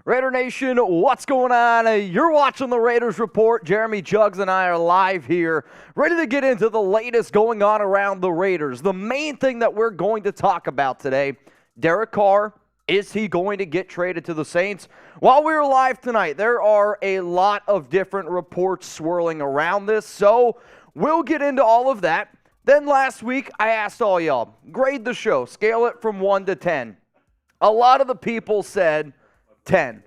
Raider Nation, what's going on? You're watching the Raiders Report. Jeremy Jugs and I are live here, ready to get into the latest going on around the Raiders. The main thing that we're going to talk about today, Derek Carr, is he going to get traded to the Saints? While we're live tonight, there are a lot of different reports swirling around this, so we'll get into all of that. Then last week, I asked all y'all, grade the show, scale it from 1 to 10. A lot of the people said 10.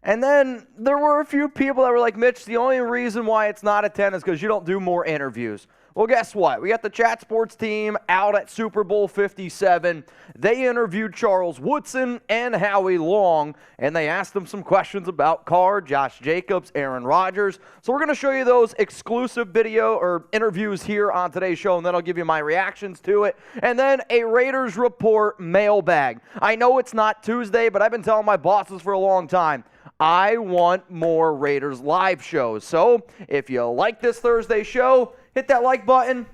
And then there were a few people that were like, Mitch, the only reason why it's not a 10 is because you don't do more interviews. Well, guess what? We got the Chat Sports team out at Super Bowl 57. They interviewed Charles Woodson and Howie Long, and they asked them some questions about Carr, Josh Jacobs, Aaron Rodgers. So we're going to show you those exclusive video or interviews here on today's show, and then I'll give you my reactions to it. And then a Raiders Report mailbag. I know it's not Tuesday, but I've been telling my bosses for a long time, I want more Raiders live shows. So if you like this Thursday show, hit that like button,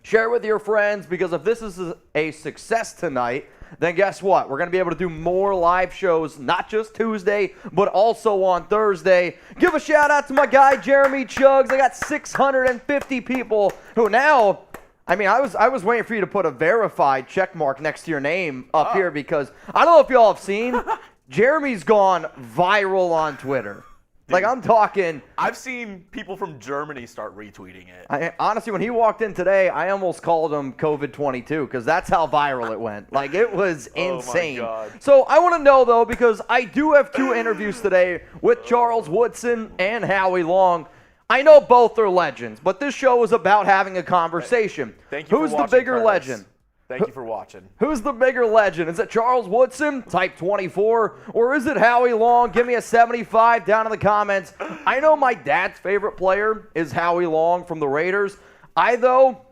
share it with your friends, because if this is a success tonight, then guess what? We're going to be able to do more live shows, not just Tuesday, but also on Thursday. Give a shout out to my guy, Jeremy Chugs. I got 650 people who now, I was waiting for you to put a verified check mark next to your name up here, because I don't know if y'all have seen, Jeremy's gone viral on Twitter. Dude, like, I'm talking. I've seen people from Germany start retweeting it. Honestly, when he walked in today, I almost called him COVID-22 because that's how viral it went. Like, it was insane. Oh, my God. So I want to know, though, because I do have two interviews today with Charles Woodson and Howie Long. I know both are legends, but this show is about having a conversation. Thank you. Who's for the watching, bigger Curtis. legend? Thank you for watching. Who's the bigger legend? Is it Charles Woodson, type 24, or is it Howie Long? Give me a 75 down in the comments. I know my dad's favorite player is Howie Long from the Raiders. I, though,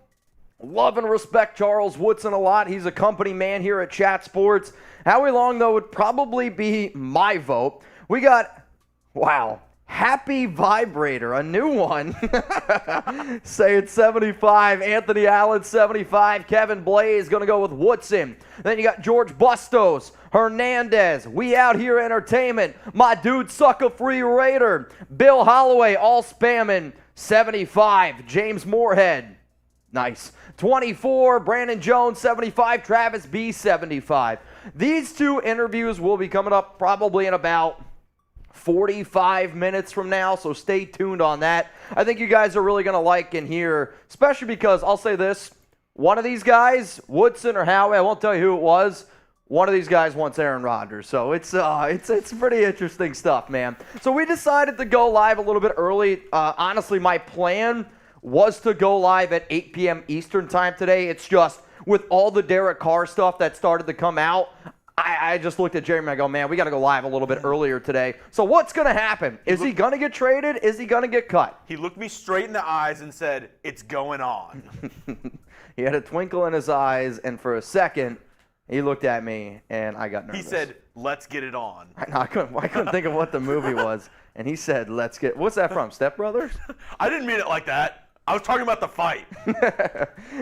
love and respect Charles Woodson a lot. He's a company man here at Chat Sports. Howie Long, though, would probably be my vote. We got, wow, Happy Vibrator, a new one. Say it's 75. Anthony Allen, 75. Kevin Blaze going to go with Woodson. Then you got George Bustos, Hernandez, We Out Here Entertainment, my dude Sucker Free Raider, Bill Holloway, all spamming, 75. James Moorhead, nice. 24, Brandon Jones, 75. Travis B, 75. These two interviews will be coming up probably in about 45 minutes from now, so stay tuned on that. I think you guys are really going to like and hear, especially because I'll say this, one of these guys, Woodson or Howie, I won't tell you who it was, one of these guys wants Aaron Rodgers, so it's pretty interesting stuff, man. So we decided to go live a little bit early. Honestly, my plan was to go live at 8 p.m. Eastern time today. It's just with all the Derek Carr stuff that started to come out, I just looked at Jeremy and I go, man, we got to go live a little bit earlier today. So what's going to happen? Is he going to get traded? Is he going to get cut? He looked me straight in the eyes and said, it's going on. He had a twinkle in his eyes, and for a second, he looked at me, and I got nervous. He said, let's get it on. I couldn't think of what the movie was, and he said, what's that from, Step Brothers? I didn't mean it like that. I was talking about the fight.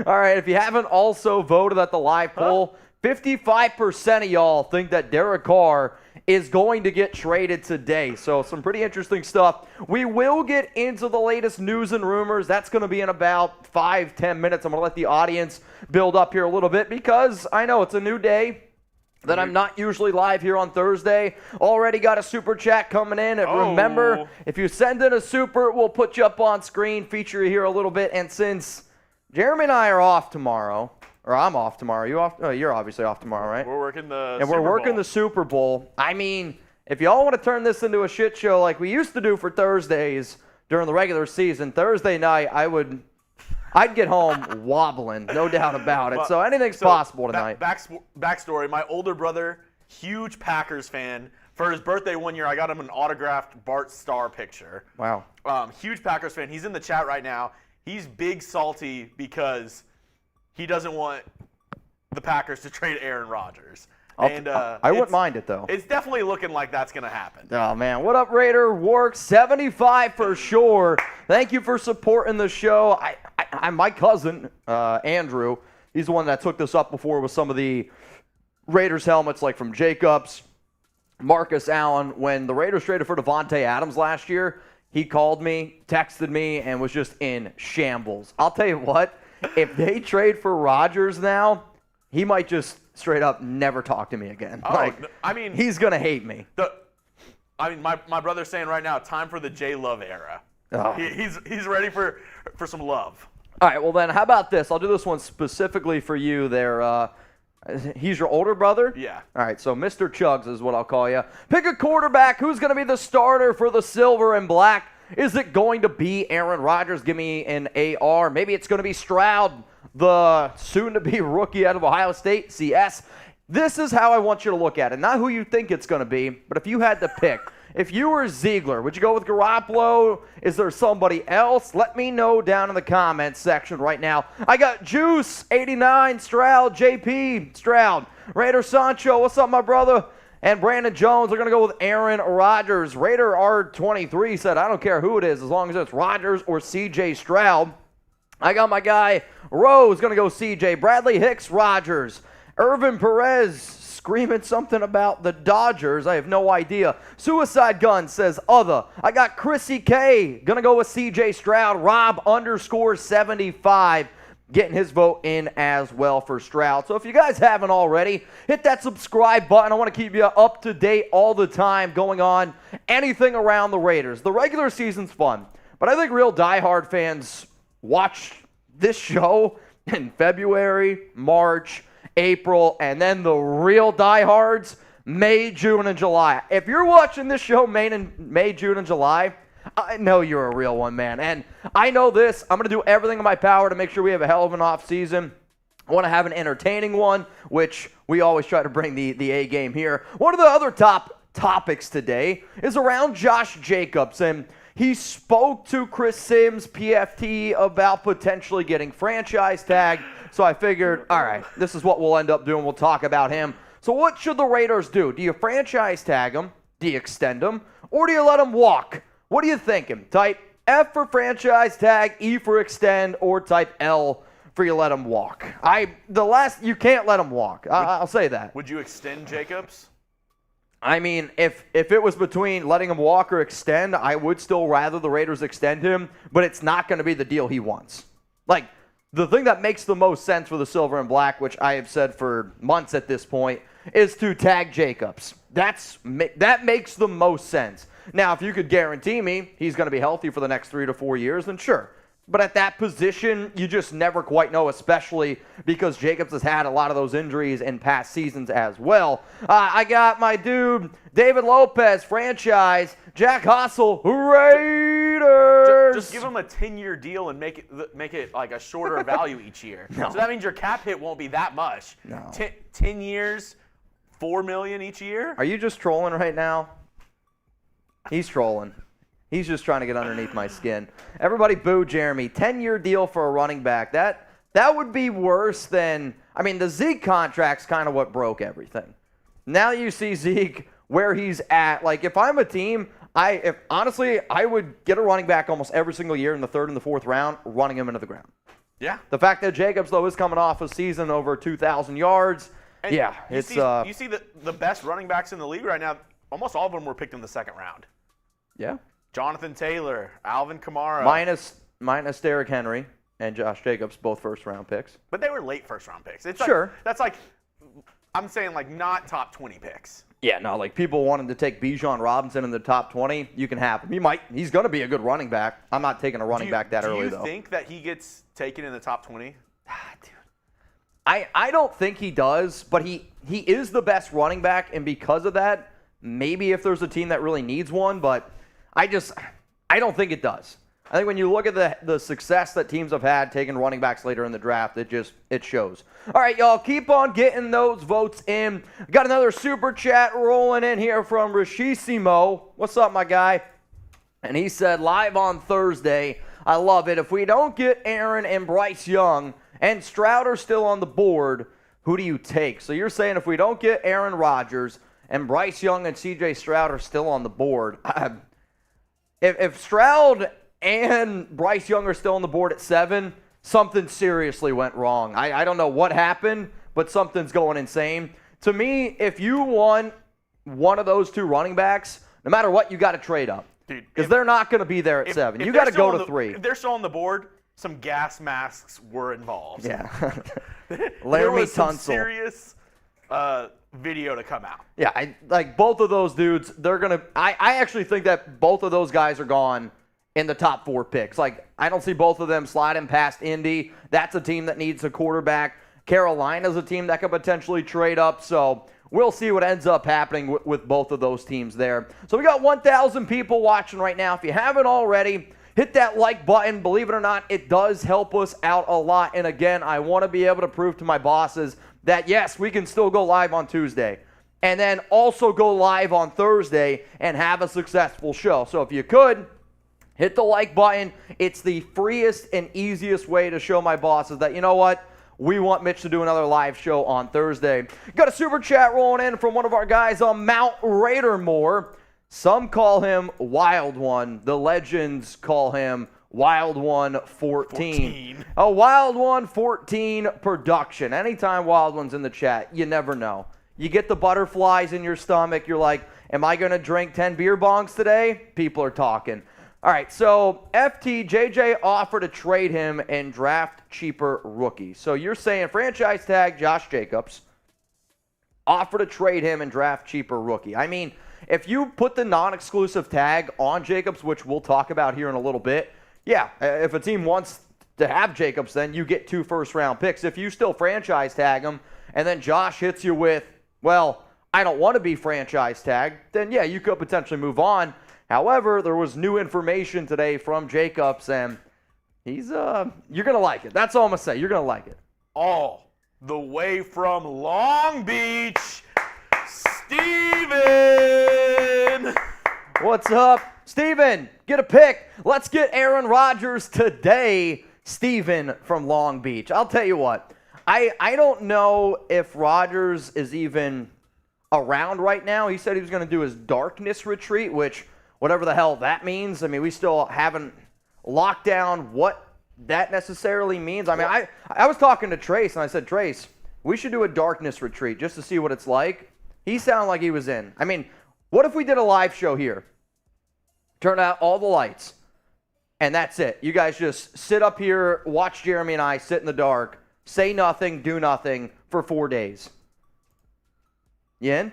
All right, if you haven't also voted at the live poll, 55% of y'all think that Derek Carr is going to get traded today. So some pretty interesting stuff. We will get into the latest news and rumors. That's going to be in about 5-10 minutes. I'm going to let the audience build up here a little bit because I know it's a new day that I'm not usually live here on Thursday. Already got a super chat coming in. And remember, if you send in a super, we'll put you up on screen, feature you here a little bit. And since Jeremy and I are off tomorrow, or I'm off tomorrow. You off? Oh, you're obviously off tomorrow, right? We're working the Super Bowl. And we're working the Super Bowl. I mean, if y'all want to turn this into a shit show like we used to do for Thursdays during the regular season, Thursday night I'd get home wobbling, no doubt about it. So anything's possible tonight. Backstory, my older brother, huge Packers fan. For his birthday one year, I got him an autographed Bart Starr picture. Wow. Huge Packers fan. He's in the chat right now. He's big salty because he doesn't want the Packers to trade Aaron Rodgers. I wouldn't mind it, though. It's definitely looking like that's going to happen. Oh, man. What up, Raider? Work 75 for sure. Thank you for supporting the show. My cousin, Andrew, he's the one that took this up before with some of the Raiders helmets, like from Jacobs. Marcus Allen, when the Raiders traded for Davante Adams last year, he called me, texted me, and was just in shambles. I'll tell you what, if they trade for Rodgers now, he might just straight up never talk to me again. He's going to hate me. My brother's saying right now, time for the J-Love era. Oh. He's ready for some love. All right, well then, how about this? I'll do this one specifically for you there. He's your older brother? Yeah. All right, so Mr. Chugs is what I'll call you. Pick a quarterback. Who's going to be the starter for the silver and black? Is it going to be Aaron Rodgers? Give me an AR. Maybe it's going to be Stroud, the soon-to-be rookie out of Ohio State, CS. This is how I want you to look at it. Not who you think it's going to be, but if you had to pick. If you were Ziegler, would you go with Garoppolo? Is there somebody else? Let me know down in the comments section right now. I got Juice, 89, Stroud, JP, Stroud, Raider Sancho, what's up, my brother? And Brandon Jones, they're going to go with Aaron Rodgers. Raider R23 said, I don't care who it is, as long as it's Rodgers or CJ Stroud. I got my guy, Rose, going to go CJ. Bradley Hicks, Rodgers. Irvin Perez, screaming something about the Dodgers. I have no idea. Suicide Gun says other. I got Chrissy K. Gonna go with CJ Stroud. Rob _75 getting his vote in as well for Stroud. So if you guys haven't already, hit that subscribe button. I want to keep you up to date all the time going on anything around the Raiders. The regular season's fun, but I think real diehard fans watch this show in February, March, April, and then the real diehards, May, June, and July. If you're watching this show May, June, and July, I know you're a real one, man. And I know this. I'm going to do everything in my power to make sure we have a hell of an offseason. I want to have an entertaining one, which we always try to bring the A game here. One of the other top topics today is around Josh Jacobs, and he spoke to Chris Sims, PFT, about potentially getting franchise tagged. So I figured, all right, this is what we'll end up doing. We'll talk about him. So what should the Raiders do? Do you franchise tag him? Do you extend him? Or do you let him walk? What are you thinking? Type F for franchise tag, E for extend, or type L for you let him walk. You can't let him walk. I'll say that. Would you extend Jacobs? I mean, if it was between letting him walk or extend, I would still rather the Raiders extend him, but it's not going to be the deal he wants. Like, the thing that makes the most sense for the silver and black, which I have said for months at this point, is to tag Jacobs. That makes the most sense. Now, if you could guarantee me he's going to be healthy for the next 3 to 4 years, then sure. But at that position, you just never quite know, especially because Jacobs has had a lot of those injuries in past seasons as well. I got my dude, David Lopez, franchise, Jack Hossel, Raiders. Just give him a 10-year deal and make it like a shorter value each year. No. So that means your cap hit won't be that much. No. 10 years, $4 million each year? Are you just trolling right now? He's trolling. He's just trying to get underneath my skin. Everybody boo Jeremy. 10-year deal for a running back. That would be worse than, I mean, the Zeke contract's kind of what broke everything. Now you see Zeke where he's at. Like, if I'm a team, honestly, I would get a running back almost every single year in the 3rd and the 4th round, running him into the ground. Yeah. The fact that Jacobs, though, is coming off a season over 2,000 yards, and yeah. You see the best running backs in the league right now, almost all of them were picked in the 2nd round. Yeah. Jonathan Taylor, Alvin Kamara. Minus Derek Henry and Josh Jacobs, both first-round picks. But they were late first-round picks. Sure. That's like, I'm saying like not top 20 picks. Yeah, no, like people wanting to take Bijan Robinson in the top 20, you can have him. He's going to be a good running back. I'm not taking a running back that early, though. Do you think that he gets taken in the top 20? Dude. I don't think he does, but he is the best running back, and because of that, maybe if there's a team that really needs one, but I don't think it does. I think when you look at the success that teams have had taking running backs later in the draft, it shows. All right, y'all, keep on getting those votes in. Got another super chat rolling in here from Rishissimo. What's up, my guy? And he said, live on Thursday, I love it. If we don't get Aaron and Bryce Young and Stroud are still on the board, who do you take? So you're saying if we don't get Aaron Rodgers and Bryce Young and CJ Stroud are still on the board, if Stroud and Bryce Young are still on the board at 7, something seriously went wrong. I don't know what happened, but something's going insane. To me, if you want one of those two running backs, no matter what, you got to trade up. Dude, because they're not going to be there at 7. You got to go to 3. If they're still on the board, some gas masks were involved. Yeah. There was some serious video to come out. Yeah, like both of those dudes, they're going to – I actually think that both of those guys are gone in the top 4 picks. Like, I don't see both of them sliding past Indy. That's a team that needs a quarterback. Carolina's a team that could potentially trade up. So we'll see what ends up happening with both of those teams there. So we got 1,000 people watching right now. If you haven't already, hit that like button. Believe it or not, it does help us out a lot. And again, I want to be able to prove to my bosses that, yes, we can still go live on Tuesday. And then also go live on Thursday and have a successful show. So if you could, hit the like button. It's the freest and easiest way to show my bosses that, you know what, we want Mitch to do another live show on Thursday. Got a super chat rolling in from one of our guys on Mount Raidermore. Some call him Wild One. The legends call him Wild One 14. A Wild One 14 production. Anytime Wild One's in the chat, you never know. You get the butterflies in your stomach. You're like, am I going to drink 10 beer bongs today? People are talking. All right, so JJ offered to trade him and draft cheaper rookies. So you're saying franchise tag Josh Jacobs, offer to trade him and draft cheaper rookie. I mean, if you put the non-exclusive tag on Jacobs, which we'll talk about here in a little bit, yeah, if a team wants to have Jacobs, then you get 2 first-round picks. If you still franchise tag him and then Josh hits you with, well, I don't want to be franchise tagged, then yeah, you could potentially move on. However, there was new information today from Jacobs, and he's you're going to like it. That's all I'm going to say. You're going to like it. All the way from Long Beach, Steven! What's up? Steven, get a pick. Let's get Aaron Rodgers today, Steven from Long Beach. I'll tell you what. I don't know if Rodgers is even around right now. He said he was going to do his darkness retreat, which – whatever the hell that means. I mean, we still haven't locked down what that necessarily means. I mean, I was talking to Trace, and I said, Trace, we should do a darkness retreat just to see what it's like. He sounded like he was in. I mean, what if we did a live show here? Turn out all the lights, and that's it. You guys just sit up here, watch Jeremy and I sit in the dark, say nothing, do nothing for 4 days. You in?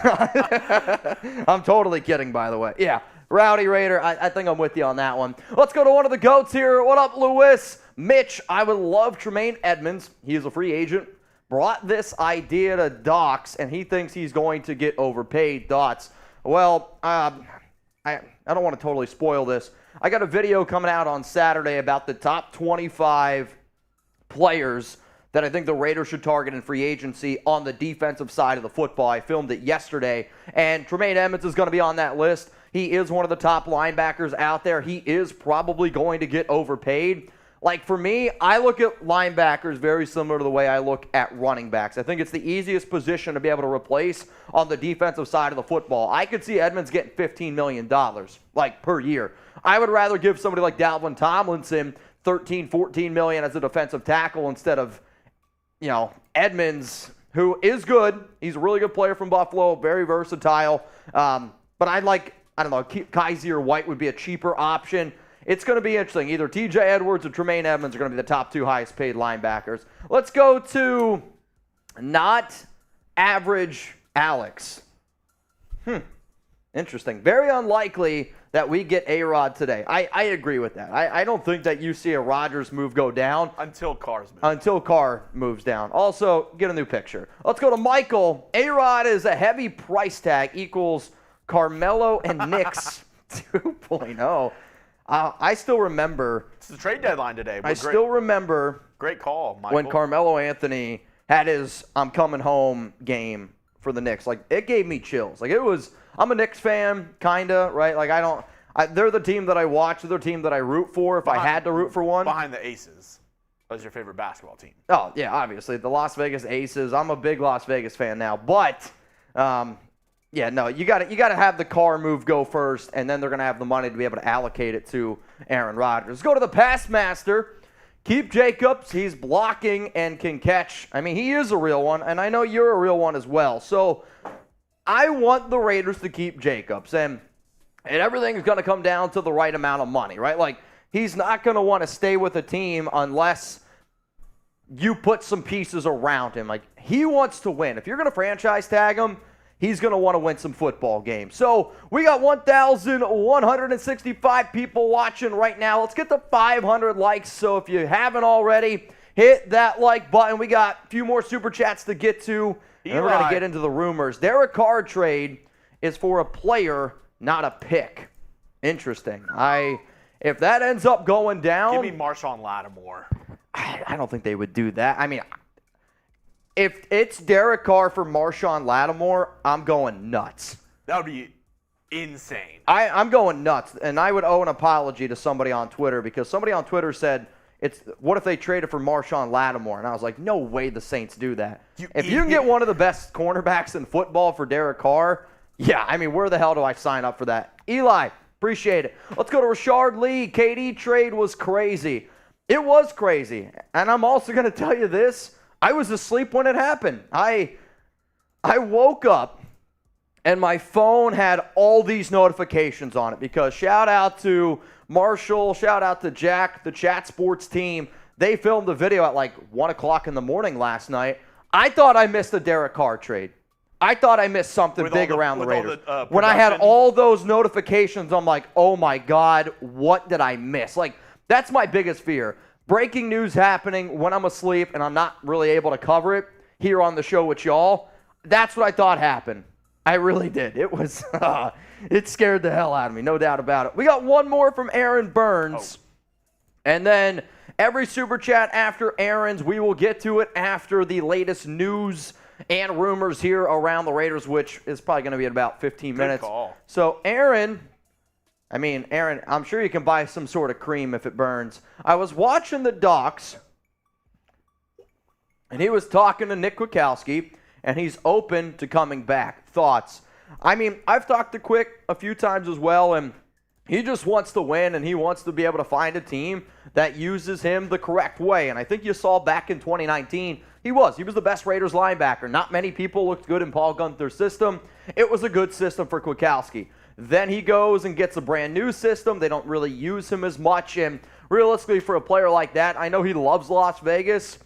I'm totally kidding, by the way. Yeah, Rowdy Raider, I think I'm with you on that one. Let's go to one of the GOATs here. What up, Lewis? Mitch, I would love Tremaine Edmonds. He is a free agent. Brought this idea to Docs, and he thinks he's going to get overpaid. Thoughts? Well, I don't want to totally spoil this. I got a video coming out on Saturday about the top 25 players that I think the Raiders should target in free agency on the defensive side of the football. I filmed it yesterday, and Tremaine Edmonds is going to be on that list. He is one of the top linebackers out there. He is probably going to get overpaid. Like, for me, I look at linebackers very similar to the way I look at running backs. I think it's the easiest position to be able to replace on the defensive side of the football. I could see Edmonds getting $15 million, like, per year. I would rather give somebody like Dalvin Tomlinson $13, $14 million as a defensive tackle instead of, you know, Edmonds, who is good. He's a really good player from Buffalo, very versatile. But I don't know, Kaiser White would be a cheaper option. It's going to be interesting. Either TJ Edwards or Tremaine Edmonds are going to be the top 2 highest paid linebackers. Let's go to not average Alex. Interesting. Very unlikely that we get A-Rod today. I agree with that. I don't think that you see a Rodgers move go down. Until Carr's move. Until Carr moves down. Also, get a new picture. Let's go to Michael. A-Rod is a heavy price tag equals Carmelo and Knicks 2.0. I still remember. It's the trade deadline today. Still remember. Great call, Michael. When Carmelo Anthony had his I'm coming home game for the Knicks. Like, it gave me chills. Like, it was. I'm a Knicks fan, kinda, right? Like, they're the team that I watch. They're the team that I root for if I had to root for one. Behind the Aces. That was your favorite basketball team. Oh, yeah, obviously. The Las Vegas Aces. I'm a big Las Vegas fan now. But, yeah, no, you got to have the Carr move go first, and then they're going to have the money to be able to allocate it to Aaron Rodgers. Let's go to the Pass Master. keep Jacobs. He's blocking and can catch. I mean, he is a real one, and I know you're a real one as well. So I want the Raiders to keep Jacobs, and everything's going to come down to the right amount of money, right? Like, he's not going to want to stay with a team unless you put some pieces around him. Like, he wants to win. If you're going to franchise tag him, he's going to want to win some football games. So we got 1,165 people watching right now. Let's get to 500 likes. So if you haven't already, hit that like button. We got a few more super chats to get to, and then we're going to get into the rumors. Derek Carr trade is for a player, not a pick. Interesting. If that ends up going down, give me Marshawn Lattimore. I don't think they would do that. I mean, if it's Derek Carr for Marshawn Lattimore, I'm going nuts. That would be insane. I'm going nuts, and I would owe an apology to somebody on Twitter because somebody on Twitter said, what if they traded for Marshawn Lattimore? And I was like, no way the Saints do that. If you can get one of the best cornerbacks in football for Derek Carr, yeah, I mean, where the hell do I sign up for that? Eli, appreciate it. Let's go to Rashard Lee. KD trade was crazy. It was crazy. And I'm also going to tell you this. I was asleep when it happened. I woke up and my phone had all these notifications on it because shout out to Marshall, shout out to Jack, the Chat Sports team. They filmed the video at like 1 o'clock in the morning last night. I thought I missed the Derek Carr trade. I thought I missed something big around the Raiders. When I had all those notifications, I'm like, oh my God, what did I miss? Like, that's my biggest fear. Breaking news happening when I'm asleep and I'm not really able to cover it here on the show with y'all. That's what I thought happened. I really did. It was, it scared the hell out of me, no doubt about it. We got one more from Aaron Burns. And then every super chat after Aaron's, we will get to it after the latest news and rumors here around the Raiders, which is probably going to be in about 15 minutes. Good call. So Aaron, I'm sure you can buy some sort of cream if it burns. I was watching the docs, and he was talking to Nick Kwiatkowski, and he's open to coming back. Thoughts? I mean, I've talked to Quick a few times as well, and he just wants to win, and he wants to be able to find a team that uses him the correct way. And I think you saw back in 2019, he was the best Raiders linebacker. Not many people looked good in Paul Gunther's system. It was a good system for Kwiatkowski. Then he goes and gets a brand new system. They don't really use him as much. And realistically, for a player like that, I know he loves Las Vegas.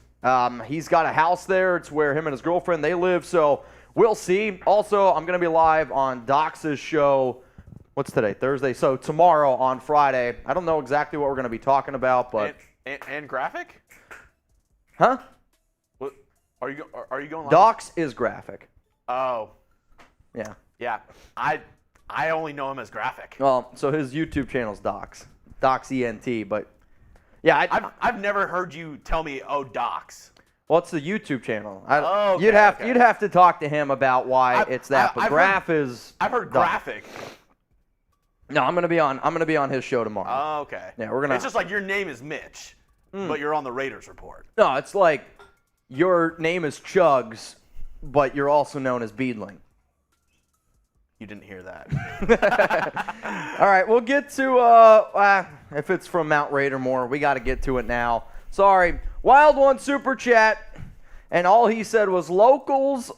He's got a house there. It's where him and his girlfriend, they live. So we'll see. Also, I'm going to be live on Dox's show. What's today? Thursday. So tomorrow on Friday. I don't know exactly what we're going to be talking about, but and graphic? Huh? What are you going live? Dox is graphic. Oh. Yeah. Yeah. I only know him as graphic. Well, so his YouTube channel is Dox. Dox ENT, but yeah, I've never heard you tell me, Dox. Well, it's the YouTube channel. Okay, you'd have to talk to him about why it's that. But I've heard graphic. No, I'm gonna be on his show tomorrow. Oh, okay. Yeah, we're gonna. It's just like your name is Mitch, but you're on the Raiders report. No, it's like your name is Chugs, but you're also known as Beedling. You didn't hear that. All right, we'll get to if it's from Mount Raidermore, we got to get to it now. Sorry, Wild One Super Chat, and all he said was locals.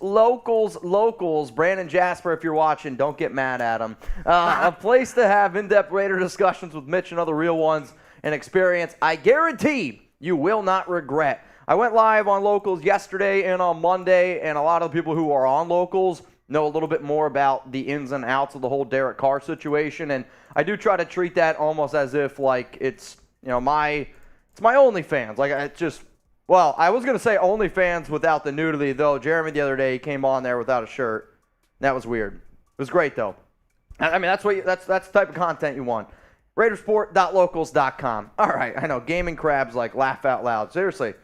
Brandon Jasper, if you're watching, don't get mad at him. A place to have in-depth Raider discussions with Mitch and other real ones and experience. I guarantee you will not regret. I went live on Locals yesterday and on Monday, and a lot of the people who are on Locals know a little bit more about the ins and outs of the whole Derek Carr situation, and I do try to treat that almost as if like it's my OnlyFans. Like I was gonna say OnlyFans without the nudity though. Jeremy the other day he came on there without a shirt. That was weird. It was great though. I mean that's the type of content you want. Raidersport.locals.com. All right, I know Gaming Crabs like laugh out loud. Seriously.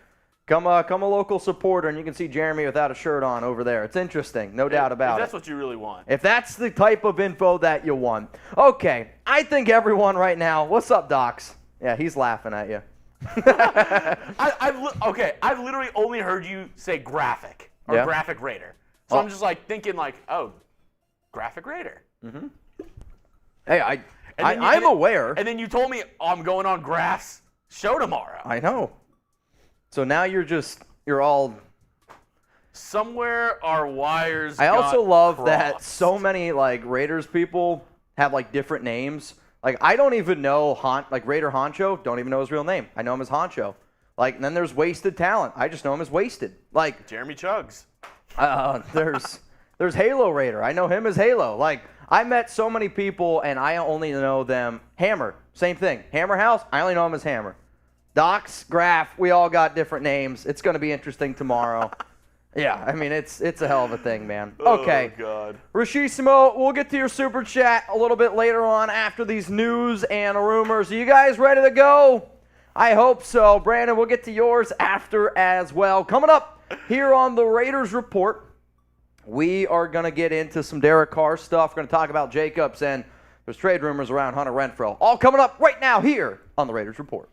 Come a local supporter, and you can see Jeremy without a shirt on over there. It's interesting, no doubt about it. If that's what you really want. If that's the type of info that you want. Okay, I think everyone right now, what's up, Docs? Yeah, he's laughing at you. I've literally only heard you say graphic or graphic Raider. So I'm just like thinking like, graphic Raider. Mm-hmm. Hey, I'm aware. And then you told me I'm going on Graph's show tomorrow. I know. So now you're all. Somewhere our wires. I also love that crossed. so many Raiders people have different names. I don't even know Raider Honcho. Don't even know his real name. I know him as Honcho. And then there's Wasted Talent. I just know him as Wasted. Jeremy Chugs. There's Halo Raider. I know him as Halo. I met so many people, and I only know them. Hammer, same thing. Hammer House, I only know him as Hammer. Docs, Graf, we all got different names. It's going to be interesting tomorrow. Yeah, I mean, it's a hell of a thing, man. Okay. Oh, God. Rashissimo, we'll get to your super chat a little bit later on after these news and rumors. Are you guys ready to go? I hope so. Brandon, we'll get to yours after as well. Coming up here on the Raiders Report, we are going to get into some Derek Carr stuff. We're going to talk about Jacobs, and there's trade rumors around Hunter Renfrow. All coming up right now here on the Raiders Report.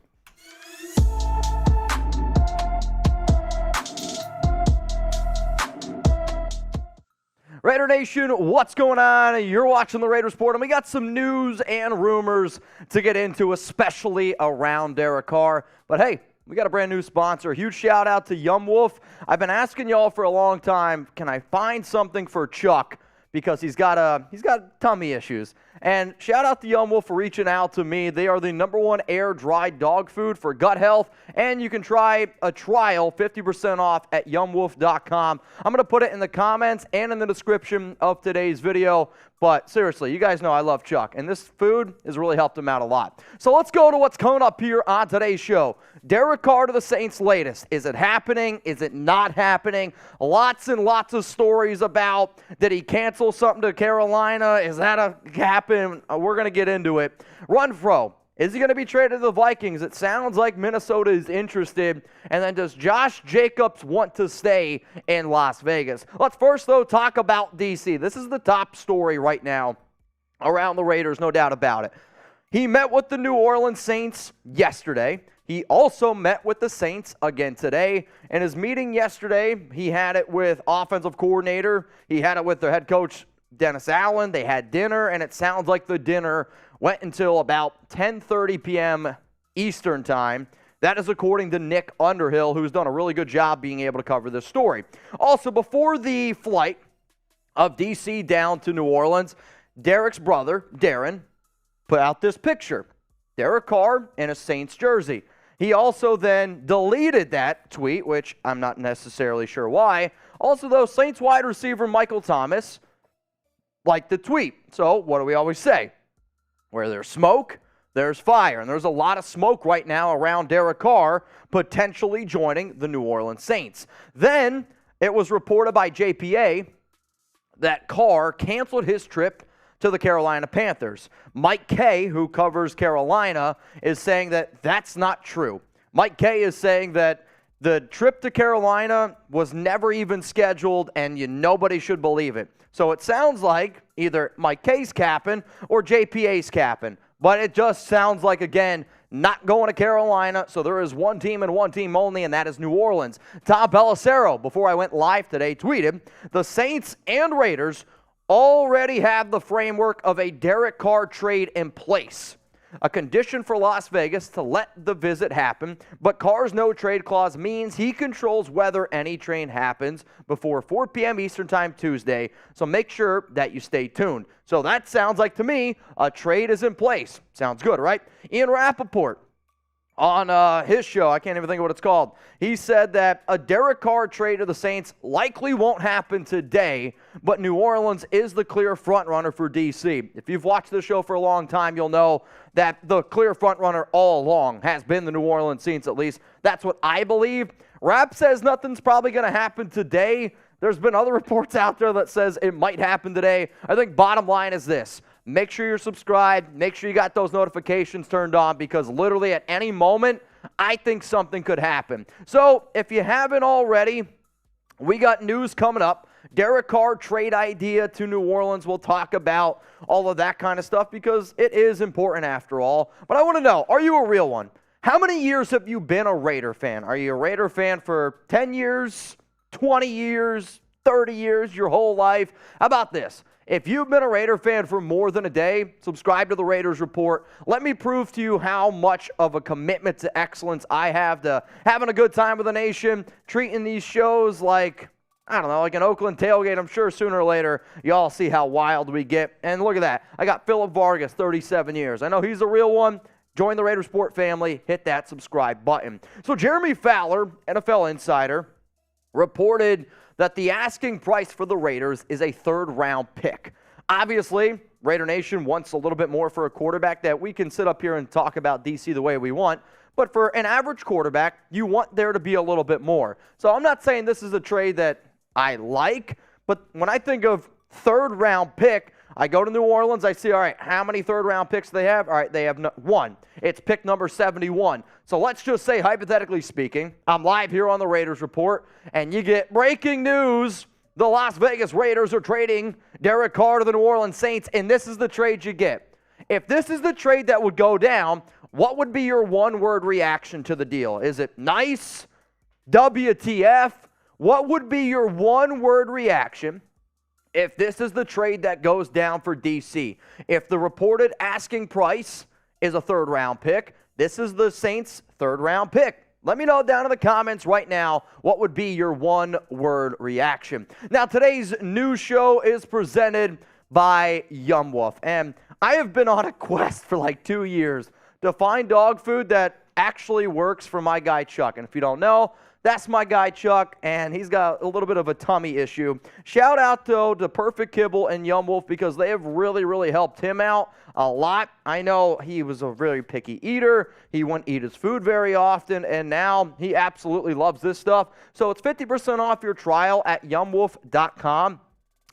Raider Nation, what's going on? You're watching the Raiders Report, and we got some news and rumors to get into, especially around Derek Carr. But hey, we got a brand new sponsor. Huge shout out to Yumwolf. I've been asking y'all for a long time, can I find something for Chuck? Because he's got tummy issues. And shout out to Yumwolf for reaching out to me. They are the #1 air-dried dog food for gut health. And you can try a trial, 50% off at yumwolf.com. I'm going to put it in the comments and in the description of today's video. But seriously, you guys know I love Chuck, and this food has really helped him out a lot. So let's go to what's coming up here on today's show. Derek Carr to the Saints' latest. Is it happening? Is it not happening? Lots and lots of stories about, did he cancel something to Carolina? Is that a happen? We're going to get into it. Renfrow. Is he going to be traded to the Vikings? It sounds like Minnesota is interested. And then does Josh Jacobs want to stay in Las Vegas? Let's first, though, talk about D.C. This is the top story right now around the Raiders, no doubt about it. He met with the New Orleans Saints yesterday. He also met with the Saints again today. In his meeting yesterday, he had it with offensive coordinator. He had it with their head coach, Dennis Allen. They had dinner, and it sounds like the dinner went until about 10:30 p.m. Eastern time. That is according to Nick Underhill, who's done a really good job being able to cover this story. Also, before the flight of D.C. down to New Orleans, Derek's brother, Darren, put out this picture. Derek Carr in a Saints jersey. He also then deleted that tweet, which I'm not necessarily sure why. Also, though, Saints wide receiver Michael Thomas liked the tweet. So, what do we always say? Where there's smoke, there's fire. And there's a lot of smoke right now around Derek Carr potentially joining the New Orleans Saints. Then, it was reported by JPA that Carr canceled his trip to the Carolina Panthers. Mike Kay, who covers Carolina, is saying that that's not true. Mike Kay is saying that the trip to Carolina was never even scheduled, and nobody should believe it. So it sounds like either Mike Kay's capping or JPA's capping. But it just sounds like, again, not going to Carolina. So there is one team and one team only, and that is New Orleans. Tom Pelissero, before I went live today, tweeted, the Saints and Raiders already have the framework of a Derek Carr trade in place. A condition for Las Vegas to let the visit happen, but Carr's no-trade clause means he controls whether any trade happens before 4 p.m. Eastern Time Tuesday, so make sure that you stay tuned. So that sounds like, to me, a trade is in place. Sounds good, right? Ian Rappaport, on his show, I can't even think of what it's called, he said that a Derek Carr trade to the Saints likely won't happen today, but New Orleans is the clear frontrunner for D.C. If you've watched this show for a long time, you'll know that the clear frontrunner all along has been the New Orleans Saints, at least. That's what I believe. Rapp says nothing's probably going to happen today. There's been other reports out there that says it might happen today. I think bottom line is this. Make sure you're subscribed. Make sure you got those notifications turned on, because literally at any moment, I think something could happen. So if you haven't already, we got news coming up. Derek Carr trade idea to New Orleans. We'll talk about all of that kind of stuff because it is important after all. But I want to know, are you a real one? How many years have you been a Raider fan? Are you a Raider fan for 10 years, 20 years, 30 years, your whole life? How about this? If you've been a Raider fan for more than a day, subscribe to the Raiders Report. Let me prove to you how much of a commitment to excellence I have to having a good time with the nation, treating these shows like, I don't know, like an Oakland tailgate. I'm sure sooner or later y'all see how wild we get. And look at that. I got Philip Vargas, 37 years. I know he's a real one. Join the Raiders Report family. Hit that subscribe button. So Jeremy Fowler, NFL insider, reported that the asking price for the Raiders is a third-round pick. Obviously, Raider Nation wants a little bit more for a quarterback that we can sit up here and talk about DC the way we want. But for an average quarterback, you want there to be a little bit more. So I'm not saying this is a trade that I like, but when I think of third-round pick, I go to New Orleans, I see, all right, how many third-round picks do they have? All right, they have one. It's pick number 71. So let's just say, hypothetically speaking, I'm live here on the Raiders Report, and you get breaking news. The Las Vegas Raiders are trading Derek Carr to the New Orleans Saints, and this is the trade you get. If this is the trade that would go down, what would be your one-word reaction to the deal? Is it nice? WTF? What would be your one-word reaction if this is the trade that goes down for DC? If the reported asking price is a third-round pick, this is the Saints' third-round pick. Let me know down in the comments right now what would be your one-word reaction. Now, today's news show is presented by Yumwolf, and I have been on a quest for like 2 years to find dog food that actually works for my guy Chuck. And if you don't know, that's my guy Chuck, and he's got a little bit of a tummy issue. Shout out, though, to Perfect Kibble and Yumwolf because they have really, really helped him out a lot. I know he was a very picky eater. He wouldn't eat his food very often, and now he absolutely loves this stuff. So it's 50% off your trial at yumwolf.com.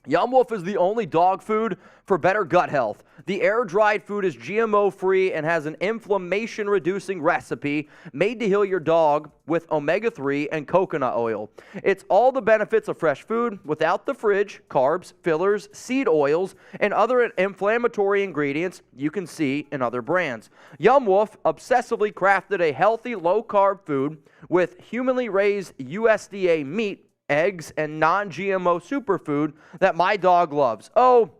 Yumwolf is the only dog food for better gut health. The air-dried food is GMO-free and has an inflammation-reducing recipe made to heal your dog with omega-3 and coconut oil. It's all the benefits of fresh food without the fridge, carbs, fillers, seed oils, and other inflammatory ingredients you can see in other brands. Yumwolf obsessively crafted a healthy, low-carb food with humanly raised USDA meat, eggs, and non-GMO superfood that my dog loves. Oh,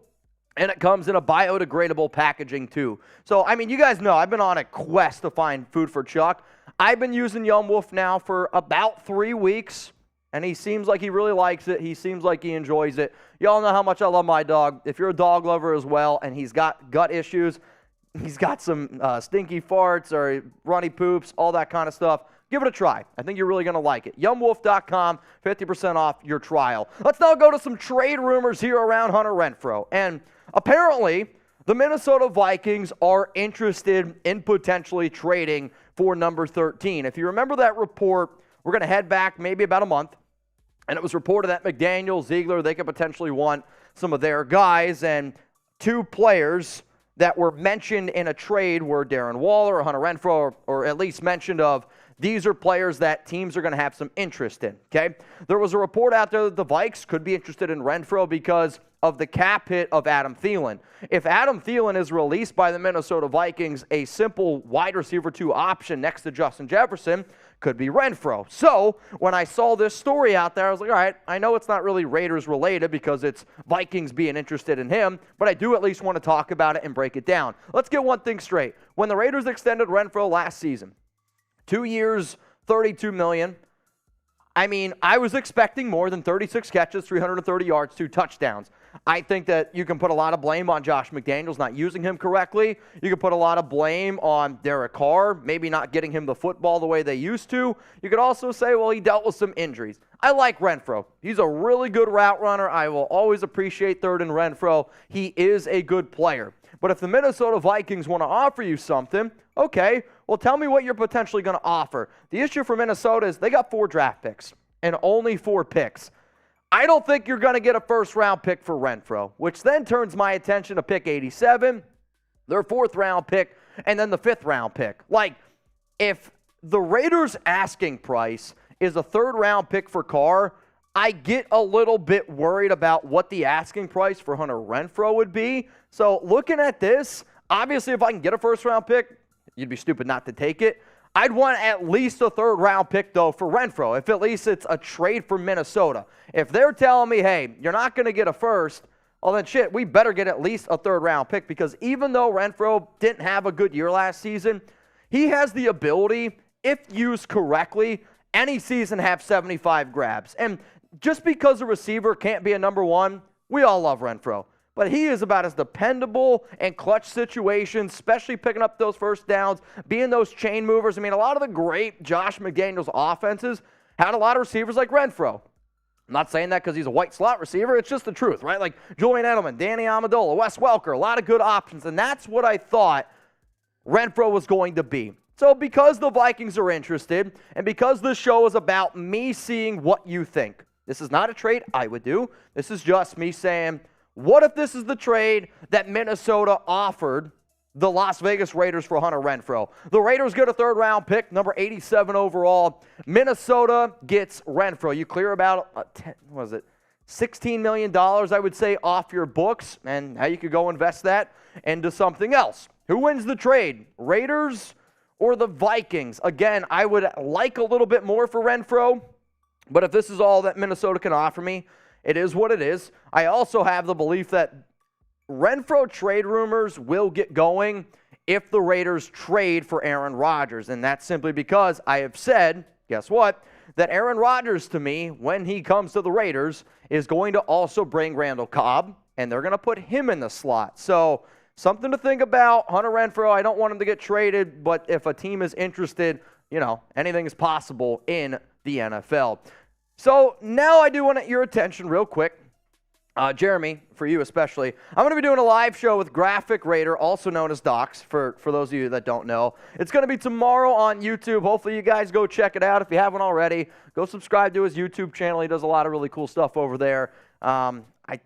and it comes in a biodegradable packaging too. So, I mean, you guys know I've been on a quest to find food for Chuck. I've been using Yumwolf now for about 3 weeks, and he seems like he really likes it. He seems like he enjoys it. Y'all know how much I love my dog. If you're a dog lover as well and he's got gut issues, he's got some stinky farts or runny poops, all that kind of stuff, give it a try. I think you're really going to like it. Yumwolf.com, 50% off your trial. Let's now go to some trade rumors here around Hunter Renfrow. And apparently, the Minnesota Vikings are interested in potentially trading for number 13. If you remember that report, we're going to head back maybe about a month. And it was reported that McDaniels, Ziegler, they could potentially want some of their guys. And 2 players that were mentioned in a trade were Darren Waller or Hunter Renfrow, or at least mentioned of, these are players that teams are going to have some interest in, okay? There was a report out there that the Vikes could be interested in Renfrow because of the cap hit of Adam Thielen. If Adam Thielen is released by the Minnesota Vikings, a simple wide receiver 2 option next to Justin Jefferson could be Renfrow. So when I saw this story out there, I was like, all right, I know it's not really Raiders related because it's Vikings being interested in him, but I do at least want to talk about it and break it down. Let's get one thing straight. When the Raiders extended Renfrow last season, 2 years, $32 million. I mean, I was expecting more than 36 catches, 330 yards, 2 touchdowns. I think that you can put a lot of blame on Josh McDaniels not using him correctly. You can put a lot of blame on Derek Carr, maybe not getting him the football the way they used to. You could also say, well, he dealt with some injuries. I like Renfrow. He's a really good route runner. I will always appreciate third and Renfrow. He is a good player. But if the Minnesota Vikings want to offer you something, okay, well, tell me what you're potentially going to offer. The issue for Minnesota is they got 4 draft picks and only 4 picks. I don't think you're going to get a first-round pick for Renfrow, which then turns my attention to pick 87, their 4th-round pick, and then the 5th-round pick. Like, if the Raiders' asking price is a 3rd-round pick for Carr, I get a little bit worried about what the asking price for Hunter Renfrow would be. So looking at this, obviously if I can get a first-round pick, you'd be stupid not to take it. I'd want at least a 3rd-round pick, though, for Renfrow, if at least it's a trade for Minnesota. If they're telling me, hey, you're not going to get a first, well then shit, we better get at least a third-round pick, because even though Renfrow didn't have a good year last season, he has the ability, if used correctly, any season have 75 grabs. And just because a receiver can't be a number one, we all love Renfrow. But he is about as dependable in clutch situations, especially picking up those first downs, being those chain movers. I mean, a lot of the great Josh McDaniels offenses had a lot of receivers like Renfrow. I'm not saying that because he's a white slot receiver. It's just the truth, right? Like Julian Edelman, Danny Amendola, Wes Welker, a lot of good options. And that's what I thought Renfrow was going to be. So because the Vikings are interested, and because this show is about me seeing what you think, this is not a trade I would do. This is just me saying, what if this is the trade that Minnesota offered the Las Vegas Raiders for Hunter Renfrow? The Raiders get a third-round pick, number 87 overall. Minnesota gets Renfrow. You clear about, $16 million, I would say, off your books, and how you could go invest that into something else. Who wins the trade, Raiders or the Vikings? Again, I would like a little bit more for Renfrow, but if this is all that Minnesota can offer me, it is what it is. I also have the belief that Renfrow trade rumors will get going if the Raiders trade for Aaron Rodgers, and that's simply because I have said, guess what, that Aaron Rodgers, to me, when he comes to the Raiders, is going to also bring Randall Cobb, and they're going to put him in the slot. So something to think about. Hunter Renfrow, I don't want him to get traded, but if a team is interested, anything is possible in the NFL. So now I do want your attention real quick. Jeremy, for you especially, I'm going to be doing a live show with Graphic Raider, also known as Docs, for those of you that don't know. It's going to be tomorrow on YouTube. Hopefully you guys go check it out. If you haven't already, go subscribe to his YouTube channel. He does a lot of really cool stuff over there.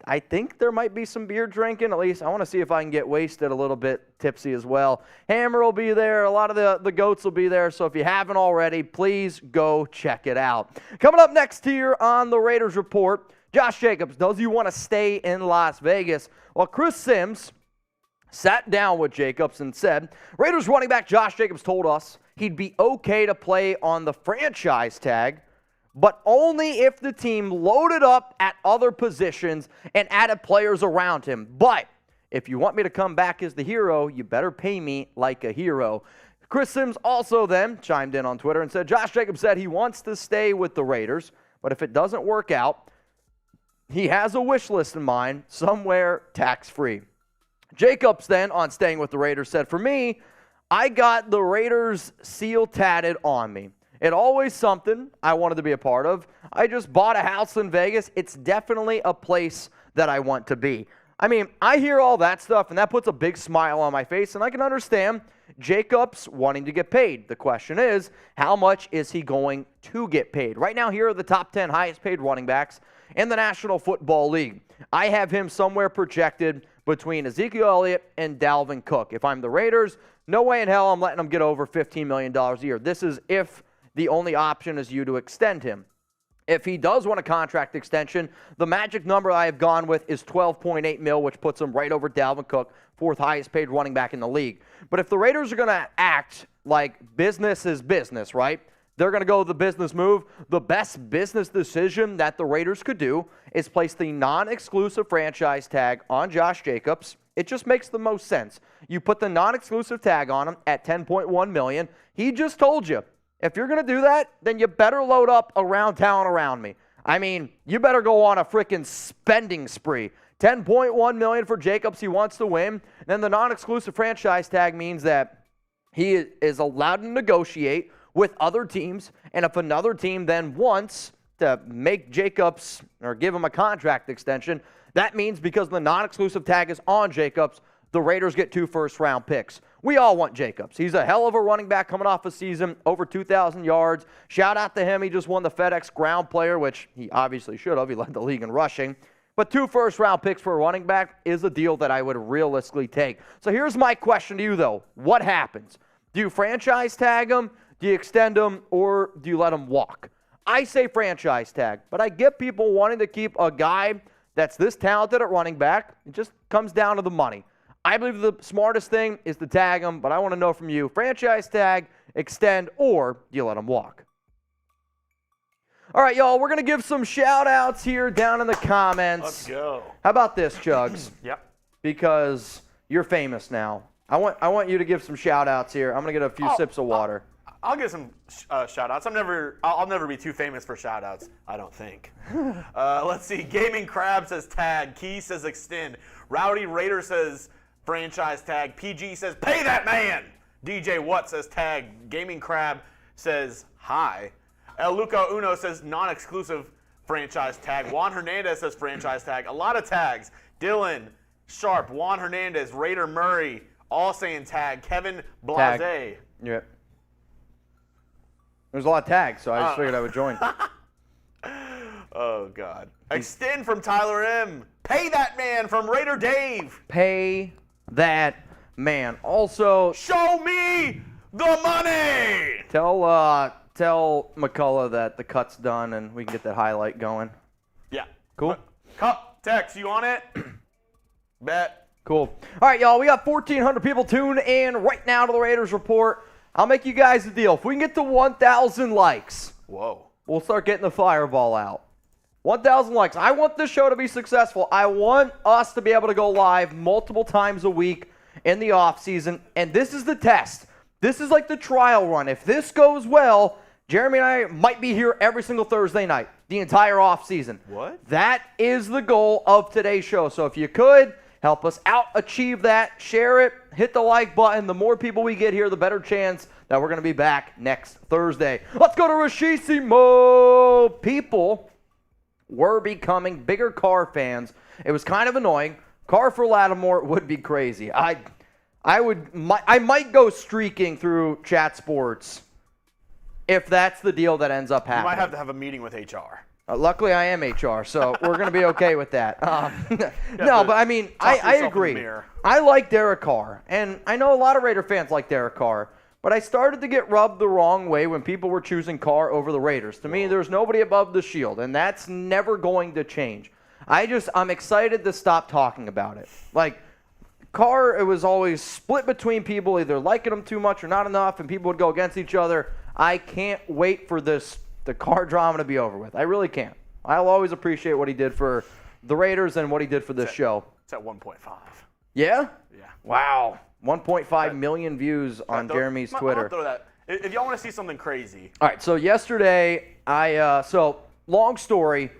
I think there might be some beer drinking. At least I want to see if I can get wasted a little bit, tipsy as well. Hammer will be there. A lot of the goats will be there. So if you haven't already, please go check it out. Coming up next here on the Raiders Report, Josh Jacobs, does he want to stay in Las Vegas? Well, Chris Sims sat down with Jacobs and said, Raiders running back Josh Jacobs told us he'd be okay to play on the franchise tag, but only if the team loaded up at other positions and added players around him. But if you want me to come back as the hero, you better pay me like a hero. Chris Sims also then chimed in on Twitter and said, Josh Jacobs said he wants to stay with the Raiders, but if it doesn't work out, he has a wish list in mind, somewhere tax-free. Jacobs then, on staying with the Raiders, said, for me, I got the Raiders seal tatted on me. It always something I wanted to be a part of. I just bought a house in Vegas. It's definitely a place that I want to be. I mean, I hear all that stuff, and that puts a big smile on my face, and I can understand Jacobs wanting to get paid. The question is, how much is he going to get paid? Right now, here are the top 10 highest paid running backs in the National Football League. I have him somewhere projected between Ezekiel Elliott and Dalvin Cook. If I'm the Raiders, no way in hell I'm letting him get over $15 million a year. This is if the only option is you to extend him. If he does want a contract extension, the magic number I have gone with is $12.8 million, which puts him right over Dalvin Cook, fourth highest paid running back in the league. But if the Raiders are going to act like business is business, right? They're going to go the business move. The best business decision that the Raiders could do is place the non-exclusive franchise tag on Josh Jacobs. It just makes the most sense. You put the non-exclusive tag on him at $10.1 million. He just told you, if you're going to do that, then you better load up around town around me. I mean, you better go on a freaking spending spree. $10.1 million for Jacobs. He wants to win. Then the non-exclusive franchise tag means that he is allowed to negotiate with other teams, and if another team then wants to make Jacobs or give him a contract extension, that means because the non-exclusive tag is on Jacobs, the Raiders get 2 first-round picks. We all want Jacobs. He's a hell of a running back coming off a season, over 2,000 yards. Shout out to him. He just won the FedEx Ground Player, which he obviously should have. He led the league in rushing. But 2 first-round picks for a running back is a deal that I would realistically take. So here's my question to you, though. What happens? Do you franchise tag him? Do you extend him, or do you let him walk? I say franchise tag, but I get people wanting to keep a guy that's this talented at running back. It just comes down to the money. I believe the smartest thing is to tag him, but I want to know from you, franchise tag, extend, or do you let him walk? All right, y'all, we're going to give some shout-outs here down in the comments. Let's go. How about this, Chugs? Yep. Because you're famous now. I want you to give some shout-outs here. I'm going to get a few sips of water. I'll give some shout-outs. I'll never be too famous for shout-outs, I don't think. Let's see. Gaming Crab says tag. Key says extend. Rowdy Raider says franchise tag. PG says pay that man. DJ What says tag. Gaming Crab says hi. El Luco Uno says non-exclusive franchise tag. Juan Hernandez says franchise tag. A lot of tags. Dylan Sharp, Juan Hernandez, Raider Murray, all saying tag. Kevin Blase. Tag. Yep. There's a lot of tags, so I just figured I would join. Oh, God. Extend from Tyler M. Pay that man from Raider Dave. Pay that man. Also, show me the money. Tell McCullough that the cut's done and we can get that highlight going. Yeah. Cool? Cup, Tex, you on it? Bet. Cool. All right, y'all, we got 1,400 people tuned in right now to the Raiders Report. I'll make you guys a deal. If we can get to 1,000 likes, whoa, we'll start getting the fireball out. 1,000 likes. I want this show to be successful. I want us to be able to go live multiple times a week in the offseason, and this is the test. This is like the trial run. If this goes well, Jeremy and I might be here every single Thursday night, the entire offseason. What? That is the goal of today's show. So if you could, help us out, achieve that, share it, hit the like button. The more people we get here, the better chance that we're going to be back next Thursday. Let's go to Rashissimo. People were becoming bigger Carr fans. It was kind of annoying. Carr for Lattimore would be crazy. I might go streaking through chat sports if that's the deal that ends up happening. You might have to have a meeting with HR. Luckily, I am HR, so we're going to be okay with that. No, but I mean, I agree. I like Derek Carr, and I know a lot of Raider fans like Derek Carr, but I started to get rubbed the wrong way when people were choosing Carr over the Raiders. To me, there's nobody above the shield, and that's never going to change. I'm excited to stop talking about it. Like, Carr, it was always split between people either liking him too much or not enough, and people would go against each other. I can't wait for the Carr drama to be over with. I really can't. I'll always appreciate what he did for the Raiders and what he did for this show. It's at 1.5. Yeah? Yeah. Wow. 1.5 million views on Jeremy's Twitter. I'll throw that. If y'all want to see something crazy. All right, so yesterday, long story,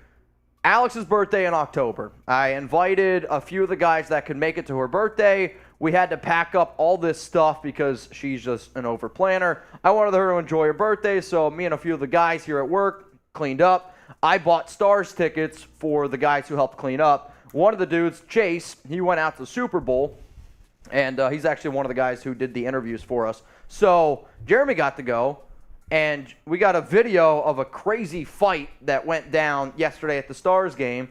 Alex's birthday in October. I invited a few of the guys that could make it to her birthday. We had to pack up all this stuff because she's just an over-planner. I wanted her to enjoy her birthday, so me and a few of the guys here at work cleaned up. I bought Stars tickets for the guys who helped clean up. One of the dudes, Chase, he went out to the Super Bowl, and he's actually one of the guys who did the interviews for us. So Jeremy got to go, and we got a video of a crazy fight that went down yesterday at the Stars game,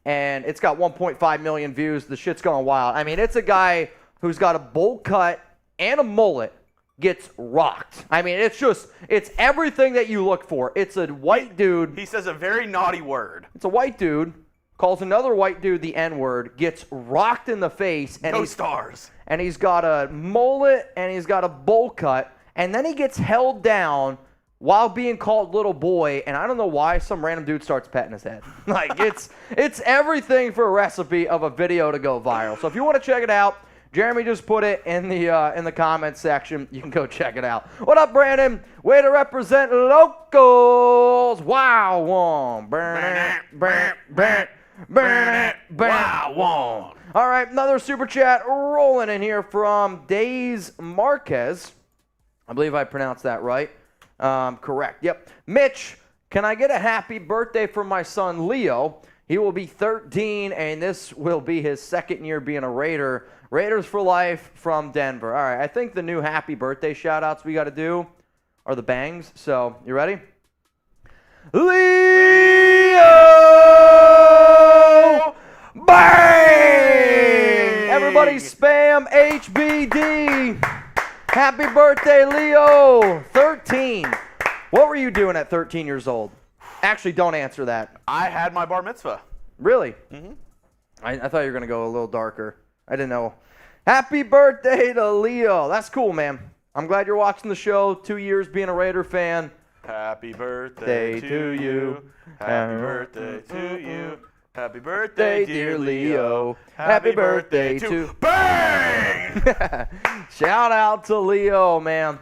and it's got 1.5 million views. The shit's going wild. I mean, it's a guy who's got a bowl cut and a mullet gets rocked. I mean, it's everything that you look for. It's a white dude. He says a very naughty word. It's a white dude, calls another white dude the N-word, gets rocked in the face. And Stars. And he's got a mullet and he's got a bowl cut. And then he gets held down while being called little boy. And I don't know why some random dude starts petting his head. Like, it's everything for a recipe of a video to go viral. So if you want to check it out, Jeremy just put it in the comments section. You can go check it out. What up, Brandon? Way to represent locals. Wow, one. Wow, one. All right, another super chat rolling in here from Days Marquez. I believe I pronounced that right. Correct. Yep. Mitch, can I get a happy birthday from my son Leo? He will be 13, and this will be his second year being a Raider. Raiders for life from Denver. All right, I think the new happy birthday shout-outs we got to do are the bangs. So, you ready? Leo! Bang! Everybody spam HBD. Happy birthday, Leo. 13. What were you doing at 13 years old? Actually, don't answer that. I had my bar mitzvah. Really? Mm-hmm. I thought you were going to go a little darker. I didn't know. Happy birthday to Leo. That's cool, man. I'm glad you're watching the show. 2 years being a Raider fan. Happy birthday to you. Happy birthday to you. Happy birthday, dear Leo. Happy birthday to Bang! Shout out to Leo, man.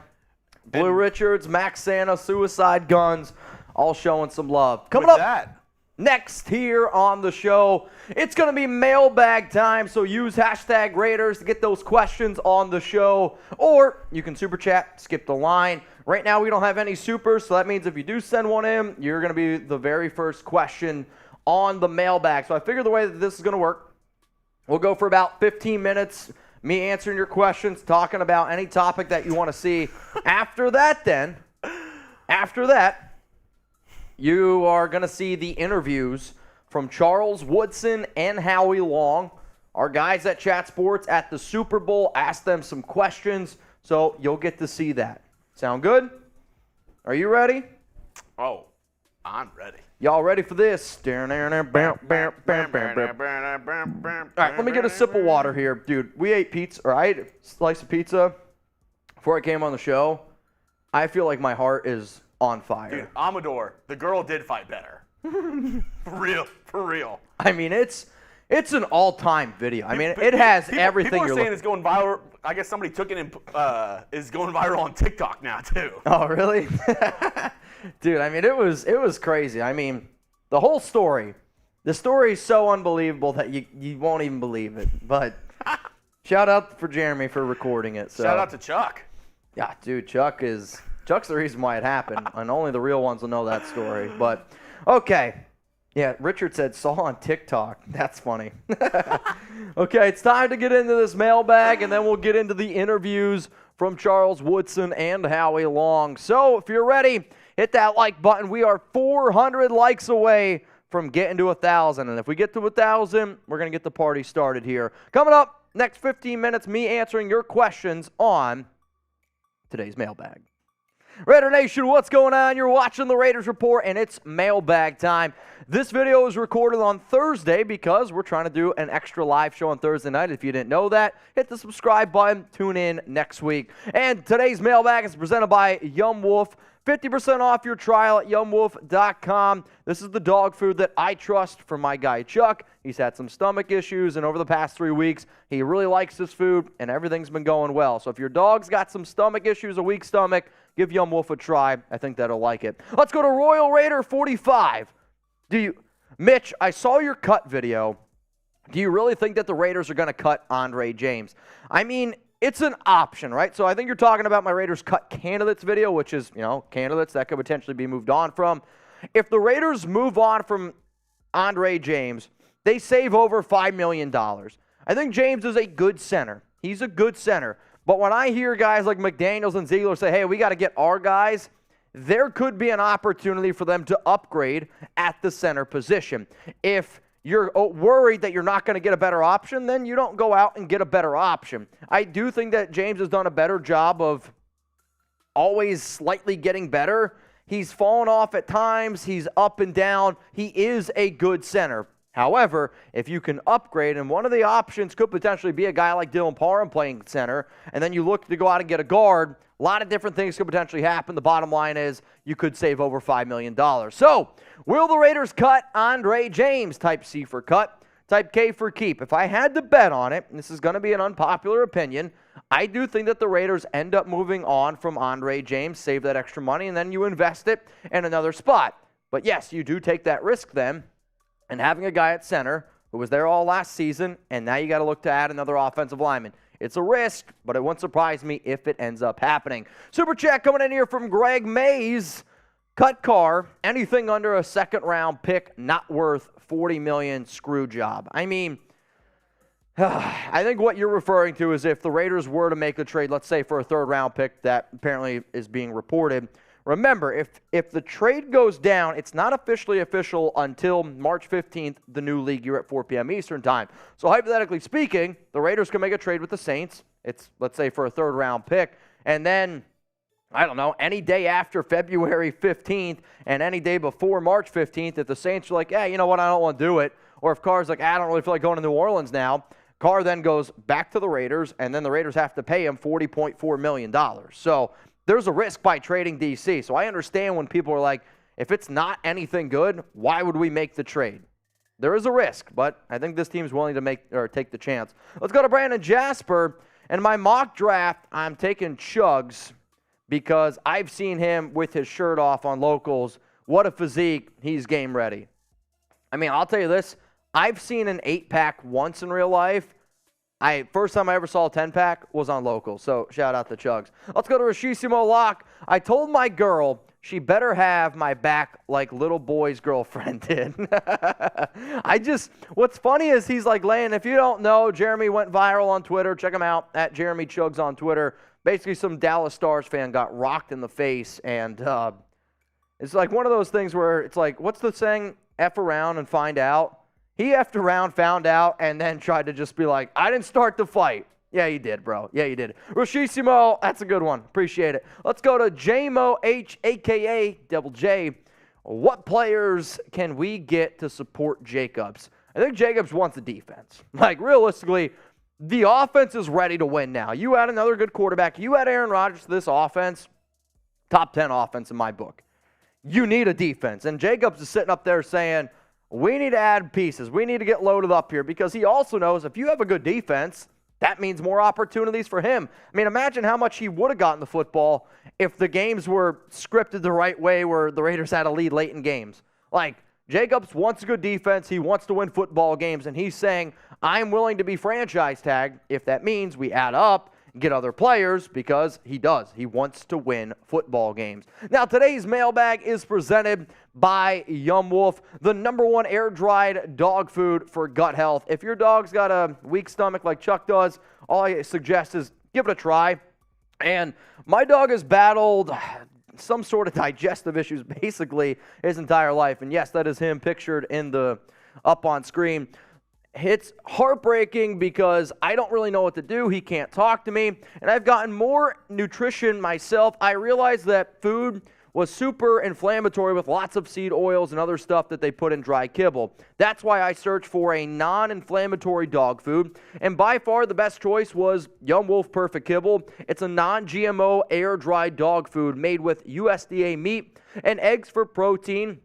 Blue Richards, Max Santa, Suicide Guns, all showing some love. Coming up next here on the show, it's going to be mailbag time, so use hashtag Raiders to get those questions on the show, or you can super chat, skip the line. Right now we don't have any supers, so that means if you do send one in, you're going to be the very first question on the mailbag. So I figured the way that this is going to work, we'll go for about 15 minutes, me answering your questions, talking about any topic that you want to see. After that, you are going to see the interviews from Charles Woodson and Howie Long, our guys at Chat Sports at the Super Bowl. Ask them some questions, so you'll get to see that. Sound good? Are you ready? Oh, I'm ready. Y'all ready for this? All right, let me get a sip of water here. Dude, we ate pizza, or I ate a slice of pizza before I came on the show. I feel like my heart is on fire. Dude, Amador, the girl did fight better. For real. I mean, it's an all-time video. I mean, it has everything. People are saying it's going viral. I guess somebody took it and is going viral on TikTok now too. Oh, really? Dude, I mean, it was crazy. I mean, the whole story. The story is so unbelievable that you won't even believe it. But shout out for Jeremy for recording it. So. Shout out to Chuck. Yeah, dude, Chuck's the reason why it happened, and only the real ones will know that story. But okay. Yeah, Richard said, saw on TikTok. That's funny. Okay, it's time to get into this mailbag, and then we'll get into the interviews from Charles Woodson and Howie Long. So if you're ready, hit that like button. We are 400 likes away from getting to 1,000. And if we get to 1,000, we're going to get the party started here. Coming up, next 15 minutes, me answering your questions on today's mailbag. Raider Nation, what's going on? You're watching the Raiders Report, and it's mailbag time. This video is recorded on Thursday because we're trying to do an extra live show on Thursday night. If you didn't know that, hit the subscribe button. Tune in next week. And today's mailbag is presented by Yumwolf. 50% off your trial at yumwolf.com. This is the dog food that I trust for my guy Chuck. He's had some stomach issues, and over the past 3 weeks, he really likes this food, and everything's been going well. So if your dog's got some stomach issues, a weak stomach, give Yumwolf a try. I think that'll like it. Let's go to Royal Raider 45. Mitch, I saw your cut video. Do you really think that the Raiders are going to cut Andre James? I mean, it's an option, right? So I think you're talking about my Raiders cut candidates video, which is, candidates that could potentially be moved on from. If the Raiders move on from Andre James, they save over $5 million. I think James is a good center. He's a good center. But when I hear guys like McDaniels and Ziegler say, hey, we got to get our guys, there could be an opportunity for them to upgrade at the center position. If you're worried that you're not going to get a better option, then you don't go out and get a better option. I do think that James has done a better job of always slightly getting better. He's fallen off at times. He's up and down. He is a good center. However, if you can upgrade, and one of the options could potentially be a guy like Dylan Parham playing center, and then you look to go out and get a guard, a lot of different things could potentially happen. The bottom line is you could save over $5 million. So, will the Raiders cut Andre James? Type C for cut, type K for keep. If I had to bet on it, and this is going to be an unpopular opinion, I do think that the Raiders end up moving on from Andre James, save that extra money, and then you invest it in another spot. But yes, you do take that risk then. And having a guy at center who was there all last season, and now you got to look to add another offensive lineman. It's a risk, but it wouldn't surprise me if it ends up happening. Super chat coming in here from Greg Mays. Cut Carr, anything under a second-round pick, not worth $40 million, screw job. I mean, I think what you're referring to is if the Raiders were to make the trade, let's say for a third-round pick that apparently is being reported. Remember, if the trade goes down, it's not officially official until March 15th, the new league year at 4 p.m. Eastern time. So hypothetically speaking, the Raiders can make a trade with the Saints. It's, let's say, for a third-round pick. And then, I don't know, any day after February 15th and any day before March 15th, if the Saints are like, hey, you know what, I don't want to do it. Or if Carr's like, I don't really feel like going to New Orleans now. Carr then goes back to the Raiders, and then the Raiders have to pay him $40.4 million. So there's a risk by trading DC. So I understand when people are like, if it's not anything good, why would we make the trade? There is a risk, but I think this team's willing to take the chance. Let's go to Brandon Jasper. And my mock draft, I'm taking Chugs because I've seen him with his shirt off on locals. What a physique. He's game ready. I mean, I'll tell you this. I've seen an 8-pack once in real life. First time I ever saw a 10-pack was on locals, so shout out to Chugs. Let's go to Rashissimo Locke. I told my girl she better have my back like little boy's girlfriend did. What's funny is he's like laying, if you don't know, Jeremy went viral on Twitter. Check him out, at Jeremy Chugs on Twitter. Basically, some Dallas Stars fan got rocked in the face, and it's like one of those things where it's like, what's the saying? F around and find out. He effed around, found out, and then tried to just be like, I didn't start the fight. Yeah, you did, bro. Yeah, you did. Rashissimo, that's a good one. Appreciate it. Let's go to JMO H, a.k.a. Double J. What players can we get to support Jacobs? I think Jacobs wants the defense. Like, realistically, the offense is ready to win now. You add another good quarterback. You add Aaron Rodgers to this offense, top 10 offense in my book. You need a defense. And Jacobs is sitting up there saying, we need to add pieces. We need to get loaded up here because he also knows if you have a good defense, that means more opportunities for him. I mean, imagine how much he would have gotten the football if the games were scripted the right way where the Raiders had a lead late in games. Like, Jacobs wants a good defense. He wants to win football games, and he's saying, I'm willing to be franchise tagged if that means we add up get other players because he does. He wants to win football games. Now, today's mailbag is presented by Yumwolf, the #1 air-dried dog food for gut health. If your dog's got a weak stomach like Chuck does, all I suggest is give it a try. And my dog has battled some sort of digestive issues basically his entire life. And yes, that is him pictured in the up on screen. It's heartbreaking because I don't really know what to do. He can't talk to me. And I've gotten more nutrition myself. I realized that food was super inflammatory with lots of seed oils and other stuff that they put in dry kibble. That's why I searched for a non-inflammatory dog food. And by far the best choice was Yumwolf Perfect Kibble. It's a non-GMO air-dried dog food made with USDA meat and eggs for protein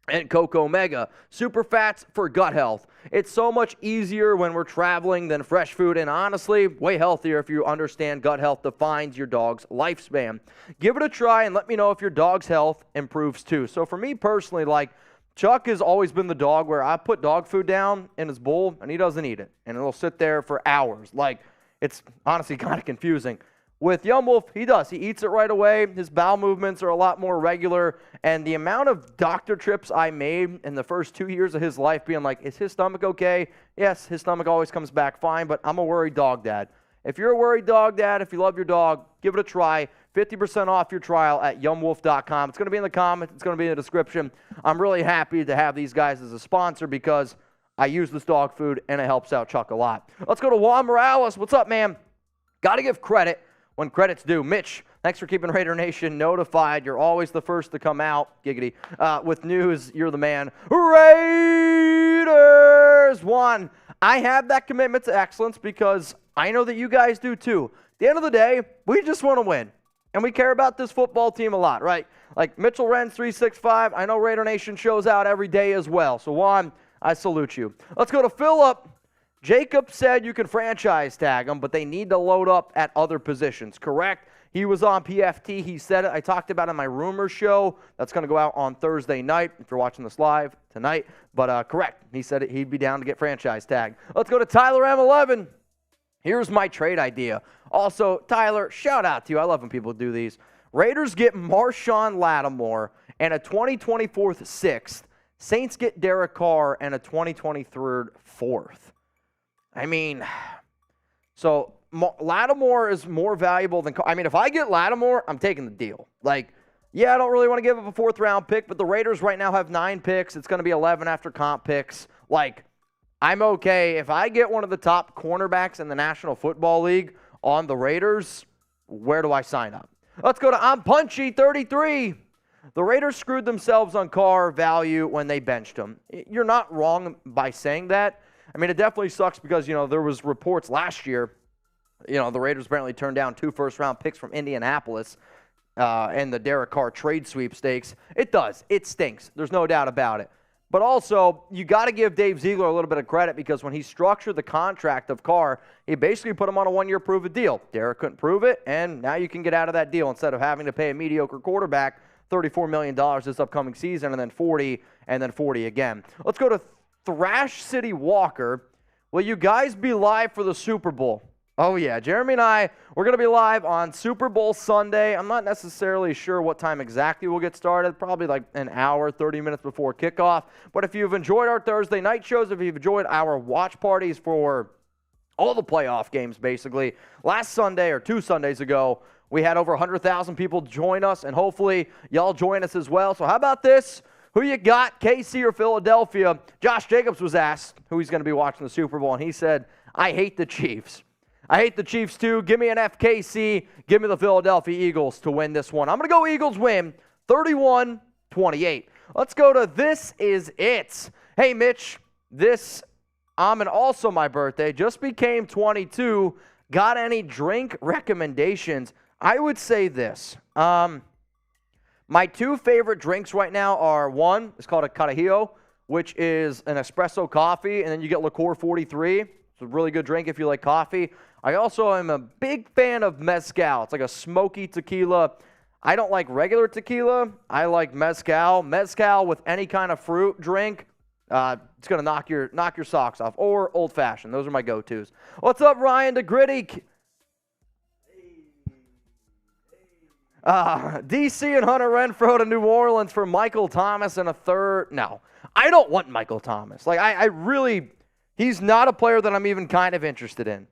and Cocoa Omega. Super fats for gut health. It's so much easier when we're traveling than fresh food, and honestly, way healthier if you understand gut health defines your dog's lifespan. Give it a try and let me know if your dog's health improves too. So for me personally, like, Chuck has always been the dog where I put dog food down in his bowl and he doesn't eat it. And it'll sit there for hours. Like, it's honestly kind of confusing. With Yumwolf, he does. He eats it right away. His bowel movements are a lot more regular. And the amount of doctor trips I made in the first 2 years of his life being like, is his stomach okay? Yes, his stomach always comes back fine, but I'm a worried dog dad. If you're a worried dog dad, if you love your dog, give it a try. 50% off your trial at yumwolf.com. It's going to be in the comments. It's going to be in the description. I'm really happy to have these guys as a sponsor because I use this dog food and it helps out Chuck a lot. Let's go to Juan Morales. What's up, man? Got to give credit when credit's due. Mitch, thanks for keeping Raider Nation notified. You're always the first to come out, giggity, with news. You're the man. Raiders won. I have that commitment to excellence because I know that you guys do too. At the end of the day, we just want to win. And we care about this football team a lot, right? Like Mitchell Renz 365, I know Raider Nation shows out every day as well. So Juan, I salute you. Let's go to Philip. Jacob said you can franchise tag him, but they need to load up at other positions, correct? He was on PFT. He said it. I talked about it in my rumor show. That's going to go out on Thursday night if you're watching this live tonight. But correct. He said he'd be down to get franchise tagged. Let's go to Tyler M11. Here's my trade idea. Also, Tyler, shout out to you. I love when people do these. Raiders get Marshawn Lattimore and a 2024 6th. Saints get Derek Carr and a 2023 4th. I mean, so Lattimore is more valuable than Carr. I mean, if I get Lattimore, I'm taking the deal. Like, yeah, I don't really want to give up a 4th-round pick, but the Raiders right now have 9 picks. It's going to be 11 after comp picks. Like, I'm okay. If I get one of the top cornerbacks in the National Football League on the Raiders, where do I sign up? Let's go to I'm Punchy 33. The Raiders screwed themselves on Carr value when they benched him. You're not wrong by saying that. I mean, it definitely sucks because, there was reports last year, the Raiders apparently turned down 2 first-round picks from Indianapolis. and the Derek Carr trade sweepstakes. It does. It stinks. There's no doubt about it. But also, you got to give Dave Ziegler a little bit of credit because when he structured the contract of Carr, he basically put him on a one-year prove-it deal. Derek couldn't prove it, and now you can get out of that deal instead of having to pay a mediocre quarterback $34 million this upcoming season and then 40 and then 40 again. Let's go to Thrash City Walker. Will you guys be live for the Super Bowl? Oh, yeah. Jeremy and I, we're going to be live on Super Bowl Sunday. I'm not necessarily sure what time exactly we'll get started. Probably like an hour, 30 minutes before kickoff. But if you've enjoyed our Thursday night shows, if you've enjoyed our watch parties for all the playoff games, basically, last Sunday or 2 Sundays ago, we had over 100,000 people join us, and hopefully y'all join us as well. So how about this? Who you got, KC or Philadelphia? Josh Jacobs was asked who he's going to be watching the Super Bowl, and he said, I hate the Chiefs. I hate the Chiefs too. Give me an FKC. Give me the Philadelphia Eagles to win this one. I'm going to go Eagles win 31-28. Let's go to This Is It. Hey, Mitch, and also my birthday, just became 22. Got any drink recommendations? I would say this. My 2 favorite drinks right now are, one, it's called a Carajillo, which is an espresso coffee, and then you get Liqueur 43. It's a really good drink if you like coffee. I also am a big fan of mezcal. It's like a smoky tequila. I don't like regular tequila. I like mezcal. Mezcal with any kind of fruit drink, it's going to knock your socks off. Or old-fashioned. Those are my go-tos. What's up, Ryan DeGritty? DC and Hunter Renfrow to New Orleans for Michael Thomas and a third. No, I don't want Michael Thomas. Like, I really, he's not a player that I'm even kind of interested in.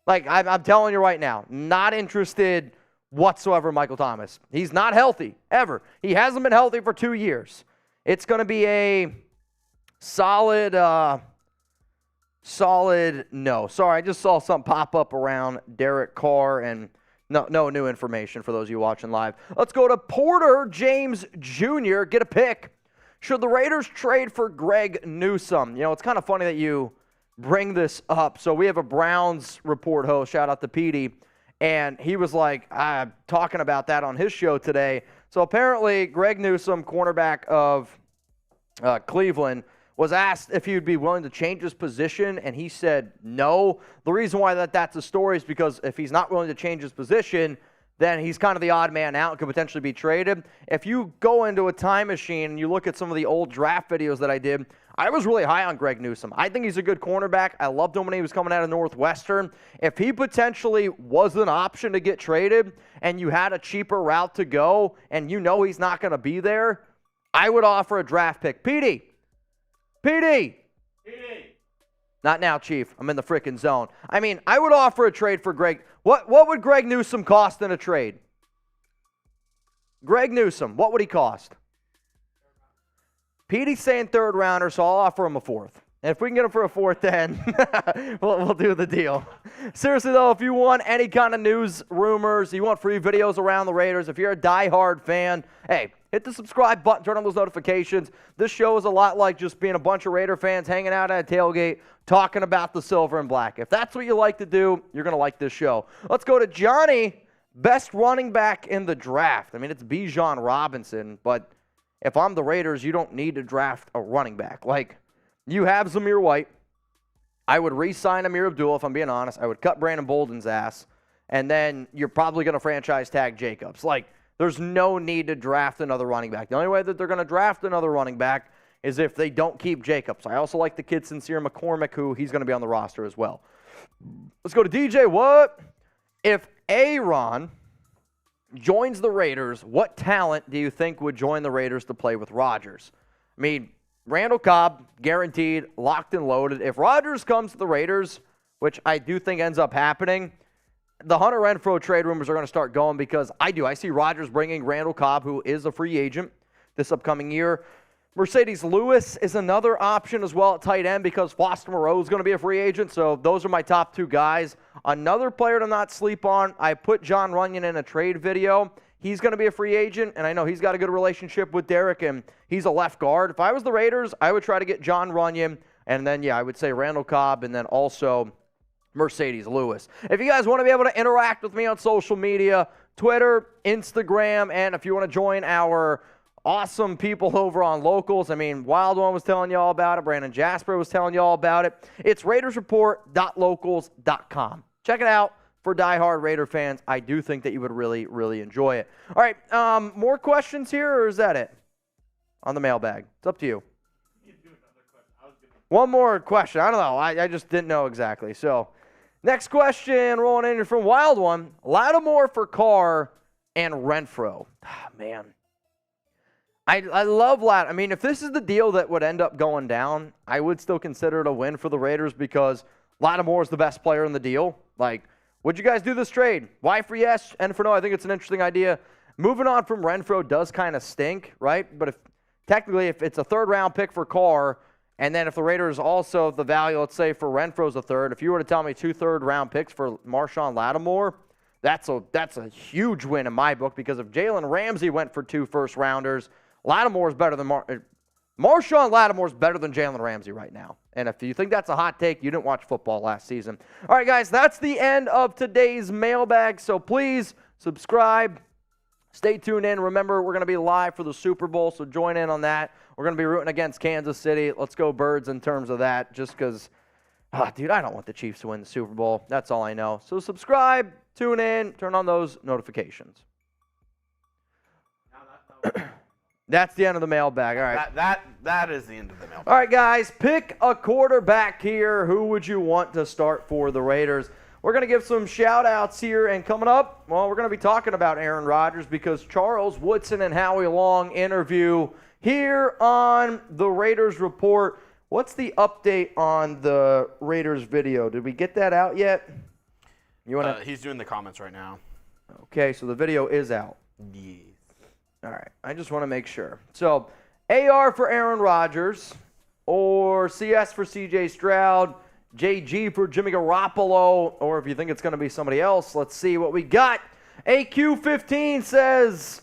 Like, I'm telling you right now, not interested whatsoever in Michael Thomas. He's not healthy, ever. He hasn't been healthy for 2 years. It's going to be a solid no. Sorry, I just saw something pop up around Derek Carr, and no new information for those of you watching live. Let's go to Porter James Jr. Get a pick. Should the Raiders trade for Greg Newsome? You know, it's kind of funny that you bring this up. So we have a Browns report host, shout out to Petey, and he was like talking about that on his show today. So apparently Greg Newsome, cornerback of Cleveland, was asked if he would be willing to change his position, and he said no. The reason why that's a story is because if he's not willing to change his position, then he's kind of the odd man out and could potentially be traded. If you go into a time machine and you look at some of the old draft videos that I did, I was really high on Greg Newsome. I think he's a good cornerback. I loved him when he was coming out of Northwestern. If he potentially was an option to get traded and you had a cheaper route to go and you know he's not going to be there, I would offer a draft pick. PD! Not now, Chief. I'm in the frickin' zone. I mean, I would offer a trade for Greg. What would Greg Newsome cost in a trade? Greg Newsome, what would he cost? Petey's saying 3rd rounder, so I'll offer him a 4th. And if we can get him for a 4th, then we'll do the deal. Seriously, though, if you want any kind of news, rumors, you want free videos around the Raiders, if you're a diehard fan, hey, hit the subscribe button, turn on those notifications. This show is a lot like just being a bunch of Raider fans hanging out at a tailgate, talking about the silver and black. If that's what you like to do, you're going to like this show. Let's go to Johnny, best running back in the draft. I mean, it's Bijan Robinson, but if I'm the Raiders, you don't need to draft a running back. Like, you have Zamir White. I would re-sign Amir Abdul, if I'm being honest. I would cut Brandon Bolden's ass, and then you're probably going to franchise tag Jacobs. Like, there's no need to draft another running back. The only way that they're going to draft another running back is if they don't keep Jacobs. I also like the kid Sincere McCormick, who he's going to be on the roster as well. Let's go to DJ. What? If Aaron joins the Raiders, what talent do you think would join the Raiders to play with Rodgers? I mean, Randall Cobb, guaranteed, locked and loaded. If Rodgers comes to the Raiders, which I do think ends up happening, the Hunter Renfrow trade rumors are going to start going because I see Rodgers bringing Randall Cobb, who is a free agent this upcoming year. Mercedes Lewis is another option as well at tight end because Foster Moreau is going to be a free agent. So those are my top 2 guys. Another player to not sleep on, I put John Runyon in a trade video. He's going to be a free agent, and I know he's got a good relationship with Derek, and he's a left guard. If I was the Raiders, I would try to get John Runyon, and then, I would say Randall Cobb, and then also Mercedes Lewis. If you guys want to be able to interact with me on social media, Twitter, Instagram, and if you want to join our awesome people over on Locals, I mean, Wild One was telling you all about it. Brandon Jasper was telling you all about it. It's RaidersReport.locals.com. Check it out for diehard Raider fans. I do think that you would really, really enjoy it. All right, more questions here, or is that it on the mailbag? It's up to you. One more question. I don't know. I just didn't know exactly. So, next question rolling in from Wild One. Lattimore for Carr and Renfrow. Man. I love Lat. I mean, if this is the deal that would end up going down, I would still consider it a win for the Raiders because Lattimore is the best player in the deal. Like, would you guys do this trade? Why for yes and for no? I think it's an interesting idea. Moving on from Renfrow does kind of stink, right? But if it's a third-round pick for Carr, and then if the Raiders also, the value, let's say, for Renfrow's a third, if you were to tell me 2 third-round picks for Marshawn Lattimore, that's a huge win in my book because if Jalen Ramsey went for 2 first-rounders, Lattimore is better than Marshawn Lattimore is better than Jalen Ramsey right now. And if you think that's a hot take, you didn't watch football last season. All right, guys, that's the end of today's mailbag. So please subscribe. Stay tuned in. Remember, we're going to be live for the Super Bowl, so join in on that. We're going to be rooting against Kansas City. Let's go Birds in terms of that just because, dude, I don't want the Chiefs to win the Super Bowl. That's all I know. So subscribe, tune in, turn on those notifications. That's the end of the mailbag. All right. That is the end of the mailbag. All right, guys, pick a quarterback here. Who would you want to start for the Raiders? We're going to give some shout-outs here, and coming up, well, we're going to be talking about Aaron Rodgers because Charles Woodson and Howie Long interview here on the Raiders Report. What's the update on the Raiders video? Did we get that out yet? He's doing the comments right now. Okay, so the video is out. Yeah. All right, I just want to make sure. So, AR for Aaron Rodgers, or CS for CJ Stroud, JG for Jimmy Garoppolo, or if you think it's going to be somebody else, let's see what we got. AQ15 says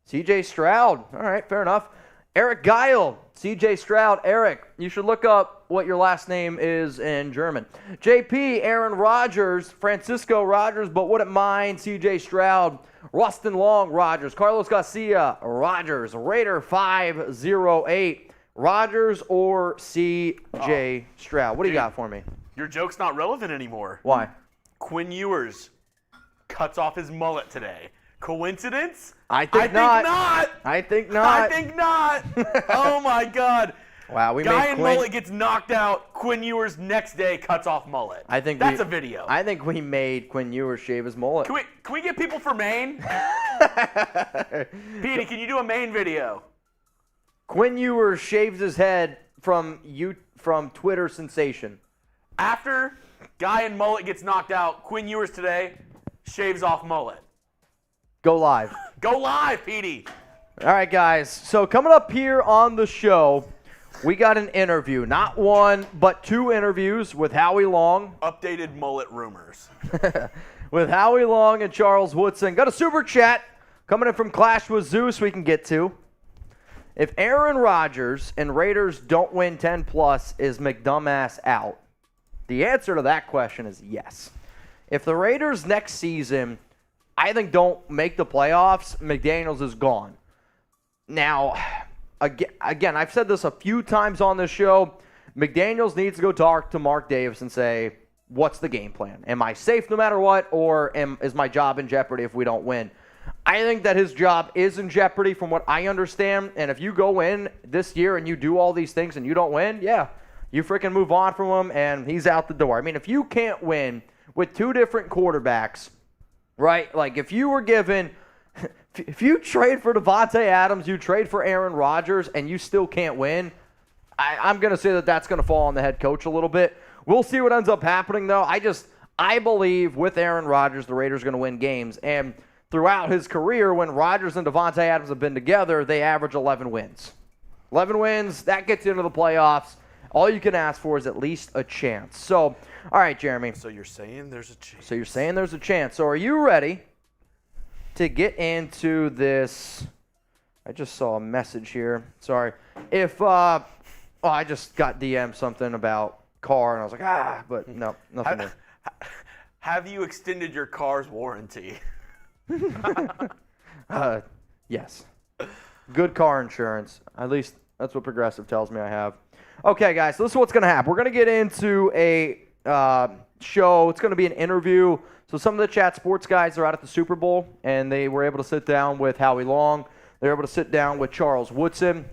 CJ Stroud. All right, fair enough. Eric Geil, CJ Stroud. Eric, you should look up what your last name is in German. JP, Aaron Rodgers, Francisco Rodgers, but wouldn't mind CJ Stroud. Rustin Long, Rodgers. Carlos Garcia, Rodgers. Raider 508, Rodgers or CJ Stroud. What do you got for me? Your joke's not relevant anymore. Why? Quinn Ewers cuts off his mullet today. Coincidence? I think not. I think not. Oh, my God. Wow, Guy in mullet gets knocked out. Quinn Ewers next day cuts off mullet. That's a video. I think we made Quinn Ewers shave his mullet. Can we get people for Maine? Petey, can you do a Maine video? Quinn Ewers shaves his head from Twitter sensation. After guy in mullet gets knocked out, Quinn Ewers today shaves off mullet. Go live. Go live, Petey. All right, guys. So coming up here on the show, we got an interview. Not one, but 2 interviews with Howie Long. Updated mullet rumors. With Howie Long and Charles Woodson. Got a super chat coming in from Clash with Zeus we can get to. If Aaron Rodgers and Raiders don't win 10+, is McDumbass out? The answer to that question is yes. If the Raiders next season, I think, don't make the playoffs, McDaniels is gone. Now, again, I've said this a few times on this show. McDaniels needs to go talk to Mark Davis and say, what's the game plan? Am I safe no matter what, or is my job in jeopardy if we don't win? I think that his job is in jeopardy from what I understand, and if you go in this year and you do all these things and you don't win, yeah, you freaking move on from him, and he's out the door. I mean, if you can't win with 2 different quarterbacks, right, like if you were given – if you trade for Davante Adams, you trade for Aaron Rodgers, and you still can't win, I'm going to say that that's going to fall on the head coach a little bit. We'll see what ends up happening, though. I believe with Aaron Rodgers, the Raiders are going to win games. And throughout his career, when Rodgers and Davante Adams have been together, they average 11 wins. 11 wins, that gets you into the playoffs. All you can ask for is at least a chance. So, all right, Jeremy. So you're saying there's a chance. So are you ready to get into this? I just saw a message here. Sorry. I just got DM something about Carr, and I was like, but no, nothing there. Have you extended your car's warranty? Yes. Good car insurance. At least that's what Progressive tells me I have. Okay, guys, so this is what's going to happen. We're going to get into a show. It's going to be an interview. So some of the Chat Sports guys are out at the Super Bowl, and they were able to sit down with Howie Long. They were able to sit down with Charles Woodson.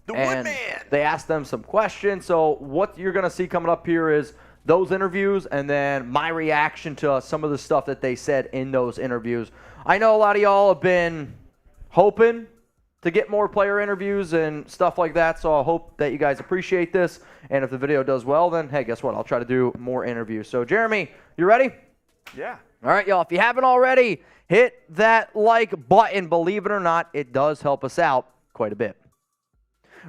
The and Woodman! They asked them some questions. So what you're going to see coming up here is those interviews and then my reaction to some of the stuff that they said in those interviews. I know a lot of y'all have been hoping to get more player interviews and stuff like that, so I hope that you guys appreciate this. And if the video does well, then, hey, guess what? I'll try to do more interviews. So, Jeremy, you ready? Yeah. All right, y'all. If you haven't already, hit that like button. Believe it or not, it does help us out quite a bit.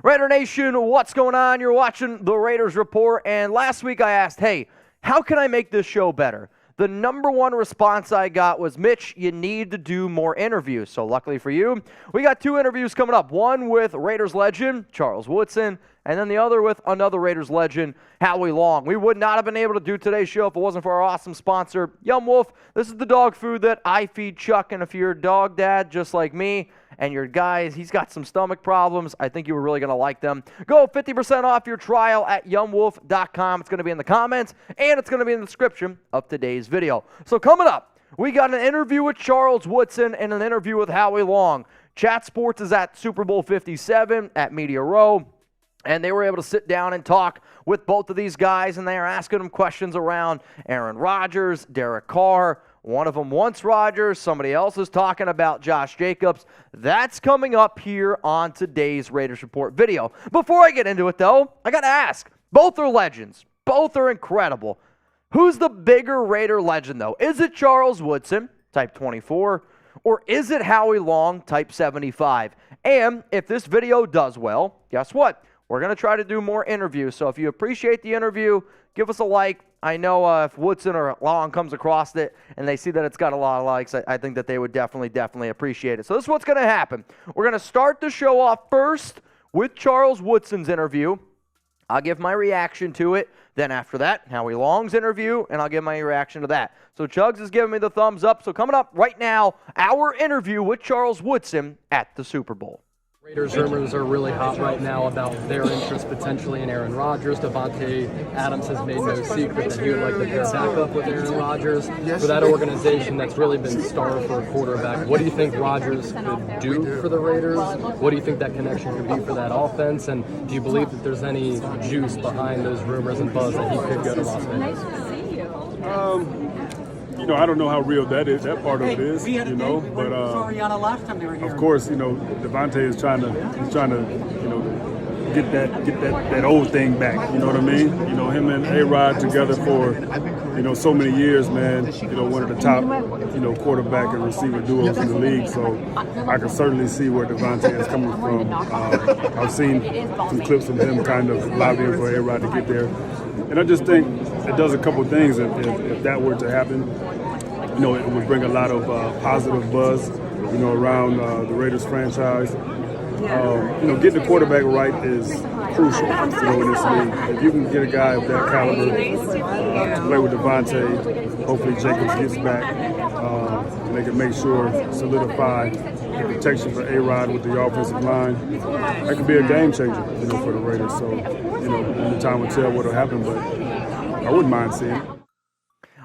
Raider Nation, what's going on? You're watching the Raiders Report, and last week I asked, hey, how can I make this show better? The number one response I got was, Mitch, you need to do more interviews. So luckily for you, we got 2 interviews coming up. One with Raiders legend, Charles Woodson, and then the other with another Raiders legend, Howie Long. We would not have been able to do today's show if it wasn't for our awesome sponsor, Yumwolf. This is the dog food that I feed Chuck, and if you're a dog dad just like me, and your guys, he's got some stomach problems, I think you were really going to like them. Go 50% off your trial at yumwolf.com. It's going to be in the comments, and it's going to be in the description of today's video. So coming up, we got an interview with Charles Woodson and an interview with Howie Long. Chat Sports is at Super Bowl 57 at Media Row, and they were able to sit down and talk with both of these guys, and they are asking them questions around Aaron Rodgers, Derek Carr. One of them wants Rodgers. Somebody else is talking about Josh Jacobs. That's coming up here on today's Raiders Report video. Before I get into it, though, I got to ask. Both are legends. Both are incredible. Who's the bigger Raider legend, though? Is it Charles Woodson, type 24, or is it Howie Long, type 75? And if this video does well, guess what? We're going to try to do more interviews. So if you appreciate the interview, give us a like. I know if Woodson or Long comes across it and they see that it's got a lot of likes, I think that they would definitely appreciate it. So this is what's going to happen. We're going to start the show off first with Charles Woodson's interview. I'll give my reaction to it. Then after that, Howie Long's interview, and I'll give my reaction to that. So Chugs is giving me the thumbs up. So coming up right now, our interview with Charles Woodson at the Super Bowl. Raiders rumors are really hot right now about their interest potentially in Aaron Rodgers. Davante Adans has made no secret that he would like to pair back up with Aaron Rodgers. For that organization that's really been starved for a quarterback, what do you think Rodgers could do for the Raiders? What do you think that connection could be for that offense? And do you believe that there's any juice behind those rumors and buzz that he could go to Las Vegas? I don't know how real that part of it is, but of course, Davante is trying to get that old thing back, you know what I mean? Him and A-Rod together for, so many years, man, one of the top, quarterback and receiver duos in the league, so I can certainly see where Davante is coming from. I've seen some clips of him kind of lobbying for A-Rod to get there, and I just think it does a couple things if that were to happen. It would bring a lot of positive buzz, around the Raiders franchise. Getting the quarterback right is crucial, in this league. If you can get a guy of that caliber to play with Davante, hopefully Jacobs gets back. They can make sure, solidify the protection for A-Rod with the offensive line. That could be a game changer, for the Raiders. So, only time will tell what will happen, but I wouldn't mind seeing it.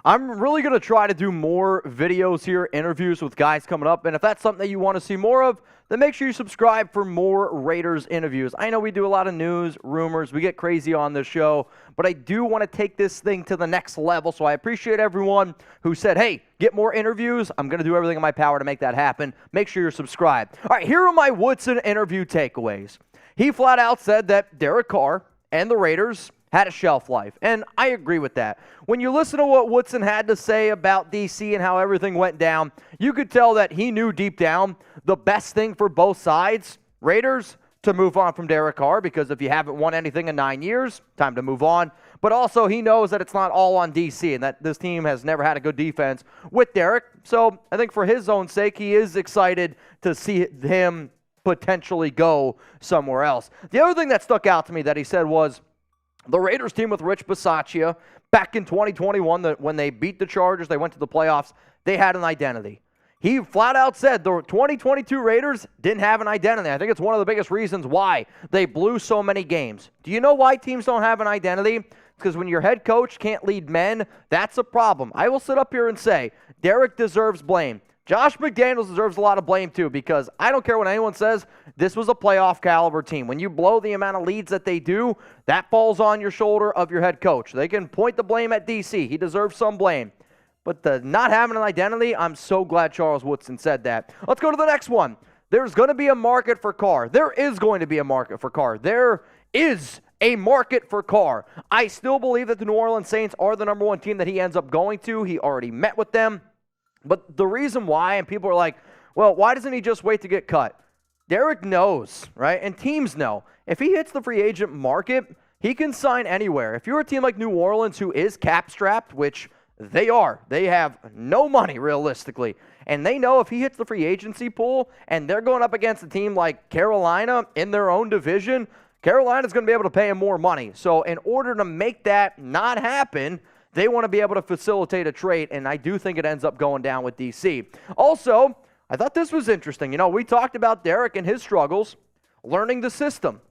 I'm really going to try to do more videos here, interviews with guys coming up. And if that's something that you want to see more of, then make sure you subscribe for more Raiders interviews. I know we do a lot of news, rumors. We get crazy on this show. But I do want to take this thing to the next level. So I appreciate everyone who said, hey, get more interviews. I'm going to do everything in my power to make that happen. Make sure you're subscribed. All right, here are my Woodson interview takeaways. He flat out said that Derek Carr and the Raiders had a shelf life, and I agree with that. When you listen to what Woodson had to say about DC and how everything went down, you could tell that he knew deep down the best thing for both sides, Raiders, to move on from Derek Carr, because if you haven't won anything in 9 years, time to move on. But also he knows that it's not all on DC and that this team has never had a good defense with Derek. So I think for his own sake, he is excited to see him potentially go somewhere else. The other thing that stuck out to me that he said was, The Raiders team with Rich Bisaccia back in 2021, when they beat the Chargers, they went to the playoffs, they had an identity. He flat out said the 2022 Raiders didn't have an identity. I think it's one of the biggest reasons why they blew so many games. Do you know why teams don't have an identity? It's because when your head coach can't lead men, that's a problem. I will sit up here and say Derek deserves blame. Josh McDaniels deserves a lot of blame too, because I don't care what anyone says, this was a playoff caliber team. When you blow the amount of leads that they do, that falls on your shoulder of your head coach. They can point the blame at DC. He deserves some blame. But the not having an identity, I'm so glad Charles Woodson said that. Let's go to the next one. There's going to be a market for Carr. There is going to be a market for Carr. There is a market for Carr. I still believe that the New Orleans Saints are the number one team that he ends up going to. He already met with them. But the reason why, and people are like, well, why doesn't he just wait to get cut? Derek knows, right? And teams know. If he hits the free agent market, he can sign anywhere. If you're a team like New Orleans who is cap-strapped, which they are, they have no money realistically, and they know if he hits the free agency pool and they're going up against a team like Carolina in their own division, Carolina's going to be able to pay him more money. So in order to make that not happen, they want to be able to facilitate a trade, and I do think it ends up going down with DC. Also, I thought this was interesting. You know, we talked about Derek and his struggles learning the system.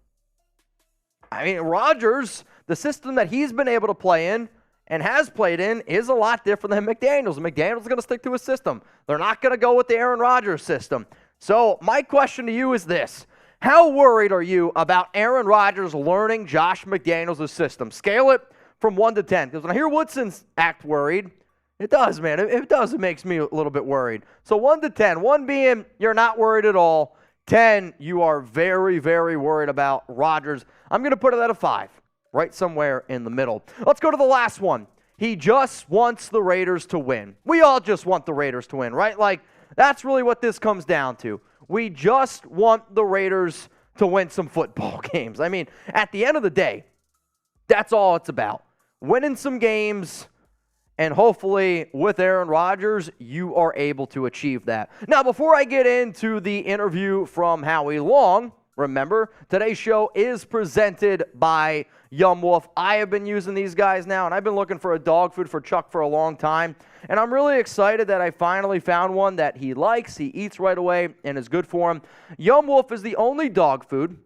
I mean, Rodgers, the system that he's been able to play in and has played in is a lot different than McDaniels. McDaniels is going to stick to his system. They're not going to go with the Aaron Rodgers system. So my question to you is this. How worried are you about Aaron Rodgers learning Josh McDaniels' system? Scale it from 1 to 10. Because when I hear Woodson act worried, it does, man. It does. It makes me a little bit worried. So 1 to 10. 1 being you're not worried at all. 10, you are very, very worried about Rodgers. I'm going to put it at a 5, right somewhere in the middle. Let's go to the last one. He just wants the Raiders to win. We all just want the Raiders to win, right? Like, that's really what this comes down to. We just want the Raiders to win some football games. I mean, at the end of the day, that's all it's about. Winning some games, and hopefully with Aaron Rodgers, you are able to achieve that. Now, before I get into the interview from Howie Long, remember, today's show is presented by Yumwolf. I have been using these guys now, and I've been looking for a dog food for Chuck for a long time. And I'm really excited that I finally found one that he likes, he eats right away, and is good for him. Yumwolf is the only dog food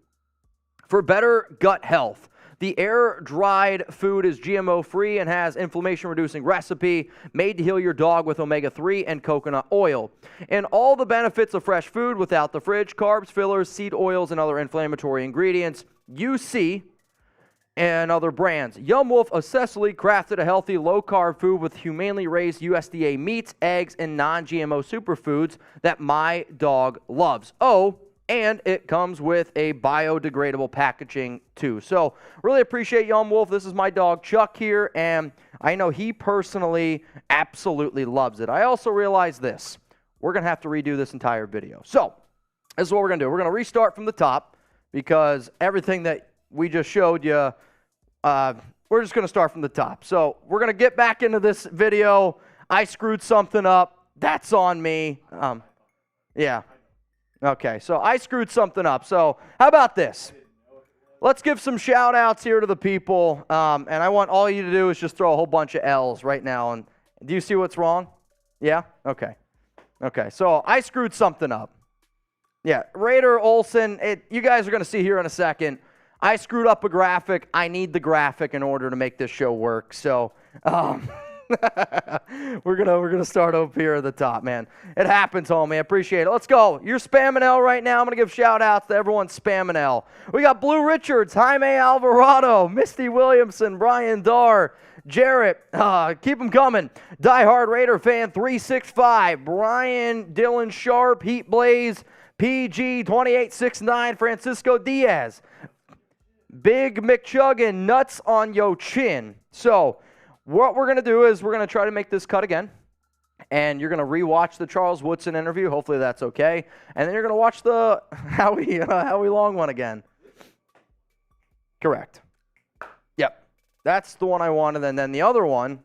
for better gut health. The air-dried food is GMO-free and has inflammation-reducing recipe made to heal your dog with omega-3 and coconut oil. And all the benefits of fresh food without the fridge, carbs, fillers, seed oils, and other inflammatory ingredients you see in other brands. Yumwolf obsessively crafted a healthy, low-carb food with humanely raised USDA meats, eggs, and non-GMO superfoods that my dog loves. Oh, and it comes with a biodegradable packaging too. So really appreciate Yumwolf. This is my dog Chuck here, and I know he personally absolutely loves it. I also realize this. We're going to have to redo this entire video. So this is what we're going to do. We're going to restart from the top because everything that we just showed you, we're just going to start from the top. So we're going to get back into this video. I screwed something up. That's on me. Yeah. Okay, so I screwed something up. So how about this? Let's give some shout-outs here to the people, and I want all you to do is just throw a whole bunch of L's right now. And do you see what's wrong? Yeah? Okay. Okay, so I screwed something up. Yeah, Raider Olsen, you guys are going to see here in a second. I screwed up a graphic. I need the graphic in order to make this show work. So we're gonna start up here at the top, man. It happens, homie. I appreciate it. Let's go. You're spamming L right now. I'm gonna give shout outs to everyone spamming L. We got Blue Richards, Jaime Alvarado, Misty Williamson, Brian Darr, Jarrett, keep them coming. Die Hard Raider fan 365, Brian Dylan Sharp, Heat Blaze, PG 2869, Francisco Diaz, Big McChuggin, Nuts on Yo Chin. So what we're going to do is we're going to try to make this cut again, and you're going to rewatch the Charles Woodson interview. Hopefully that's okay. And then you're going to watch the Howie Long one again. Correct. Yep. That's the one I wanted, and then the other one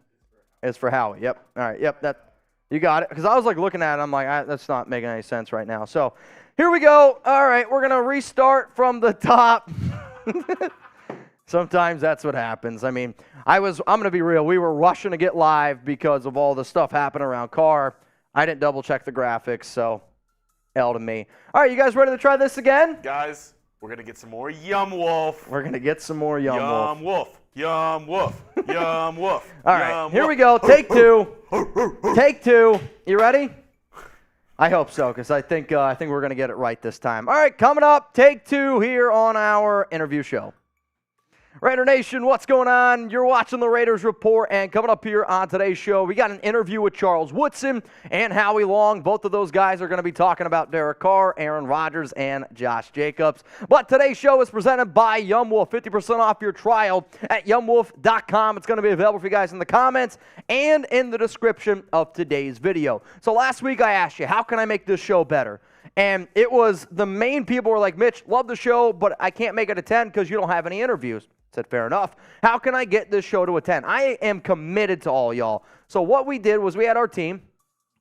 is for Howie. Yep. All right. Yep. You got it. Because I was like looking at it, I'm like, that's not making any sense right now. So here we go. All right. We're going to restart from the top. Sometimes that's what happens. I mean, I'm going to be real. We were rushing to get live because of all the stuff happening around Carr. I didn't double check the graphics, so L to me. All right, you guys ready to try this again? Guys, we're going to get some more Yumwolf. We're going to get some more Yumwolf. Yumwolf. Yumwolf. All right, here we go. Take two. Take two. You ready? I hope so, because I think we're going to get it right this time. All right, coming up, take two here on our interview show. Raider Nation, what's going on? You're watching the Raiders Report, and coming up here on today's show, we got an interview with Charles Woodson and Howie Long. Both of those guys are going to be talking about Derek Carr, Aaron Rodgers, and Josh Jacobs. But today's show is presented by Yumwolf. 50% off your trial at yumwolf.com. It's going to be available for you guys in the comments and in the description of today's video. So last week I asked you, how can I make this show better? And it was the main people were like, Mitch, love the show, but I can't make it a 10 because you don't have any interviews. I said, fair enough. How can I get this show to a 10? I am committed to all y'all. So what we did was we had our team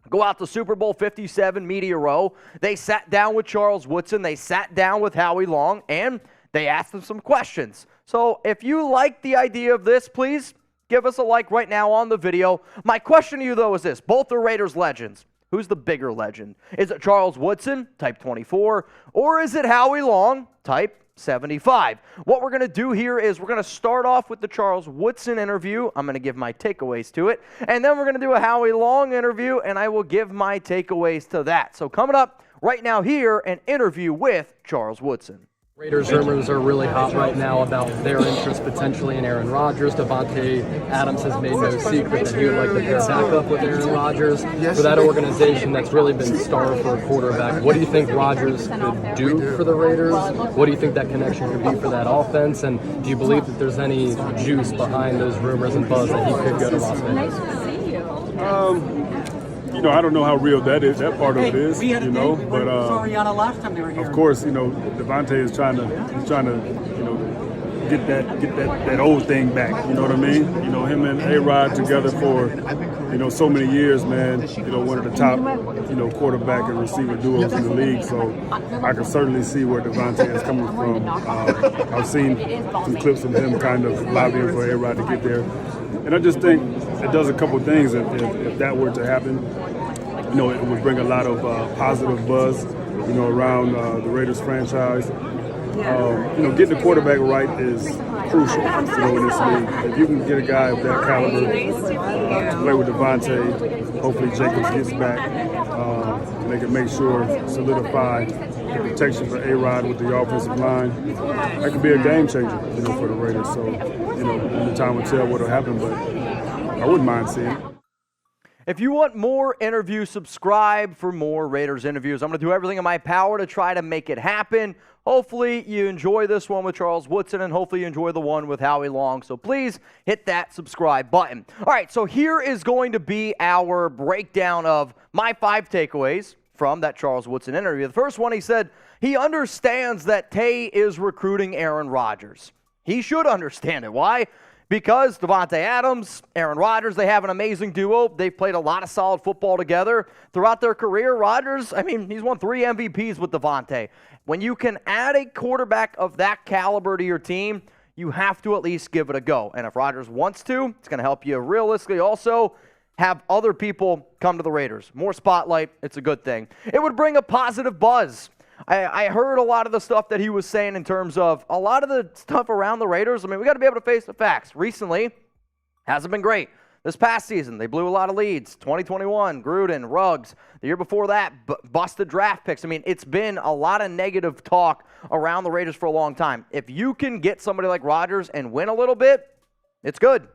go out to Super Bowl 57 Media Row. They sat down with Charles Woodson. They sat down with Howie Long, and they asked them some questions. So if you like the idea of this, please give us a like right now on the video. My question to you, though, is this. Both are Raiders legends. Who's the bigger legend? Is it Charles Woodson, type 24, or is it Howie Long, type 75? What we're going to do here is we're going to start off with the Charles Woodson interview. I'm going to give my takeaways to it. And then we're going to do a Howie Long interview, and I will give my takeaways to that. So coming up right now here, an interview with Charles Woodson. Raiders rumors are really hot right now about their interest potentially in Aaron Rodgers. Davante Adans has made no secret that he would like to pair back up with Aaron Rodgers. For that organization that's really been starved for a quarterback, what do you think Rodgers could do for the Raiders? What do you think that connection could be for that offense? And do you believe that there's any juice behind those rumors and buzz that he could go to Las Vegas? I don't know how real that part of it is, but last time they were here. Of course, Davante is trying to get that old thing back. You know what I mean? Him and A-Rod together for so many years, man. One of the top quarterback and receiver duos in the league. So I can certainly see where Davante is coming from. I've seen some clips of him kind of lobbying for A-Rod to get there, and I just think it does a couple things if that were to happen. It would bring a lot of positive buzz, around the Raiders franchise. Getting the quarterback right is crucial, in this league. If you can get a guy of that caliber to play with Davante, hopefully Jacobs gets back, and they can make sure, solidify the protection for A-Rod with the offensive line. That could be a game changer, for the Raiders. So, only time will tell what will happen, but I wouldn't mind seeing it. If you want more interviews, subscribe for more Raiders interviews. I'm going to do everything in my power to try to make it happen. Hopefully you enjoy this one with Charles Woodson, and hopefully you enjoy the one with Howie Long. So please hit that subscribe button. All right, so here is going to be our breakdown of my 5 takeaways from that Charles Woodson interview. The first one, he said he understands that Tay is recruiting Aaron Rodgers. He should understand it. Why? Because Davante Adans, Aaron Rodgers, they have an amazing duo. They've played a lot of solid football together throughout their career. Rodgers, he's won 3 MVPs with Davante. When you can add a quarterback of that caliber to your team, you have to at least give it a go. And if Rodgers wants to, it's going to help you realistically also have other people come to the Raiders. More spotlight, it's a good thing. It would bring a positive buzz. I heard a lot of the stuff that he was saying in terms of a lot of the stuff around the Raiders. We got to be able to face the facts. Recently, hasn't been great. This past season, they blew a lot of leads. 2021, Gruden, Ruggs. The year before that, busted draft picks. It's been a lot of negative talk around the Raiders for a long time. If you can get somebody like Rodgers and win a little bit, it's good.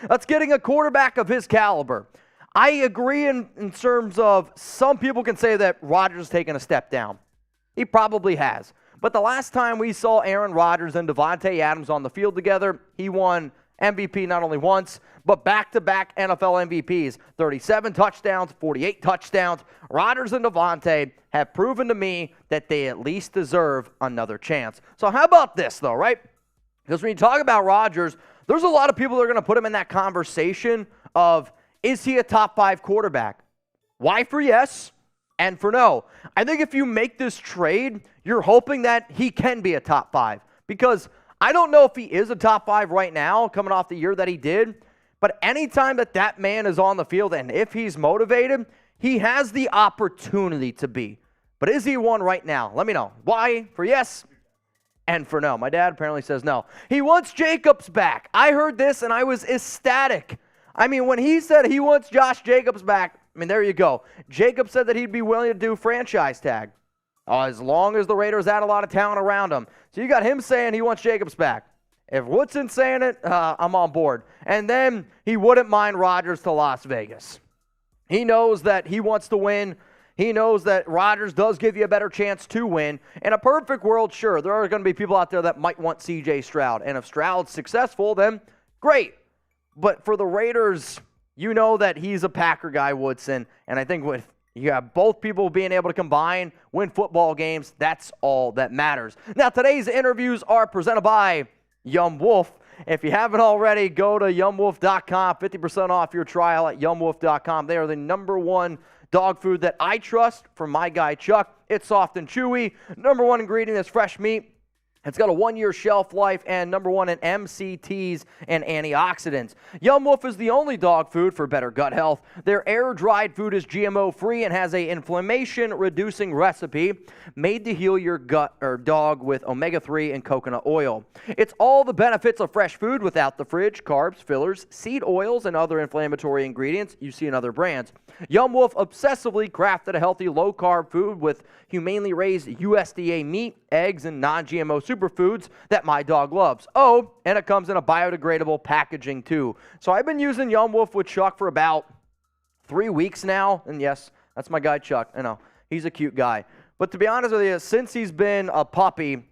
That's getting a quarterback of his caliber. I agree in terms of some people can say that Rodgers has taken a step down. He probably has. But the last time we saw Aaron Rodgers and Davante Adans on the field together, he won MVP not only once, but back-to-back NFL MVPs. 37 touchdowns, 48 touchdowns. Rodgers and Davante have proven to me that they at least deserve another chance. So how about this, though, right? Because when you talk about Rodgers, there's a lot of people that are going to put him in that conversation of, is he a top 5 quarterback? Why for yes? And for no. I think if you make this trade, you're hoping that he can be a top 5. Because I don't know if he is a top 5 right now, coming off the year that he did, but anytime that man is on the field and if he's motivated, he has the opportunity to be. But is he one right now? Let me know. Why? For yes and for no. My dad apparently says no. He wants Jacobs back. I heard this and I was ecstatic. I mean, when he said he wants Josh Jacobs back, I mean, there you go. Jacobs said that he'd be willing to do franchise tag as long as the Raiders had a lot of talent around him. So you got him saying he wants Jacobs back. If Woodson's saying it, I'm on board. And then he wouldn't mind Rodgers to Las Vegas. He knows that he wants to win. He knows that Rodgers does give you a better chance to win. In a perfect world, sure, there are going to be people out there that might want C.J. Stroud. And if Stroud's successful, then great. But for the Raiders, you know that he's a Packer guy, Woodson. And I think with you have both people being able to combine, win football games, that's all that matters. Now, today's interviews are presented by Yumwolf. If you haven't already, go to yumwolf.com. 50% off your trial at yumwolf.com. They are the #1 dog food that I trust from my guy Chuck. It's soft and chewy. #1 ingredient is fresh meat. It's got a 1-year shelf life and #1 in MCTs and antioxidants. Yumwolf is the only dog food for better gut health. Their air-dried food is GMO-free and has an inflammation-reducing recipe made to heal your gut or dog with omega-3 and coconut oil. It's all the benefits of fresh food without the fridge, carbs, fillers, seed oils, and other inflammatory ingredients you see in other brands. Yumwolf obsessively crafted a healthy, low-carb food with humanely raised USDA meat, eggs, and non-GMO superfoods that my dog loves. Oh, and it comes in a biodegradable packaging too. So I've been using Yumwolf with Chuck for about 3 weeks now. And yes, that's my guy Chuck. I know, he's a cute guy. But to be honest with you, since he's been a puppy,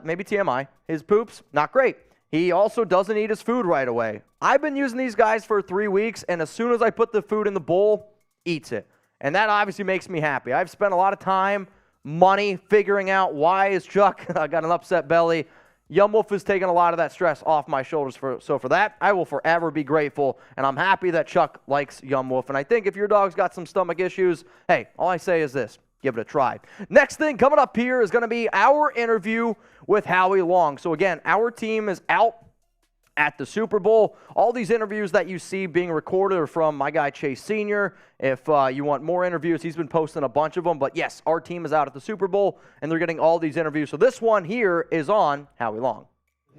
maybe TMI, his poops, not great. He also doesn't eat his food right away. I've been using these guys for 3 weeks, and as soon as I put the food in the bowl, eats it. And that obviously makes me happy. I've spent a lot of time, money, figuring out why is Chuck got an upset belly. Yumwolf has taken a lot of that stress off my shoulders. So for that, I will forever be grateful, and I'm happy that Chuck likes Yumwolf. And I think if your dog's got some stomach issues, hey, all I say is this. Give it a try. Next thing coming up here is going to be our interview with Howie Long. So again, our team is out at the Super Bowl. All these interviews that you see being recorded are from my guy Chase Sr. If you want more interviews, he's been posting a bunch of them. But yes, our team is out at the Super Bowl, and they're getting all these interviews. So this one here is on Howie Long.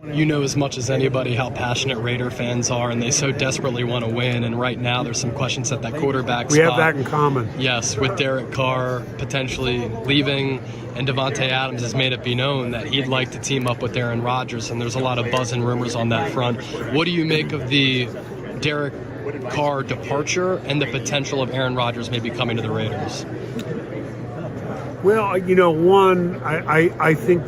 You know as much as anybody how passionate Raider fans are, and they so desperately want to win. And right now, there's some questions at that quarterback spot. We have that in common. Yes, with Derek Carr potentially leaving, and Davante Adans has made it be known that he'd like to team up with Aaron Rodgers, and there's a lot of buzz and rumors on that front. What do you make of the Derek Carr departure and the potential of Aaron Rodgers maybe coming to the Raiders? Well, you know, one, I think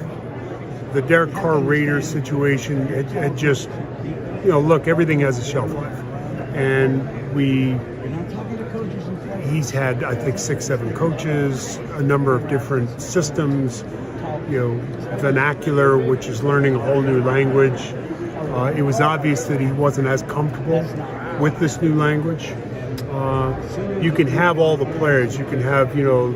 the Derek Carr Raiders situation, it just, you know, look, everything has a shelf life. And he's had, I think, 6-7 coaches, a number of different systems, you know, vernacular, which is learning a whole new language. It was obvious that he wasn't as comfortable with this new language. You can have all the players. You can have, you know,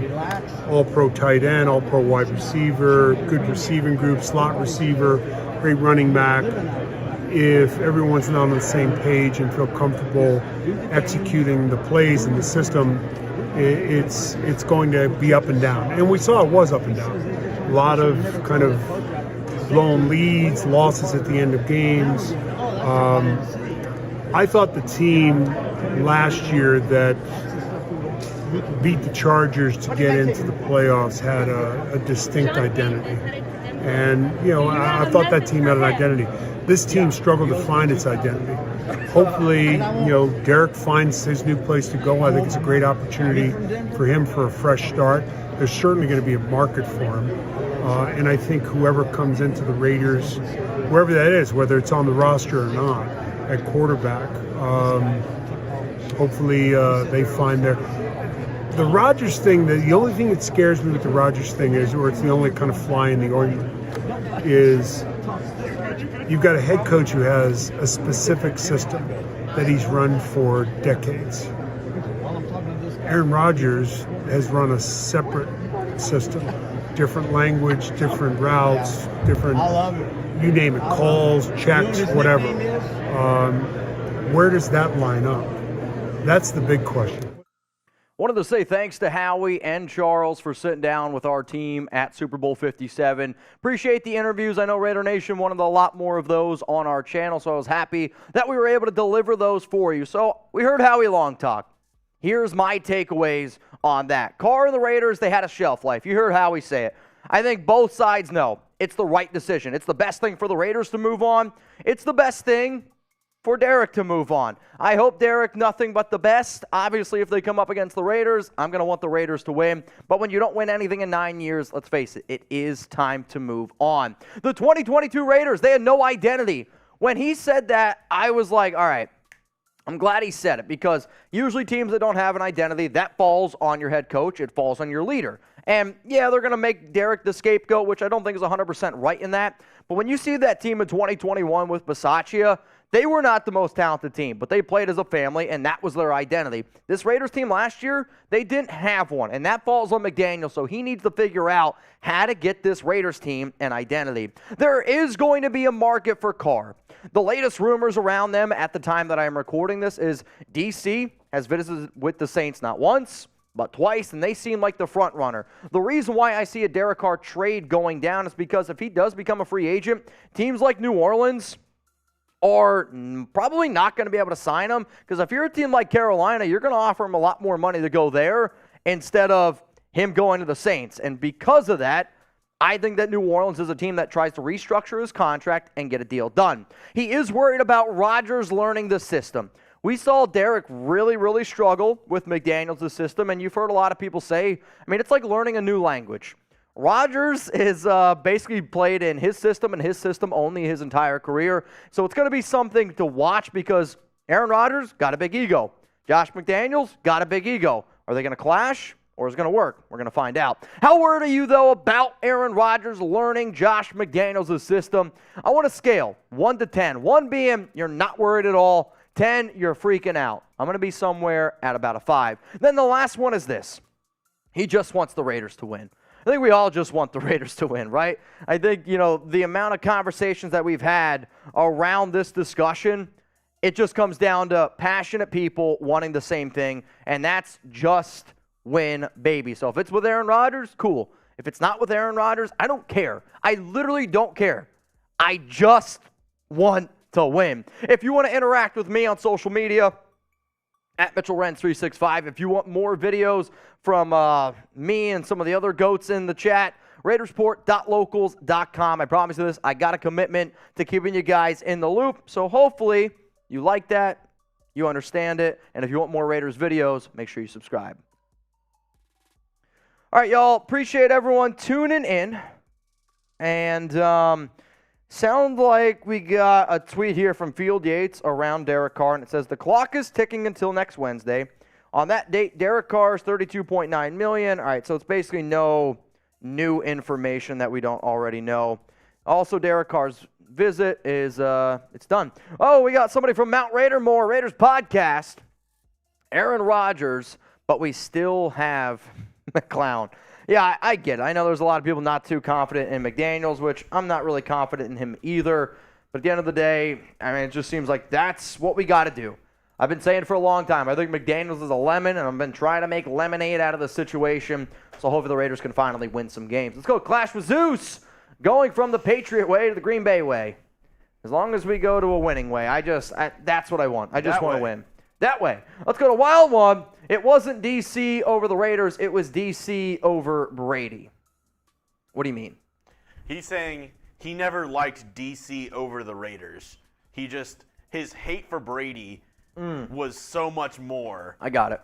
all-pro tight end, all-pro wide receiver, good receiving group, slot receiver, great running back. If everyone's not on the same page and feel comfortable executing the plays and the system, it's going to be up and down. And we saw it was up and down. A lot of kind of blown leads, losses at the end of games. I thought the team last year that beat the Chargers to get into the playoffs had a distinct identity. And, you know, I thought that team had an identity. This team struggled to find its identity. Hopefully, you know, Derek finds his new place to go. I think it's a great opportunity for him for a fresh start. There's certainly going to be a market for him. And I think whoever comes into the Raiders, wherever that is, whether it's on the roster or not, at quarterback, hopefully they find the Rodgers thing. The only thing that scares me with the Rodgers thing is, or it's the only kind of fly in the ointment, is you've got a head coach who has a specific system that he's run for decades. Aaron Rodgers has run a separate system. different language, different routes, different, you name it, calls, checks, whatever. Where does that line up? That's the big question. Wanted to say thanks to Howie and Charles for sitting down with our team at Super Bowl 57. Appreciate the interviews. I know Raider Nation wanted a lot more of those on our channel, so I was happy that we were able to deliver those for you. So we heard Howie Long talk. Here's my takeaways on that. Carr and the Raiders, they had a shelf life. You heard Howie say it. I think both sides know it's the right decision. It's the best thing for the Raiders to move on. It's the best thing for Derek to move on. I hope Derek nothing but the best. Obviously, if they come up against the Raiders, I'm going to want the Raiders to win. But when you don't win anything in 9 years, let's face it, it is time to move on. The 2022 Raiders, they had no identity. When he said that, I was like, all right, I'm glad he said it, because usually teams that don't have an identity, that falls on your head coach. It falls on your leader. And, yeah, they're going to make Derek the scapegoat, which I don't think is 100% right in that. But when you see that team in 2021 with Bisaccia, they were not the most talented team, but they played as a family, and that was their identity. This Raiders team last year, they didn't have one, and that falls on McDaniels, so he needs to figure out how to get this Raiders team an identity. There is going to be a market for Carr. The latest rumors around them at the time that I am recording this is DC has visited with the Saints not once, but twice, and they seem like the front runner. The reason why I see a Derek Carr trade going down is because if he does become a free agent, teams like New Orleans are probably not going to be able to sign him, because if you're a team like Carolina, you're going to offer him a lot more money to go there instead of him going to the Saints. And because of that, I think that New Orleans is a team that tries to restructure his contract and get a deal done. He is worried about Rodgers learning the system. We saw Derek really struggle with McDaniels' system, and you've heard a lot of people say, I mean, it's like learning a new language. Rodgers is basically played in his system and his system only his entire career. So it's going to be something to watch, because Aaron Rodgers got a big ego. Josh McDaniels got a big ego. Are they going to clash, or is it going to work? We're going to find out. How worried are you, though, about Aaron Rodgers learning Josh McDaniels' system? I want a scale, 1 to 10. 1 being you're not worried at all. 10, you're freaking out. I'm going to be somewhere at about a 5. Then the last one is this. He just wants the Raiders to win. I think we all just want the Raiders to win, right? I think, the amount of conversations that we've had around this discussion, it just comes down to passionate people wanting the same thing, and that's just win, baby. So if it's with Aaron Rodgers, cool. If it's not with Aaron Rodgers, I don't care. I literally don't care. I just want to win. If you want to interact with me on social media, at MitchellRenz365. If you want more videos from me and some of the other goats in the chat, Raidersport.locals.com. I promise you this, I got a commitment to keeping you guys in the loop. So hopefully you like that, you understand it, and if you want more Raiders videos, make sure you subscribe. All right, y'all, appreciate everyone tuning in. And sound like we got a tweet here from Field Yates around Derek Carr, and it says, the clock is ticking until next Wednesday. On that date, Derek Carr is $32.9 million. All right, so it's basically no new information that we don't already know. Also, Derek Carr's visit is, it's done. Oh, we got somebody from Mount Raidermore, Raiders Podcast, Aaron Rodgers, but we still have McClown. Yeah, I get it. I know there's a lot of people not too confident in McDaniels, which I'm not really confident in him either. But at the end of the day, I mean, it just seems like that's what we got to do. I've been saying for a long time, I think McDaniels is a lemon, and I've been trying to make lemonade out of the situation. So hopefully the Raiders can finally win some games. Let's go Clash with Zeus, going from the Patriot way to the Green Bay way. As long as we go to a winning way, that's what I want. I just want to win. That way. Let's go to Wild One. It wasn't DC over the Raiders. It was DC over Brady. What do you mean? He's saying he never liked DC over the Raiders. His hate for Brady was so much more. I got it.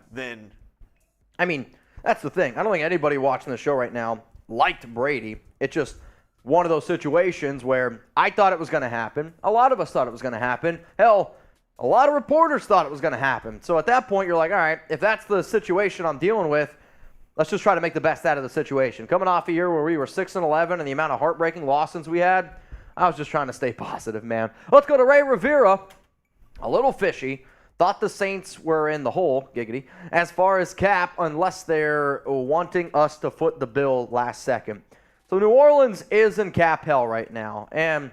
I mean, that's the thing. I don't think anybody watching the show right now liked Brady. It's just one of those situations where I thought it was going to happen. A lot of us thought it was going to happen. Hell, a lot of reporters thought it was going to happen. So at that point, you're like, all right, if that's the situation I'm dealing with, let's just try to make the best out of the situation. Coming off a year where we were 6-11 and the amount of heartbreaking losses we had, I was just trying to stay positive, man. Let's go to Ray Rivera. A little fishy. Thought the Saints were in the hole, giggity, as far as cap, unless they're wanting us to foot the bill last second. So New Orleans is in cap hell right now. And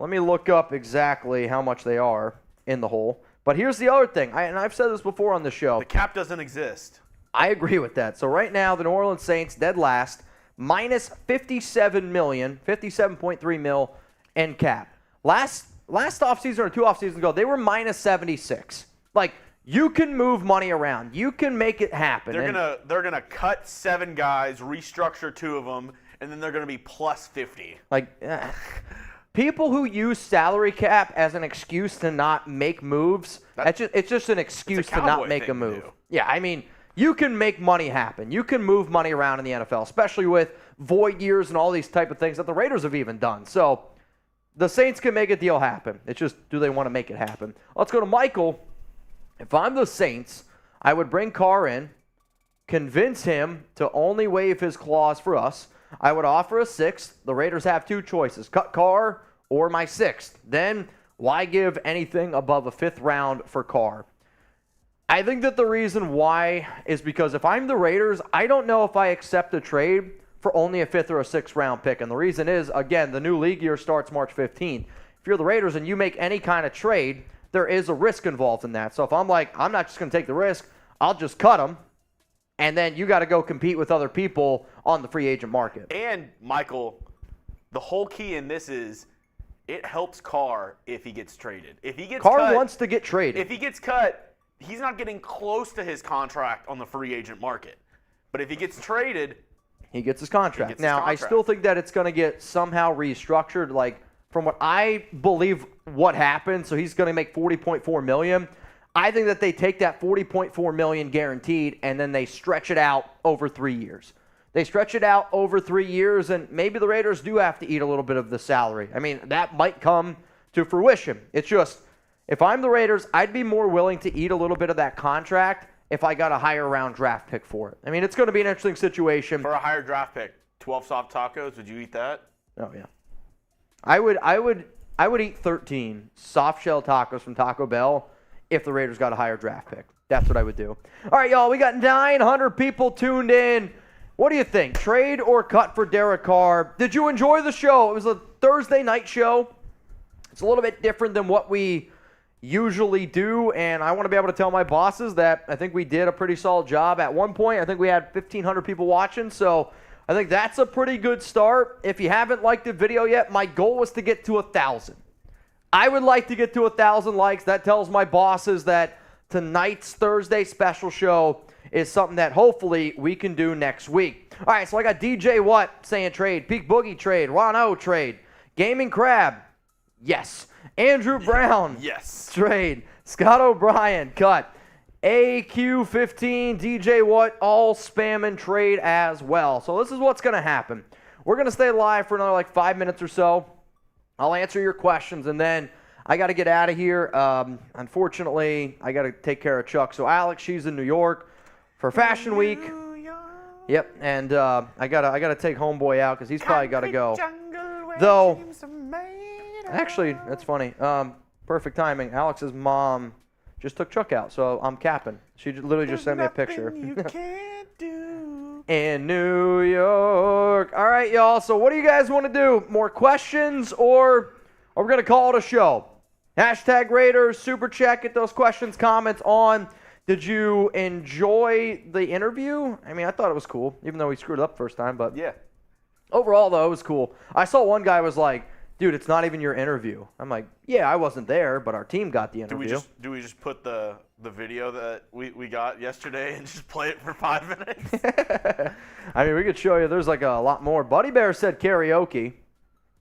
let me look up exactly how much they are in the hole. But here's the other thing, and I've said this before on the show. The cap doesn't exist. I agree with that. So right now, the New Orleans Saints, dead last, minus $57 million, $57.3 mil in cap. Last offseason or 2 offseasons ago, they were minus 76. Like, you can move money around. You can make it happen. They're gonna cut 7 guys, restructure 2 of them, and then they're gonna be plus 50. Like, people who use salary cap as an excuse to not make moves, it's just an excuse to not make a move. Yeah, I mean, you can make money happen. You can move money around in the NFL, especially with void years and all these type of things that the Raiders have even done. So the Saints can make a deal happen. It's just, do they want to make it happen? Let's go to Michael. If I'm the Saints, I would bring Carr in, convince him to only waive his clause for us. I would offer a 6th. The Raiders have 2 choices, cut Carr or my 6th. Then why give anything above a 5th round for Carr? I think that the reason why is because if I'm the Raiders, I don't know if I accept a trade for only a 5th or a 6th round pick. And the reason is, again, the new league year starts March 15th. If you're the Raiders and you make any kind of trade, there is a risk involved in that. So if I'm like, I'm not just going to take the risk, I'll just cut them. And then you got to go compete with other people on the free agent market. And, Michael, the whole key in this is it helps Carr if he gets traded. If he gets Carr wants to get traded. If he gets cut, he's not getting close to his contract on the free agent market. But if he gets traded, he gets his contract. I still think that it's going to get somehow restructured. Like, from what I believe what happened, so he's going to make $40.4 million. I think that they take that $40.4 million guaranteed and then they stretch it out over 3 years. They stretch it out over 3 years, and maybe the Raiders do have to eat a little bit of the salary. I mean, that might come to fruition. It's just, if I'm the Raiders, I'd be more willing to eat a little bit of that contract if I got a higher round draft pick for it. I mean, it's going to be an interesting situation. For a higher draft pick, 12 soft tacos, would you eat that? Oh, yeah. I would eat 13 soft shell tacos from Taco Bell if the Raiders got a higher draft pick. That's what I would do. All right, y'all, we got 900 people tuned in. What do you think? Trade or cut for Derek Carr? Did you enjoy the show? It was a Thursday night show. It's a little bit different than what we usually do, and I want to be able to tell my bosses that I think we did a pretty solid job. At one point, I think we had 1,500 people watching, so I think that's a pretty good start. If you haven't liked the video yet, my goal was to get to 1,000. I would like to get to 1,000 likes. That tells my bosses that tonight's Thursday special show is something that hopefully we can do next week. All right, so I got DJ Watt saying trade, Peak Boogie trade, Ron O trade, Gaming Crab, yes. Andrew Brown, yes. Trade, Scott O'Brien, cut. AQ15, DJ Watt, all spam and trade as well. So this is what's going to happen. We're going to stay live for another 5 minutes or so. I'll answer your questions, and then I got to get out of here. Unfortunately, I got to take care of Chuck. So Alex, she's in New York for Fashion Week. Yep, and I gotta take Homeboy out because he's probably got to go. Though, actually, that's funny. Perfect timing. Alex's mom just took Chuck out, so I'm capping. She literally just sent me a picture. You can't do. In New York. All right, y'all. So what do you guys want to do? More questions, or are we going to call it a show? Hashtag Raiders, Super Chat, get those questions, comments on. Did you enjoy the interview? I mean, I thought it was cool, even though we screwed up first time. But yeah, overall, though, it was cool. I saw one guy was like, dude, it's not even your interview. I'm like, yeah, I wasn't there, but our team got the interview. Do we just put the video that we got yesterday and just play it for 5 minutes? I mean, we could show you. There's a lot more. Buddy Bear said karaoke.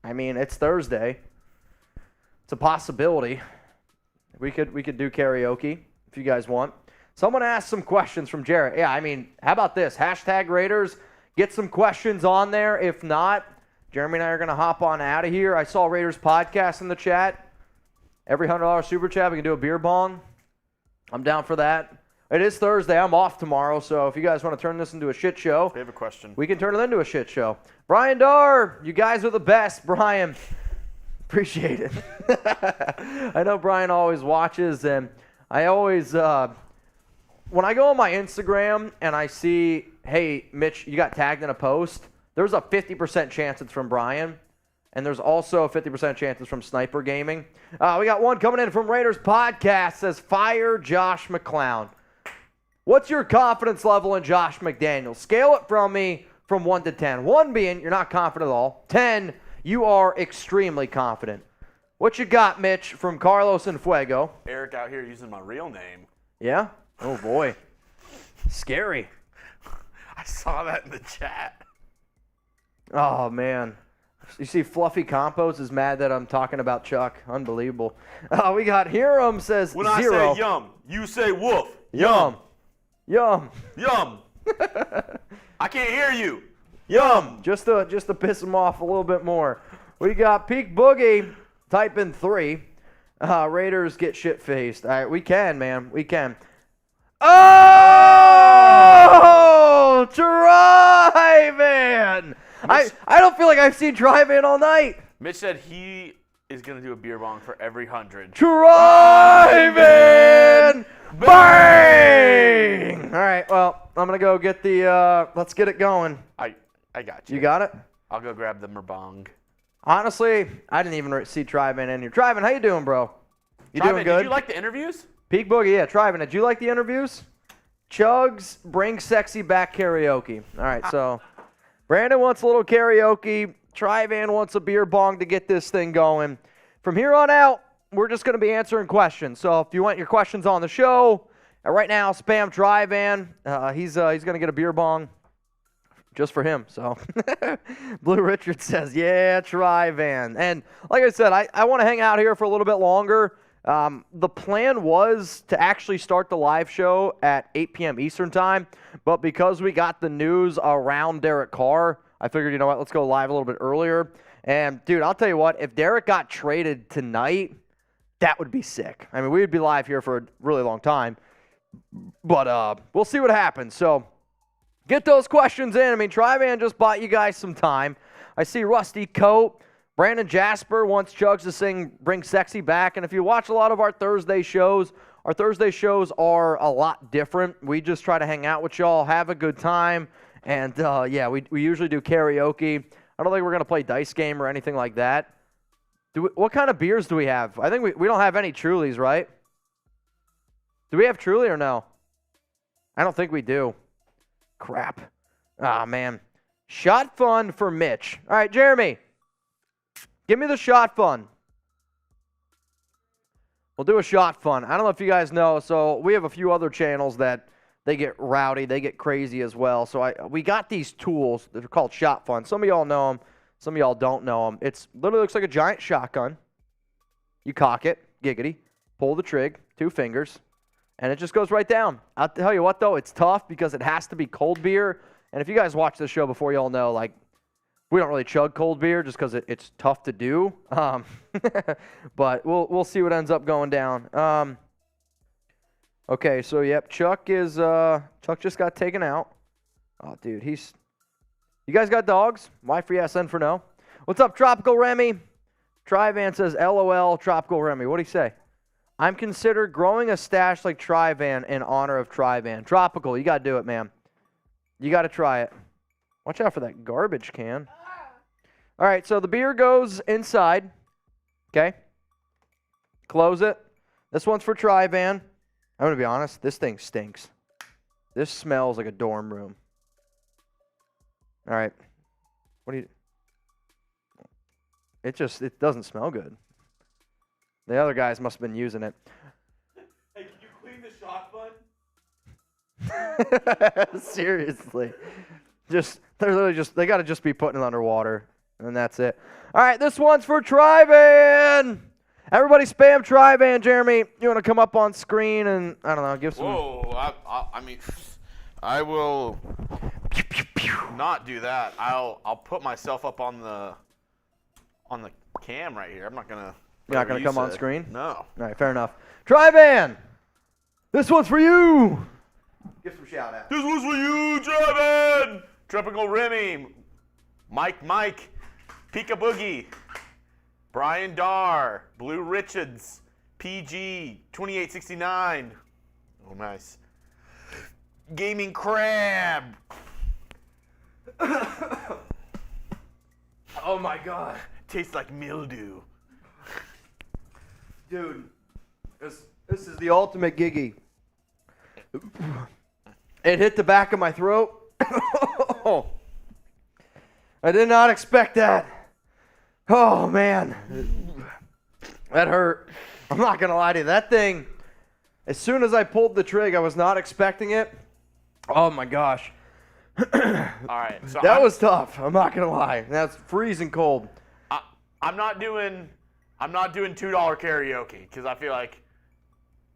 I mean, it's Thursday. It's a possibility. We could do karaoke if you guys want. Someone asked some questions from Jarrett. Yeah, I mean, how about this? Hashtag Raiders. Get some questions on there. If not, Jeremy and I are going to hop on out of here. I saw Raiders podcast in the chat. Every $100 super chat, we can do a beer bong. I'm down for that. It is Thursday. I'm off tomorrow, so if you guys want to turn this into a shit show, we have a question. We can turn it into a shit show. Brian Darr, you guys are the best. Brian, appreciate it. I know Brian always watches, and I always, when I go on my Instagram and I see, hey, Mitch, you got tagged in a post, there's a 50% chance it's from Brian. And there's also a 50% chance it's from Sniper Gaming. We got one coming in from Raiders Podcast. Says, fire Josh McClown. What's your confidence level in Josh McDaniels? Scale it from me from 1 to 10. 1 being you're not confident at all. 10, you are extremely confident. What you got, Mitch, from Carlos and Fuego? Eric out here using my real name. Yeah? Oh, boy. Scary. I saw that in the chat. Oh, man. You see, Fluffy Compos is mad that I'm talking about Chuck. Unbelievable. We got Hiram says When 0. I say yum, you say woof. Yum. Yum. Yum. I can't hear you. Yum. Just to piss him off a little bit more. We got Peak Boogie. Type in 3. Raiders get shit-faced. All right, we can, man. We can. Oh! Try-Man! I don't feel like I've seen Try-Man all night. Mitch said he is going to do a beer bong for every 100. Try-Man! Bang! All right, well, I'm going to go get the, let's get it going. I got you. You got it? I'll go grab the merbong. Honestly, I didn't even see Try-Man in here. Try-Man, how you doing, bro? You doing good? Did you like the interviews? Peak Boogie, yeah. Try-Man, did you like the interviews? Chugs, bring sexy back karaoke. All right, so Brandon wants a little karaoke. Try-Man wants a beer bong to get this thing going. From here on out, we're just going to be answering questions. So if you want your questions on the show, right now, spam Try-Man. He's going to get a beer bong. Just for him, so. Blue Richard says, yeah, Try-Van. And like I said, I want to hang out here for a little bit longer. The plan was to actually start the live show at 8 p.m. Eastern time, but because we got the news around Derek Carr, I figured, you know what, let's go live a little bit earlier. And, dude, I'll tell you what, if Derek got traded tonight, that would be sick. I mean, we would be live here for a really long time, but we'll see what happens. So, get those questions in. I mean, Try-Man just bought you guys some time. I see Rusty Coat. Brandon Jasper wants Chugs to sing Bring Sexy Back. And if you watch a lot of our Thursday shows are a lot different. We just try to hang out with y'all, have a good time. And, yeah, we usually do karaoke. I don't think we're going to play dice game or anything like that. What kind of beers do we have? I think we don't have any Trulies, right? Do we have Truly or no? I don't think we do. Crap. Ah, man. Shot fun for Mitch. All right, Jeremy. Give me the shot fun. We'll do a shot fun. I don't know if you guys know, so we have a few other channels that they get rowdy, they get crazy as well. So we got these tools that are called shot fun. Some of y'all know them. Some of y'all don't know them. It's literally looks like a giant shotgun. You cock it, giggity, pull the trig, 2 fingers, and it just goes right down. I'll tell you what, though, it's tough because it has to be cold beer. And if you guys watch this show before, y'all know, like, we don't really chug cold beer just because it's tough to do. But we'll see what ends up going down. Okay, so, yep, Chuck just got taken out. Oh, dude, you guys got dogs? Y for yes, N for no. What's up, Tropical Remy? Try-Van says, LOL, Tropical Remy. What'd he say? I'm considered growing a stash like Try-Van in honor of Try-Van. Tropical, you got to do it, man. You got to try it. Watch out for that garbage can. All right, so the beer goes inside. Okay. Close it. This one's for Try-Van. I'm going to be honest. This thing stinks. This smells like a dorm room. All right. What do you... It doesn't smell good. The other guys must have been using it. Hey, can you clean the shot fun? Seriously. They got to just be putting it underwater, and that's it. All right, this one's for Try-Van. Everybody spam Try-Van. Jeremy, you want to come up on screen and, I don't know, give some... Whoa, I mean, I will not do that. I'll put myself up on the cam right here. I'm not going to... You're not going to come on screen? No. All right, fair enough. Try-Van, this one's for you. Give some shout out. This one's for you, Try-Van. Tropical Remy, Mike, Pika Boogie, Brian Darr, Blue Richards, PG 2869. Oh, nice. Gaming Crab. Oh my God. Tastes like mildew. Dude, this is the ultimate giggy. It hit the back of my throat. I did not expect that. Oh, man. That hurt. I'm not going to lie to you. That thing, as soon as I pulled the trigger, I was not expecting it. Oh, my gosh. All right. So that was tough. I'm not going to lie. That's freezing cold. I'm not doing $2 karaoke because I feel like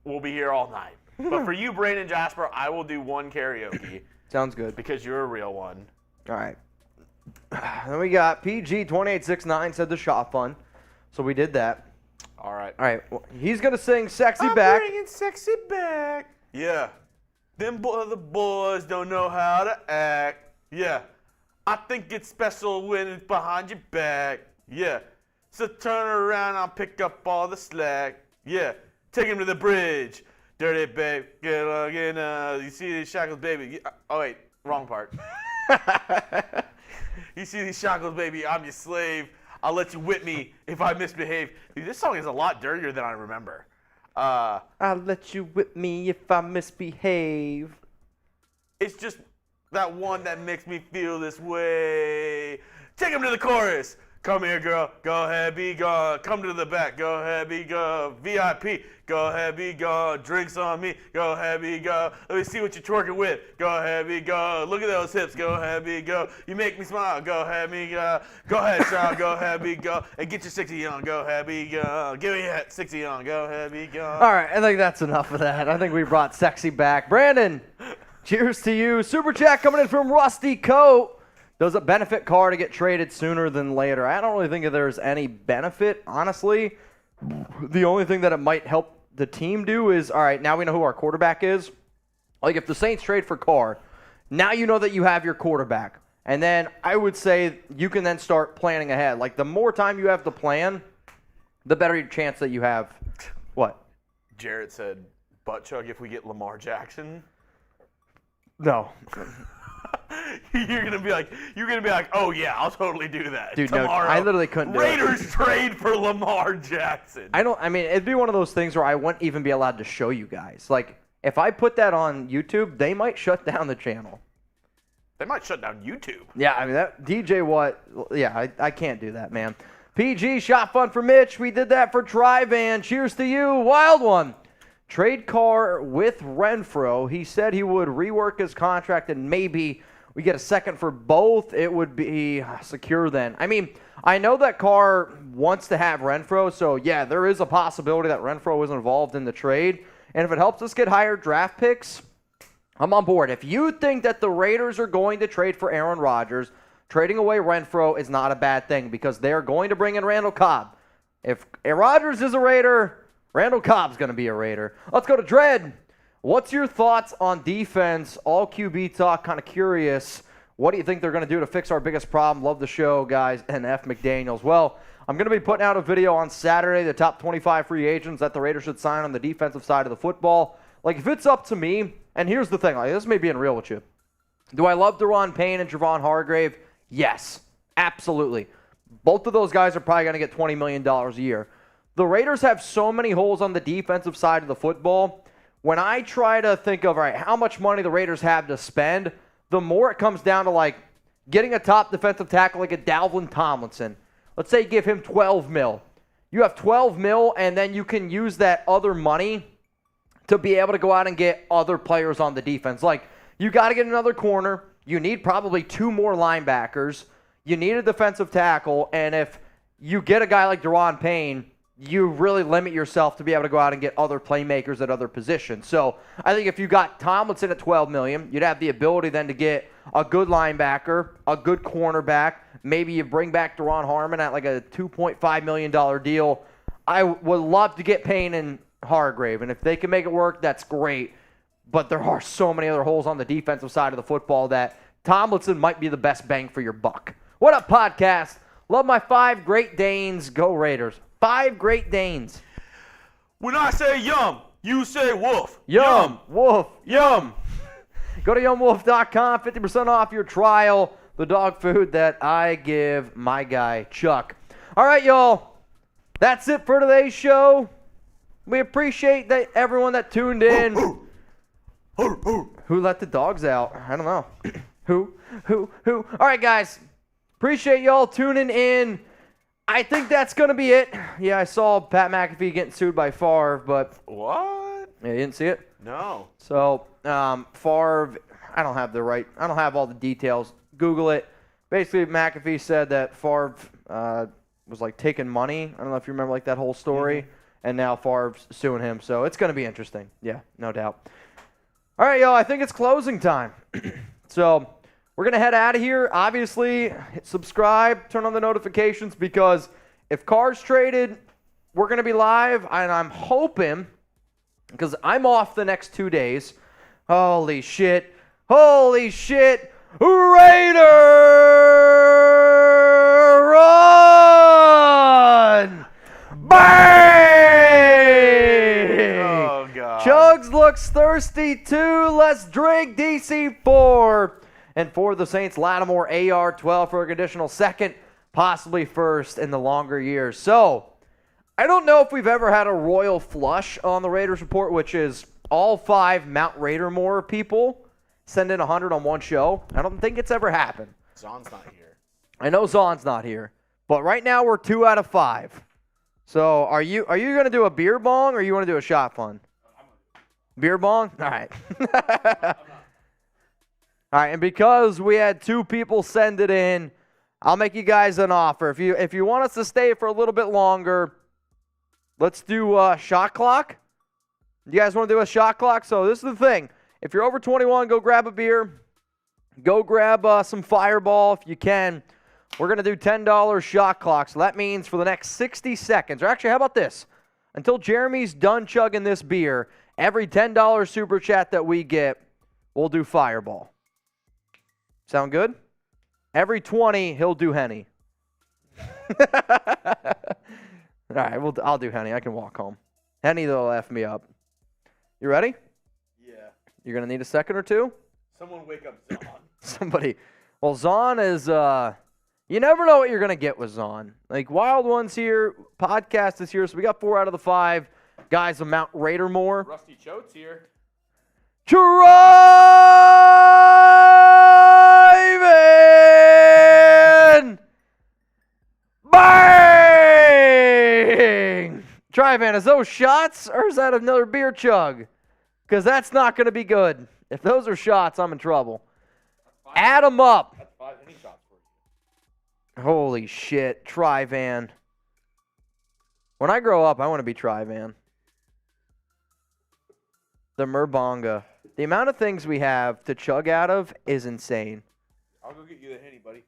we'll be here all night. But for you, Brandon Jasper, I will do one karaoke. Sounds good. Because you're a real one. All right. Then we got PG2869 said the shot fun. So we did that. All right. All right. Well, he's going to sing Sexy I'm Back. bringing sexy back. Yeah. Them other boys don't know how to act. Yeah. I think it's special when it's behind your back. Yeah. So turn around, I'll pick up all the slack. Yeah. Take him to the bridge. Dirty babe. Get again. You see these shackles, baby. Oh, wait. Wrong part. You see these shackles, baby. I'm your slave. I'll let you whip me if I misbehave. Dude, this song is a lot dirtier than I remember. I'll let you whip me if I misbehave. It's just that one that makes me feel this way. Take him to the chorus. Come here, girl. Go ahead, be gone. Come to the back. Go ahead, be gone. VIP. Go ahead, be gone. Drinks on me. Go ahead, be gone. Let me see what you're twerking with. Go ahead, be gone. Look at those hips. Go ahead, be gone. You make me smile. Go ahead, be gone. Go ahead, child. Go ahead, be gone. And get your 60 on. Go ahead, be gone. Give me that 60 on. Go ahead, be gone. All right, I think that's enough of that. I think we brought sexy back. Brandon, cheers to you. Super chat coming in from Rusty Coat. Does it benefit Carr to get traded sooner than later? I don't really think that there's any benefit, honestly. The only thing that it might help the team do is, all right, now we know who our quarterback is. Like, if the Saints trade for Carr, now you know that you have your quarterback. And then I would say you can then start planning ahead. Like, the more time you have to plan, the better chance that you have. What? Jarrett said, butt chug if we get Lamar Jackson. No. You're gonna be like, oh yeah, I'll totally do that. Dude, tomorrow. No, I literally couldn't do it. Raiders trade for Lamar Jackson. I mean, it'd be one of those things where I wouldn't even be allowed to show you guys. Like, if I put that on YouTube, they might shut down the channel. They might shut down YouTube. Yeah, I mean, that DJ Watt, yeah, I can't do that, man. PG, shot fun for Mitch. We did that for Tri-Van. Cheers to you. Wild one. Trade Carr with Renfrow. He said he would rework his contract and maybe we get a second for both. It would be secure then. I mean, I know that Carr wants to have Renfrow, so yeah, there is a possibility that Renfrow is involved in the trade. And if it helps us get higher draft picks, I'm on board. If you think that the Raiders are going to trade for Aaron Rodgers, trading away Renfrow is not a bad thing because they're going to bring in Randall Cobb. If Rodgers is a Raider, Randall Cobb's going to be a Raider. Let's go to Dredd. What's your thoughts on defense? All QB talk, kind of curious. What do you think they're going to do to fix our biggest problem? Love the show, guys. And F. McDaniels. Well, I'm going to be putting out a video on Saturday, the top 25 free agents that the Raiders should sign on the defensive side of the football. Like, if it's up to me, and here's the thing, like, this may be being real with you. Do I love Daron Payne and Javon Hargrave? Yes, absolutely. Both of those guys are probably going to get $20 million a year. The Raiders have so many holes on the defensive side of the football. When I try to think of, all right, how much money the Raiders have to spend, the more it comes down to, like, getting a top defensive tackle like a Dalvin Tomlinson. Let's say you give him $12 million. You have $12 million, and then you can use that other money to be able to go out and get other players on the defense. Like, you got to get another corner. You need probably 2 more linebackers. You need a defensive tackle, and if you get a guy like Daron Payne, you really limit yourself to be able to go out and get other playmakers at other positions. So I think if you got Tomlinson at $12 million, you'd have the ability then to get a good linebacker, a good cornerback. Maybe you bring back Daron Harmon at like a $2.5 million deal. I would love to get Payne and Hargrave, and if they can make it work, that's great. But there are so many other holes on the defensive side of the football that Tomlinson might be the best bang for your buck. What up, podcast? Love my 5 Great Danes. Go Raiders. 5 Great Danes. When I say yum, you say wolf. Yum, wolf, yum. Go to Yumwolf.com, 50% off your trial. The dog food that I give my guy, Chuck. All right, y'all. That's it for today's show. We appreciate that everyone that tuned in. Who let the dogs out? I don't know. Who? All right, guys. Appreciate y'all tuning in. I think that's going to be it. Yeah, I saw Pat McAfee getting sued by Favre, but... What? Yeah, you didn't see it? No. So, Favre, I don't have all the details. Google it. Basically, McAfee said that Favre was, like, taking money. I don't know if you remember, like, that whole story. Mm-hmm. And now Favre's suing him. So, it's going to be interesting. Yeah, no doubt. All right, y'all. I think it's closing time. So... we're going to head out of here. Obviously, hit subscribe, turn on the notifications, because if Carr's traded, we're going to be live, and I'm hoping, because I'm off the next 2 days. Holy shit. Raider run! Bang! Oh, God. Chugs looks thirsty, too. Let's drink DC4. And for the Saints, Lattimore AR-12 for a conditional second, possibly first in the longer years. So, I don't know if we've ever had a royal flush on the Raiders Report, which is all 5 Mount Raidermore people send in 100 on one show. I don't think it's ever happened. Zahn's not here. I know Zahn's not here. But right now, we're 2 out of 5. So, are you going to do a beer bong, or you want to do a shot fun? Beer bong? All right. All right, and because we had 2 people send it in, I'll make you guys an offer. If you want us to stay for a little bit longer, let's do a shot clock. You guys want to do a shot clock? So this is the thing. If you're over 21, go grab a beer. Go grab some Fireball if you can. We're going to do $10 shot clocks. So that means for the next 60 seconds, or actually, how about this? Until Jeremy's done chugging this beer, every $10 super chat that we get, we'll do Fireball. Sound good? Every 20, he'll do Henny. All right, I'll do Henny. I can walk home. Henny, they'll F me up. You ready? Yeah. You're going to need a second or two? Someone wake up Zahn. Somebody. Well, Zahn is, you never know what you're going to get with Zahn. Like, Wild One's here, podcast is here, so we got 4 out of the 5 guys of Mount Raidermore. Rusty Choate's here. Drive-in! Bang! Drive-in, is those shots, or is that another beer chug? Because that's not going to be good. If those are shots, I'm in trouble. Add them up. That's 5 any shots for you. Holy shit, Tri-Van. When I grow up, I want to be Tri-Van. The Merbonga. The amount of things we have to chug out of is insane. I'll go get you the Henny, buddy.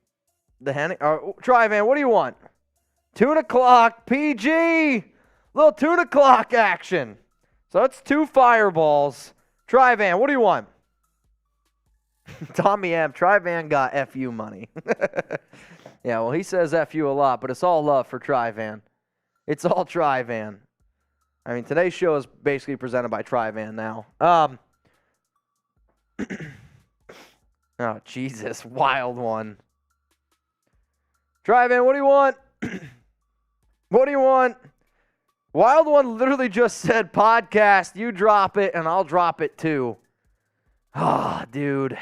The Henny? Tri-Van, what do you want? Tuna clock, PG. Little tuna clock action. So that's 2 Fireballs. Tri-Van, what do you want? Tommy M. Tri-Van got FU money. Yeah, well, he says FU a lot, but it's all love for Tri-Van. It's all Tri-Van. I mean, today's show is basically presented by Tri-Van now. Oh, Jesus. Wild One. Tri-Van, what do you want? What do you want? Wild One literally just said, podcast, you drop it, and I'll drop it too. Ah, dude.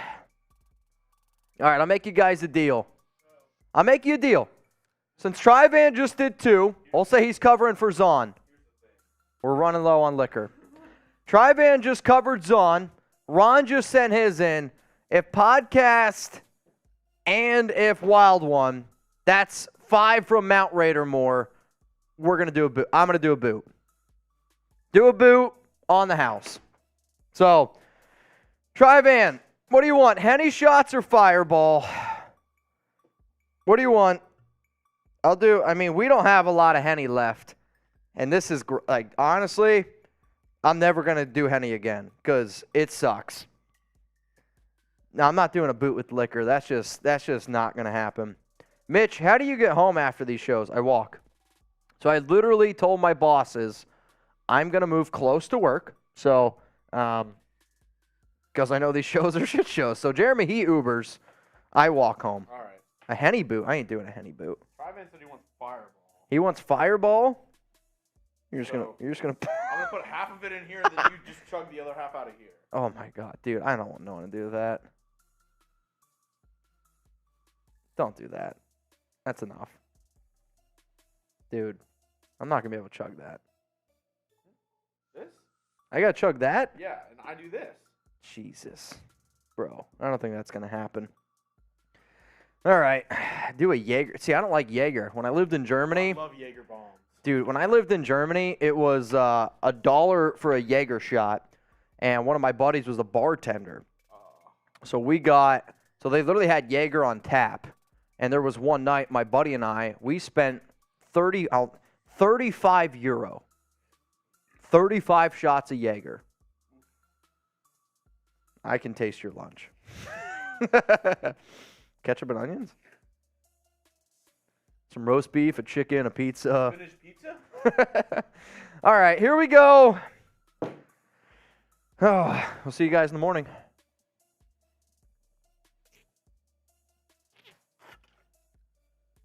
All right, I'll make you guys a deal. I'll make you a deal. Since Tri-Van just did 2, I'll say he's covering for Zahn. We're running low on liquor. Tri-Van just covered Zahn. Ron just sent his in. If podcast and if Wild One, that's 5 from Mount Raidermore. We're going to do a boot. I'm going to do a boot. Do a boot on the house. So, Tri-Van, what do you want? Henny shots or Fireball? What do you want? We don't have a lot of Henny left. And this is, honestly, I'm never going to do Henny again because it sucks. Now, I'm not doing a boot with liquor. That's just not going to happen. Mitch, how do you get home after these shows? I walk. So I literally told my bosses, I'm going to move close to work. So, because I know these shows are shit shows. So, Jeremy, he Ubers. I walk home. All right. A Henny boot. I ain't doing a Henny boot. Tri-Man said he wants Fireball. He wants Fireball? You're just So, gonna I'm gonna put half of it in here, and then you just chug the other half out of here. Oh my god, dude, I don't want to do that. Don't do that. That's enough. Dude, I'm not gonna be able to chug that. This? I gotta chug that? Yeah, and I do this. Jesus. Bro, I don't think that's gonna happen. All right, do a Jaeger. See, I don't like Jaeger. When I lived in Germany, I love Jaeger bombs. dude, when I lived in Germany, it was $1 for a Jaeger shot, and one of my buddies was a bartender. So they literally had Jaeger on tap, and there was one night, my buddy and I, we spent 35 euro, 35 shots of Jaeger. I can taste your lunch. Ketchup and onions? Some roast beef, a chicken, a pizza. Finished pizza? All right, here we go. Oh, we'll see you guys in the morning.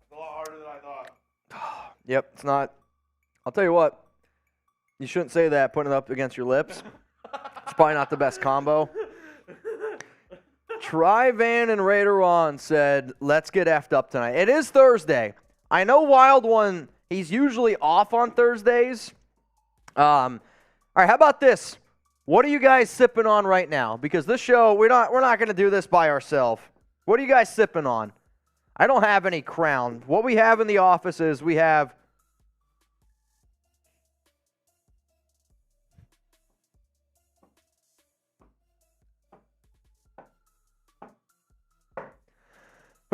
It's a lot harder than I thought. Yep, it's not. I'll tell you what. You shouldn't say that putting it up against your lips. It's probably not the best combo. Tri-Van and Raider Ron said, let's get effed up tonight. It is Thursday. I know Wild One, he's usually off on Thursdays. All right, how about this? What are you guys sipping on right now? Because this show, we're not going to do this by ourselves. What are you guys sipping on? I don't have any Crown. What we have in the office is we have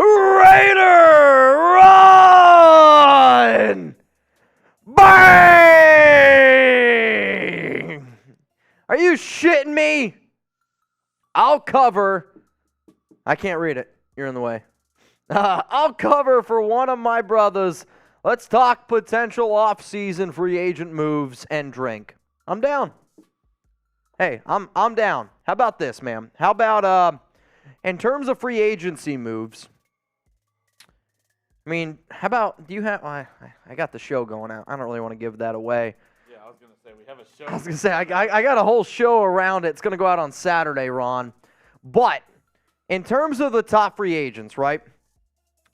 Raider Run! Bang! Are you shitting me? I'll cover. I can't read it. You're in the way. I'll cover for one of my brothers. Let's talk potential off-season free agent moves and drink. I'm down. Hey, I'm down. How about this, ma'am? How about in terms of free agency moves? I mean, how about, do you have, I got the show going out. I don't really want to give that away. Yeah, I was going to say, we have a show. I was going to say, I got a whole show around it. It's going to go out on Saturday, Ron. But in terms of the top free agents, right?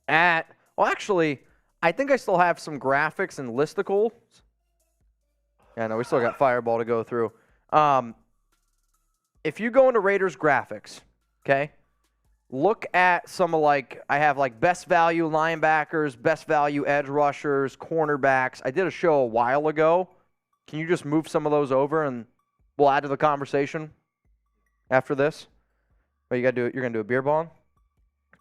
Actually, I think I still have some graphics and listicles. Yeah, no, we still got Fireball to go through. If you go into Raiders graphics, okay? Look at some of I have best value linebackers, best value edge rushers, cornerbacks. I did a show a while ago. Can you just move some of those over and we'll add to the conversation after this? But you're going to do a beer bong?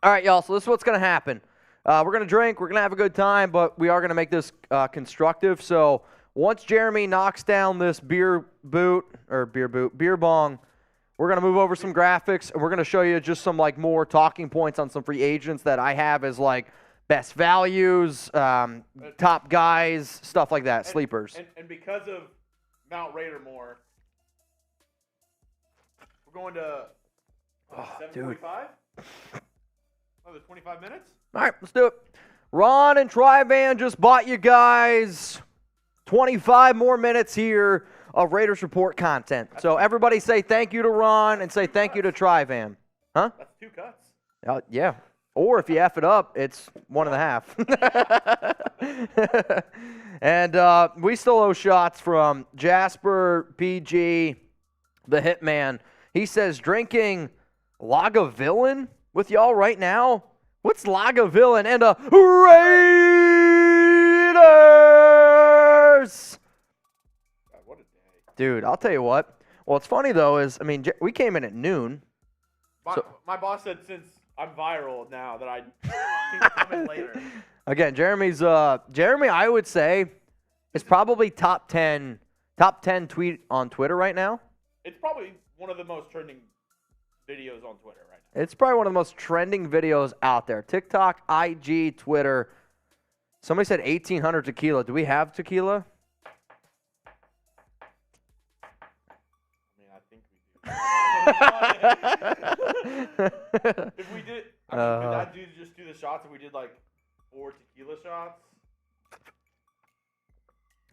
All right, y'all, so this is what's going to happen. We're going to drink, we're going to have a good time, but we are going to make this constructive. So once Jeremy knocks down this beer bong, we're going to move over some graphics, and we're going to show you just some more talking points on some free agents that I have as best values, top guys, stuff like that, sleepers. And because of Mount Raider more, we're going to 7:45? Another 25 minutes? All right, let's do it. Ron and Tri-Van just bought you guys 25 more minutes here of Raiders Report content. So everybody say thank you to Ron and say thank you to Tri-Van. Huh? That's 2 cuts. Yeah. Or if you F it up, it's 1.5. And we still owe shots from Jasper, PG, the Hitman. He says, drinking Lagavulin with y'all right now? What's Lagavulin and a Raiders? God, what a day. Dude, I'll tell you what. What's funny, though, is, we came in at noon. My boss said since I'm viral now that I can come in later. Again, Jeremy, I would say, is probably top 10 tweet on Twitter right now. It's probably one of the most trending videos on Twitter right now. It's probably one of the most trending videos out there. TikTok, IG, Twitter. Somebody said 1,800 tequila. Do we have tequila? If we did, I mean, could that dude just do the shots if we did like 4 tequila shots?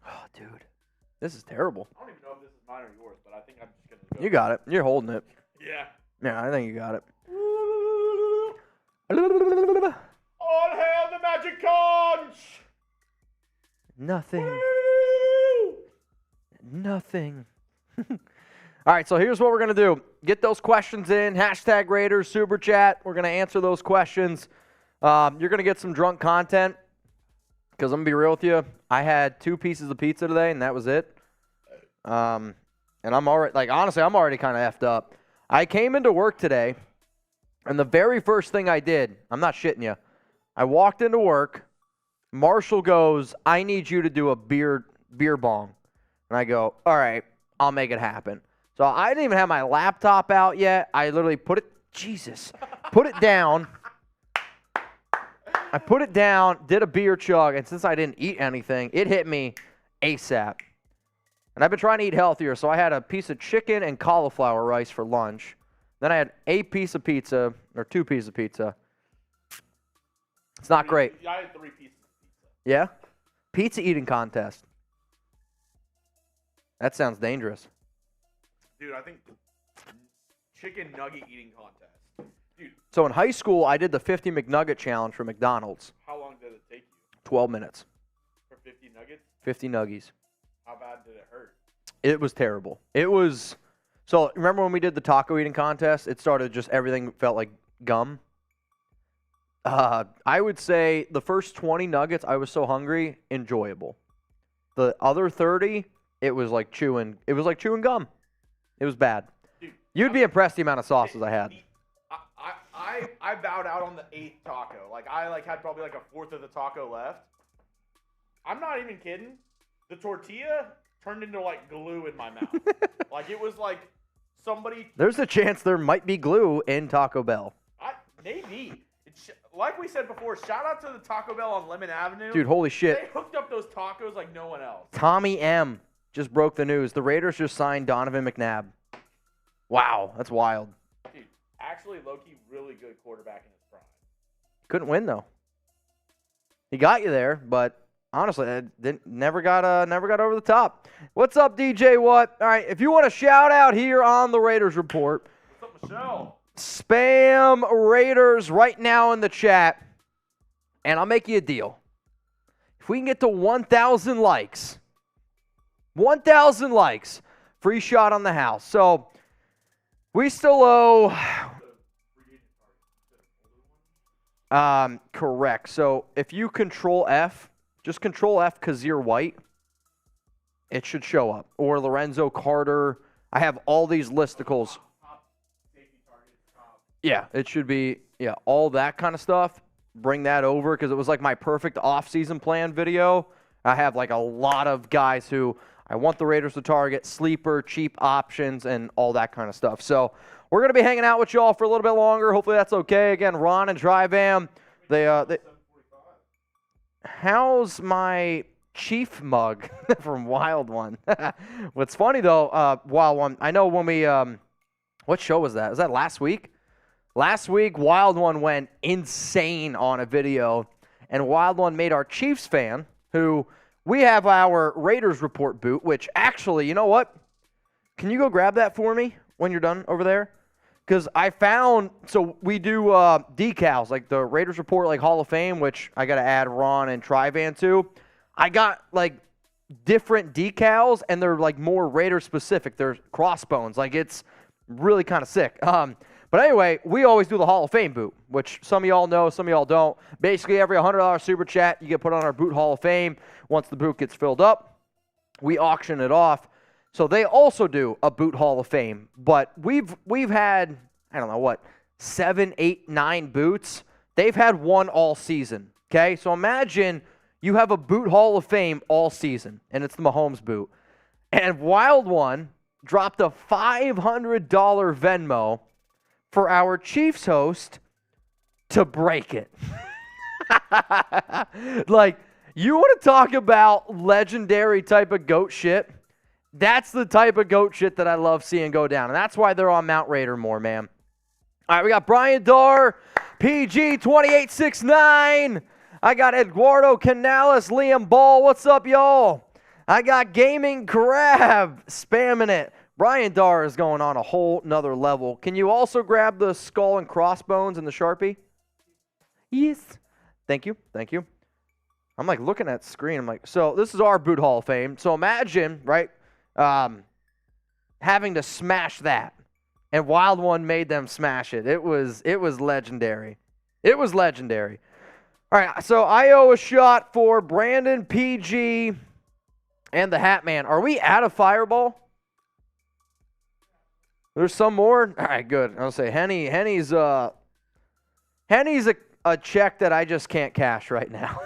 Oh, dude. This is terrible. I don't even know if this is mine or yours, but I think I'm just going to go. You got it. You're holding it. Yeah. Yeah, I think you got it. All hail the magic conch! Nothing. Woo! Nothing. All right, so here's what we're going to do. Get those questions in. # Raiders, Super Chat. We're going to answer those questions. You're going to get some drunk content because I'm going to be real with you. I had 2 pieces of pizza today, and that was it. And I'm already, like, honestly, I'm already kind of effed up. I came into work today, and the very first thing I did, I'm not shitting you, I walked into work. Marshall goes, I need you to do a beer bong. And I go, all right, I'll make it happen. So I didn't even have my laptop out yet. I literally put it down. I put it down, did a beer chug, and since I didn't eat anything, it hit me ASAP. And I've been trying to eat healthier, so I had a piece of chicken and cauliflower rice for lunch. Then I had 8 pieces of pizza, or 2 pieces of pizza. It's not great. I had 3 pieces of pizza. Yeah? Pizza eating contest. That sounds dangerous. Dude, I think chicken nugget eating contest. Dude. So in high school, I did the 50 McNugget challenge for McDonald's. How long did it take you? 12 minutes. For 50 nuggets? 50 nuggies. How bad did it hurt? It was terrible. It was... So remember when we did the taco eating contest? It started just everything felt like gum. I would say the first 20 nuggets, I was so hungry, enjoyable. The other 30, it was like chewing gum. It was bad. Dude, You'd be impressed the amount of sauces I had. I bowed out on the 8th taco. Like I had probably like a 4th of the taco left. I'm not even kidding. The tortilla turned into like glue in my mouth. Like it was like somebody. There's a chance there might be glue in Taco Bell. Maybe. Like we said before, shout out to the Taco Bell on Lemon Avenue. Dude, holy shit. They hooked up those tacos like no one else. Tommy M. just broke the news. The Raiders just signed Donovan McNabb. Wow, that's wild. Dude, actually, low-key, really good quarterback in his prime. Couldn't win, though. He got you there, but honestly, it never got over the top. What's up, DJ What? All right, if you want to shout out here on the Raiders Report. What's up, Michelle? Spam Raiders right now in the chat, and I'll make you a deal. If we can get to 1,000 likes, free shot on the house. So we still owe. Correct. So if you Control F, just Control F Kazir White, it should show up. Or Lorenzo Carter. I have all these listicles. Yeah, it should be, all that kind of stuff. Bring that over because it was like my perfect off-season plan video. I have like a lot of guys who I want the Raiders to target, sleeper, cheap options, and all that kind of stuff. So we're going to be hanging out with y'all for a little bit longer. Hopefully that's okay. Again, Ron and Dryvam, they how's my Chief mug from Wild One? What's funny, though, Wild One, I know when we, what show was that? Was that last week? Last week, Wild One went insane on a video, and Wild One made our Chiefs fan, who we have our Raiders Report boot, which actually, you know what? Can you go grab that for me when you're done over there? Because I found, so we do decals, like the Raiders Report, like Hall of Fame, which I got to add Ron and Trivan to. I got, like, different decals, and they're, like, more Raider-specific. They're crossbones. Like, it's really kind of sick. But anyway, we always do the Hall of Fame boot, which some of y'all know, some of y'all don't. Basically, every $100 super chat, you get put on our boot Hall of Fame. Once the boot gets filled up, we auction it off. So they also do a boot Hall of Fame. But we've had, I don't know what, 7, 8, 9 boots. They've had one all season, okay? So imagine you have a boot Hall of Fame all season, and it's the Mahomes boot. And Wild One dropped a $500 Venmo for our Chiefs host to break it. Like, you want to talk about legendary type of GOAT shit? That's the type of GOAT shit that I love seeing go down. And that's why they're on Mount Raider more, man. All right, we got Brian Darr, PG 2869. I got Eduardo Canales, Liam Ball. What's up, y'all? I got Gaming Crab spamming it. Brian Darr is going on a whole nother level. Can you also grab the skull and crossbones and the Sharpie? Yes. Thank you. Thank you. I'm like looking at the screen. I'm like, so this is our Boot Hall of Fame. So imagine, right, having to smash that. And Wild One made them smash it. It was legendary. It was legendary. All right, so I owe a shot for Brandon, PG, and the Hat Man. Are we out of Fireball? There's some more? All right, good. I'll say Henny's a check that I just can't cash right now.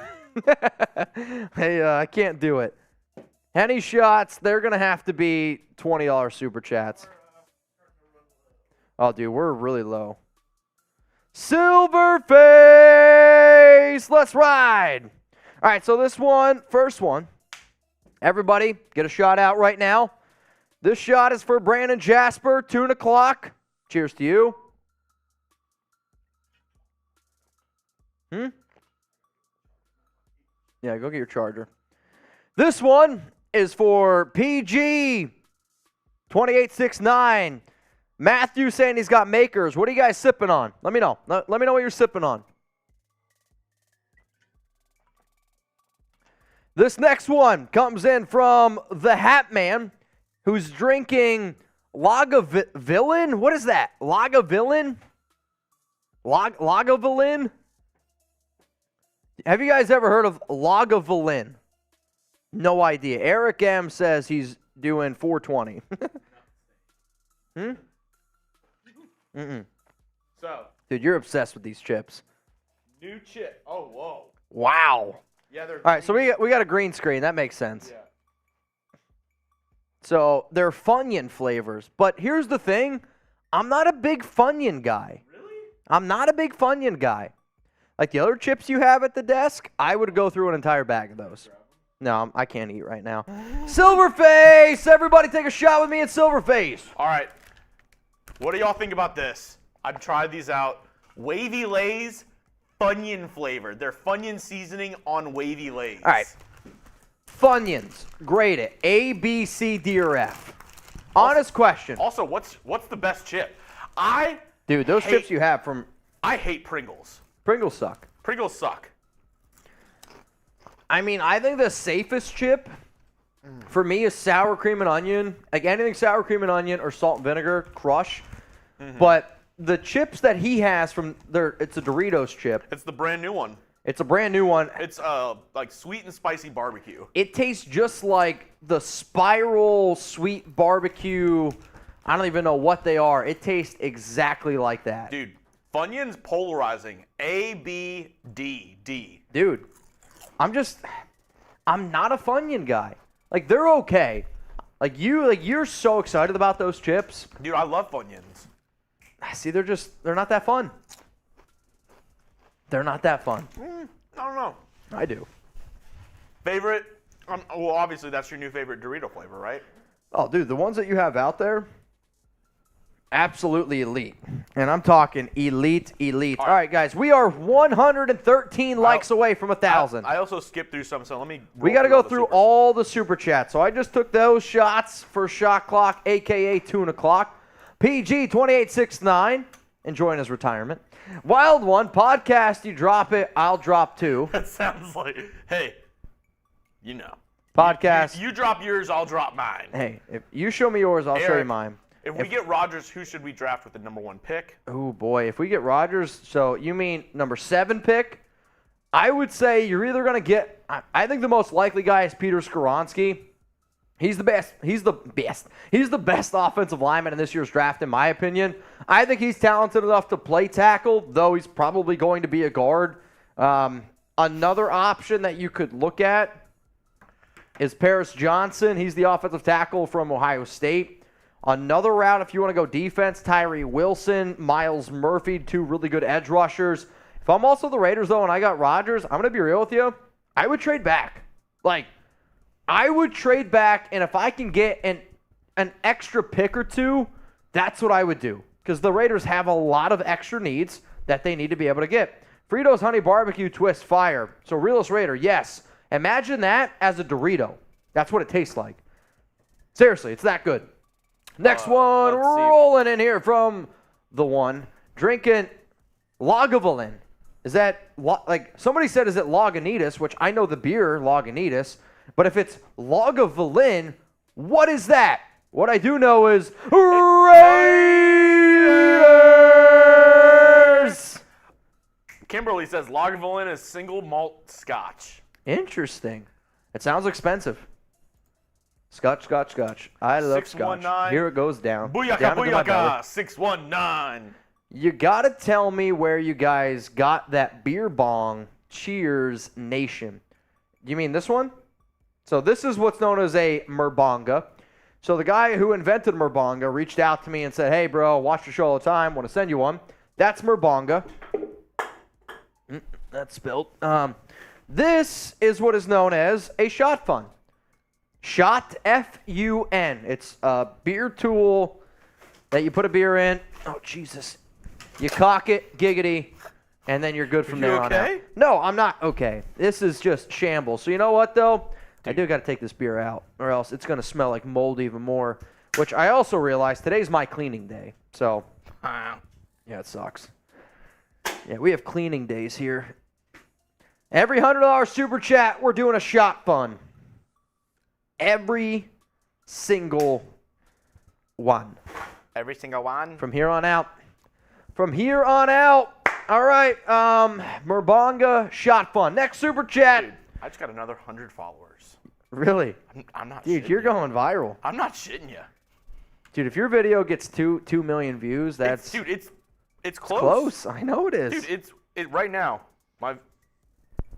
Hey, I can't do it. Henny shots, they're going to have to be $20 super chats. Oh, dude, we're really low. Silverface, let's ride. All right, so this one, first one, everybody get a shot out right now. This shot is for Brandon Jasper, Tuna Clock. Cheers to you. Yeah, go get your charger. This one is for PG 2869. Matthew saying he's got makers. What are you guys sipping on? Let me know. Let me know what you're sipping on. This next one comes in from the Hat Man, who's drinking Lagavulin. What is that? Lagavulin? Lagavulin? Have you guys ever heard of Lagavulin? No idea. Eric M says he's doing 420. So, dude, you're obsessed with these chips. new chip. Oh, whoa. Wow. Yeah, they're. All right, so we got a green screen. That makes sense. Yeah. So they're Funyun flavors. But here's the thing. I'm not a big Funyun guy. Really? I'm not a big Funyun guy. Like the other chips you have at the desk, I would go through an entire bag of those. No, I can't eat right now. Silverface! Everybody take a shot with me at Silverface. All right. What do y'all think about this? I've tried these out. Wavy Lays, Funyun flavored. They're Funyun seasoning on Wavy Lays. All right. Funyuns, grade it. A, B, C, D, or F. Honest question. Also, what's the best chip? Dude, those chips you have from I hate Pringles. Pringles suck. Pringles suck. I mean, I think the safest chip for me is sour cream and onion. Like anything sour cream and onion or salt and vinegar, crush. But the chips that he has from there, it's a Doritos chip. It's the brand new one. It's a brand new one. It's like sweet and spicy barbecue. It tastes just like the Spiral sweet barbecue. I don't even know what they are. It tastes exactly like that. Dude, Funyun's polarizing. A, B, D, D. Dude, I'm not a Funyun guy. Like they're okay. You're so excited about those chips. Dude, I love Funyuns. See, they're not that fun. They're not that fun. I don't know. I do. Favorite? Well, obviously that's your new favorite Dorito flavor, right? Oh, dude, the ones that you have out there, absolutely elite. And I'm talking elite. All right, guys, we are 113 likes away from 1,000. I also skipped through some, so let me. We got to go through all the super chats. So I just took those shots for Shot Clock, a.k.a. Tuna Clock. PG 2869, enjoying his retirement. Wild One, podcast, you drop it, I'll drop two. That sounds like, hey, you know. Podcast. You drop yours, I'll drop mine. Hey, if you show me yours, I'll show you mine. If we get Rodgers, who should we draft with the number 1 pick? Oh, boy. If we get Rodgers, so you mean number 7 pick? I would say you're either going to get, I think the most likely guy is Peter Skoronski. He's the best. He's the best offensive lineman in this year's draft, in my opinion. I think he's talented enough to play tackle, though he's probably going to be a guard. Another option that you could look at is Paris Johnson. He's the offensive tackle from Ohio State. Another route, if you want to go defense, Tyree Wilson, Miles Murphy, 2 really good edge rushers. If I'm also the Raiders, though, and I got Rodgers, I'm going to be real with you, I would trade back. Like, I would trade back, and if I can get an extra pick or two, that's what I would do. Because the Raiders have a lot of extra needs that they need to be able to get. Fritos Honey Barbecue Twist Fire. So Realist Raider, yes. Imagine that as a Dorito. That's what it tastes like. Seriously, it's that good. Next one, rolling in here from the one. Drinking Lagavulin. Is that, like, somebody said, is it Lagunitas, which I know the beer, Lagunitas. But if it's Lagavulin, what is that? What I do know is Raiders! Kimberly says Lagavulin is single malt scotch. Interesting. It sounds expensive. Scotch. I love scotch. Here it goes down. Booyaka, 619. You got to tell me where you guys got that beer bong. Cheers, Nation. You mean this one? So this is what's known as a merbonga. So the guy who invented merbonga reached out to me and said, hey, bro, watch the show all the time. Want to send you one. That's merbonga. That's spilled. This is what is known as a shot fun. Shot, F-U-N. It's a beer tool that you put a beer in. Oh, Jesus. You cock it, giggity, and then you're good from there on out. No, I'm not okay. This is just shambles. So you know what, though? I do got to take this beer out, or else it's going to smell like mold even more, which I also realized today's my cleaning day. So, yeah, it sucks. Yeah, we have cleaning days here. Every $100 super chat, we're doing a shot fun. Every single one. Every single one? From here on out. From here on out. All right, Merbonga shot fun. Next super chat. Dude, I just got another 100 followers. Really? I'm not Dude, you're going viral. I'm not shitting you. Dude, if your video gets 2 million views, that's... It's close. It's close. I know it is. Dude, it's right now.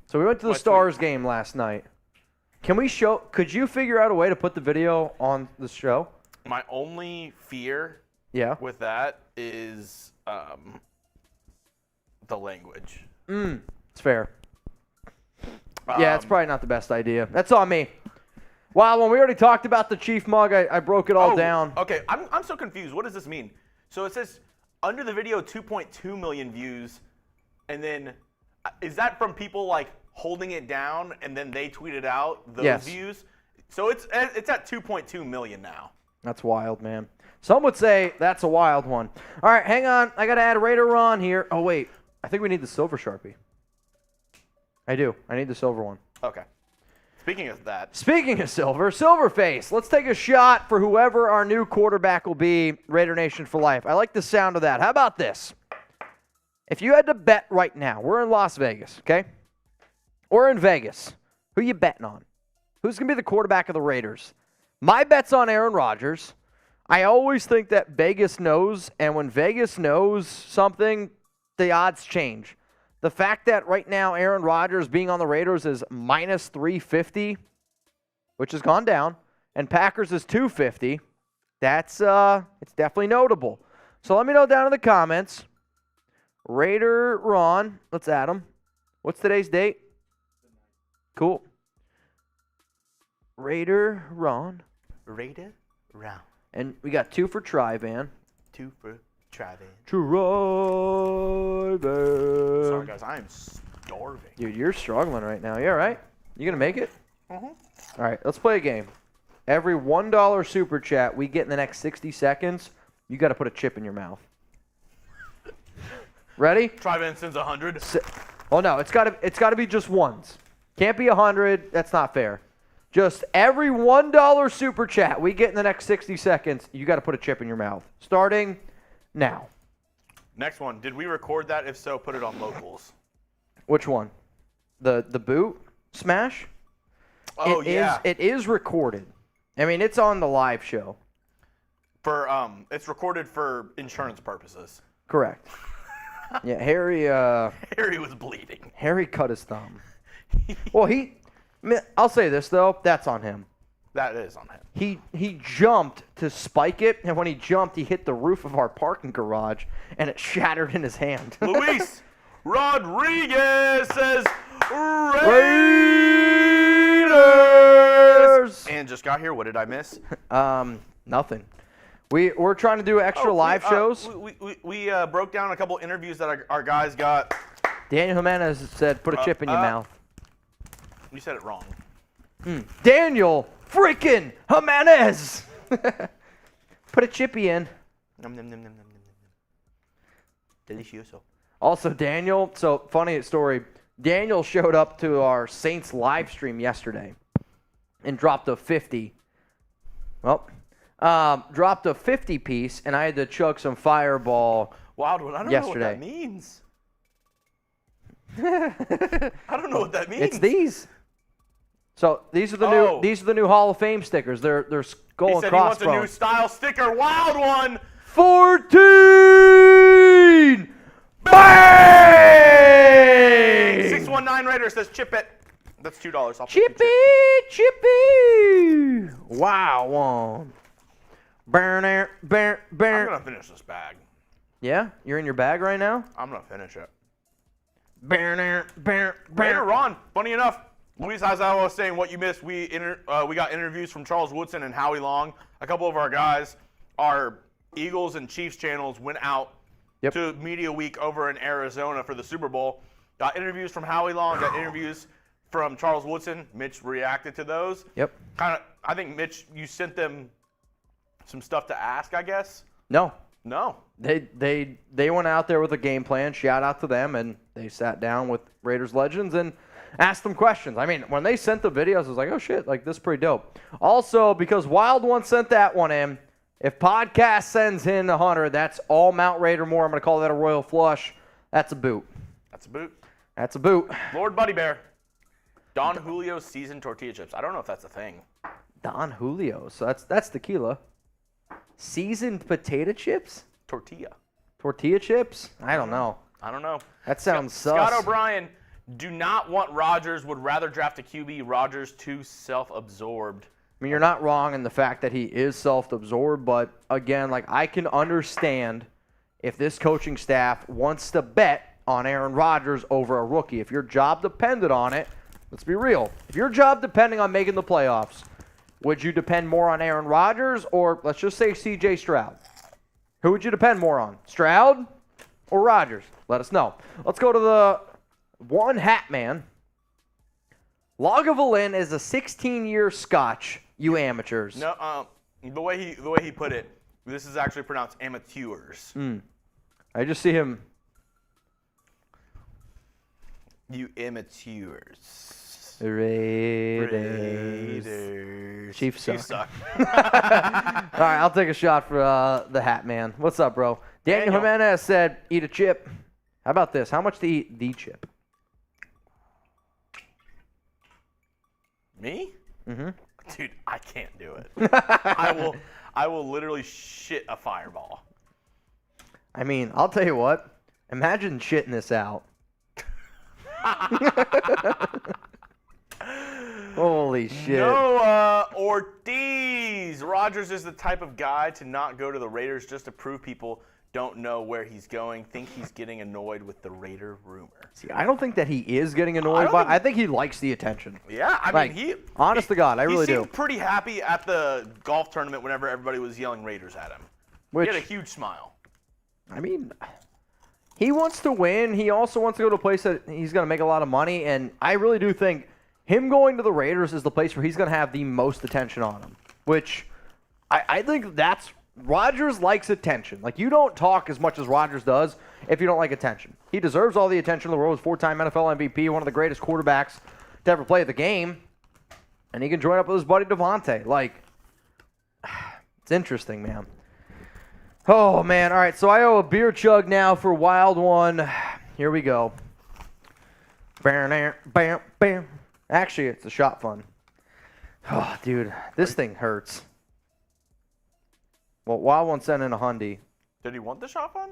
So we went to the Stars game last night. Could you figure out a way to put the video on the show? My only fear with that is the language. It's fair. Yeah, it's probably not the best idea. That's on me. Wow, when we already talked about the Chief mug, I broke it all down. Okay, I'm so confused. What does this mean? So it says under the video 2.2 million views, and then is that from people like holding it down and then they tweeted out those views? So it's at 2.2 million now. That's wild, man. Some would say that's a wild one. All right, hang on. I got to add Raider Ron here. Oh, wait. I think we need the silver Sharpie. I do. I need the silver one. Okay. Speaking of that. Speaking of silver, Silverface. Let's take a shot for whoever our new quarterback will be, Raider Nation for life. I like the sound of that. How about this? If you had to bet right now, we're in Las Vegas, okay? Or in Vegas. Who you betting on? Who's going to be the quarterback of the Raiders? My bet's on Aaron Rodgers. I always think that Vegas knows, and when Vegas knows something, the odds change. The fact that right now Aaron Rodgers being on the Raiders is minus 350, which has gone down, and Packers is 250, that's it's definitely notable. So let me know down in the comments. Raider Ron, let's add him. What's today's date? Cool. Raider Ron. Raider Ron. And we got 2 for Trivan. 2 for Trivan. Trivan. Sorry, guys. I am starving. Dude, you're struggling right now. You all right? You going to make it? Mm-hmm. All right, let's play a game. Every $1 super chat we get in the next 60 seconds, you got to put a chip in your mouth. Ready? Trivan sends 100. Oh, no. It's got to be just ones. Can't be 100. That's not fair. Just every $1 super chat we get in the next 60 seconds, you got to put a chip in your mouth. Starting now. Next one. Did we record that? If so, put it on locals. Which one? The boot smash? Oh, yeah. It is recorded. I mean, it's on the live show. It's recorded for insurance purposes. Correct. Yeah, Harry was bleeding. Harry cut his thumb. Well, I'll say this, though. That's on him. That is on him. He jumped to spike it, and when he jumped, he hit the roof of our parking garage, and it shattered in his hand. Luis Rodriguez says, Raiders! just got here. What did I miss? Nothing. We're trying to do extra live shows. We broke down a couple interviews that our guys got. Daniel Jimenez said, "Put a chip in your mouth." You said it wrong. Daniel freaking Jimenez. Put a chippy in. Nom, nom, nom, nom, nom, nom. Delicioso. Also, Daniel. So funny story. Daniel showed up to our Saints live stream yesterday and dropped a 50. Well, dropped a 50 piece, and I had to chug some Fireball. Wild one. I don't know what that means. I don't know what that means. It's these. So these are the new Hall of Fame stickers. They're skull and crossbones. He wants a new style sticker. Wild one. 14. Bang! 619 Raiders says chip it. That's $2. I'll Chippy. Wow, one. I'm gonna finish this bag. Yeah, you're in your bag right now. I'm gonna finish it. Later on, funny enough, Luis, as I was saying, what you missed, we got interviews from Charles Woodson and Howie Long. A couple of our guys, our Eagles and Chiefs channels went out to Media Week over in Arizona for the Super Bowl. Got interviews from Howie Long, got interviews from Charles Woodson. Mitch reacted to those. Yep. I think, Mitch, you sent them some stuff to ask, I guess? No. They went out there with a game plan. Shout out to them, and they sat down with Raiders legends and asked them questions. I mean, when they sent the videos, I was like, oh shit, like this is pretty dope. Also, because Wild One sent that one in, if Podcast sends in 100, that's all Mount Raider more. I'm going to call that a royal flush. That's a boot. That's a boot. Lord Buddy Bear. Don Julio seasoned tortilla chips. I don't know if that's a thing. Don Julio. So that's tequila. Seasoned potato chips? Tortilla chips? I don't know. That sounds sus. Scott O'Brien, do not want Rodgers, would rather draft a QB. Rodgers too self-absorbed. I mean, you're not wrong in the fact that he is self-absorbed, but again, like I can understand if this coaching staff wants to bet on Aaron Rodgers over a rookie. If your job depended on it, let's be real. If your job depending on making the playoffs, would you depend more on Aaron Rodgers or let's just say C.J. Stroud? Who would you depend more on, Stroud or Rodgers? Let us know. Let's go to the one hat man. Lagavulin is a 16-year Scotch, you amateurs. No, the way he put it, this is actually pronounced amateurs. I just see him. You amateurs. Raiders. Chiefs suck. All right, I'll take a shot for the hat man. What's up, bro? Daniel Jimenez said, eat a chip. How about this? How much to eat the chip? Me? Mm-hmm. Dude, I can't do it. I will literally shit a fireball. I mean, I'll tell you what. Imagine shitting this out. Holy shit. Noah Ortiz. Rodgers is the type of guy to not go to the Raiders just to prove people don't know where he's going. Think he's getting annoyed with the Raider rumor. See, I don't think that he is getting annoyed by it. I think he likes the attention. Yeah, I mean, honest to God, I really do. He seemed pretty happy at the golf tournament whenever everybody was yelling Raiders at him. He had a huge smile. I mean, he wants to win. He also wants to go to a place that he's going to make a lot of money, and I really do think him going to the Raiders is the place where he's going to have the most attention on him, which I think that's Rodgers likes attention. Like, you don't talk as much as Rodgers does if you don't like attention. He deserves all the attention in the world. He's 4-time NFL MVP, one of the greatest quarterbacks to ever play the game, and he can join up with his buddy Davante. Like, it's interesting, man. Oh, man. All right, so I owe a beer chug now for Wild One. Here we go. Bam, bam, bam. Actually, it's a shot fun. Oh, dude, this thing hurts. Well, Wild One sent in a Hyundai. Did he want the shot fun?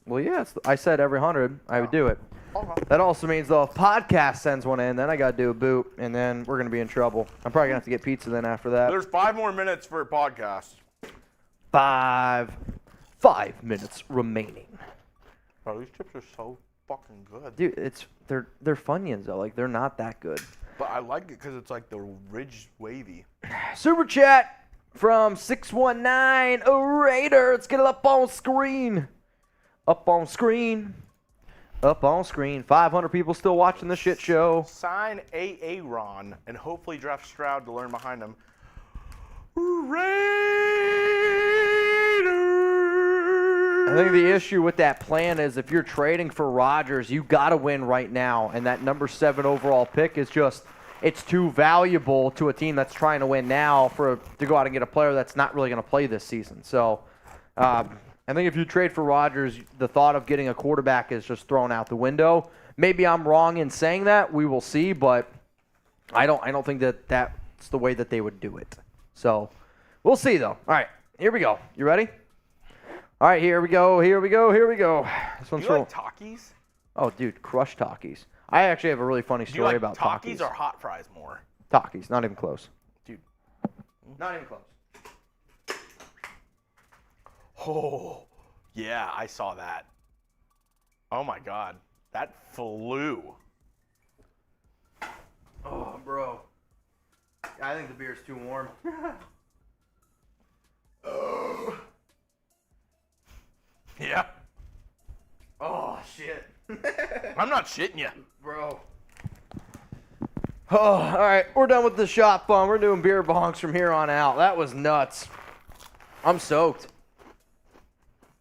Well, yeah. I said every 100, I would do it. Okay. That also means, though, if podcast sends one in, then I got to do a boot, and then we're going to be in trouble. I'm probably going to have to get pizza then after that. There's 5 more minutes for a podcast. 5 minutes remaining. Bro, these chips are so fucking good. Dude, they're Funyuns, though. Like, they're not that good. But I like it because it's like the ridge wavy. Super chat from 619 Raider. Let's get it up on screen. Up on screen. Up on screen. 500 people still watching the shit show. Sign Aaron and hopefully draft Stroud to learn behind him. Raiders. I think the issue with that plan is if you're trading for Rodgers, you got to win right now. And that number 7 overall pick is just, it's too valuable to a team that's trying to win now to go out and get a player that's not really going to play this season. So I think if you trade for Rodgers, the thought of getting a quarterback is just thrown out the window. Maybe I'm wrong in saying that. We will see, but I don't think that that's the way that they would do it. So we'll see, though. All right, here we go. You ready? All right, here we go. This one's Do you like Takis? Oh, dude, crush Takis. I actually have a really funny Do story you like about Takis Takis. or hot fries more? Takis, not even close. Dude. Not even close. Oh, yeah, I saw that. Oh, my God. That flew. Oh, bro. I think the beer's too warm. Yeah. Oh, shit. I'm not shitting you. Bro. Oh, all right. We're done with the shot fun. We're doing beer bongs from here on out. That was nuts. I'm soaked.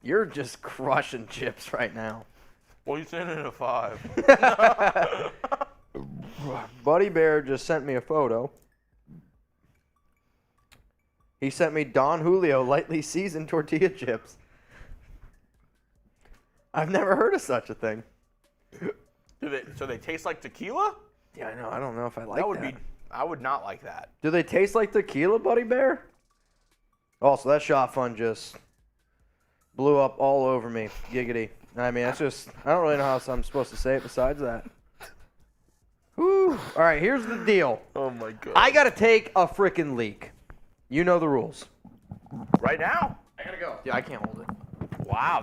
You're just crushing chips right now. Well, you sent it a 5. Buddy Bear just sent me a photo. He sent me Don Julio lightly seasoned tortilla chips. I've never heard of such a thing. So they taste like tequila? Yeah, I know. I don't know if I like that. I would not like that. Do they taste like tequila, Buddy Bear? Oh, so that shot fun just blew up all over me. Giggity. I mean, that's just, I don't really know how else I'm supposed to say it besides that. Whew. All right, here's the deal. Oh, my God. I got to take a freaking leak. You know the rules. Right now? I got to go. Yeah, I can't hold it. Wow,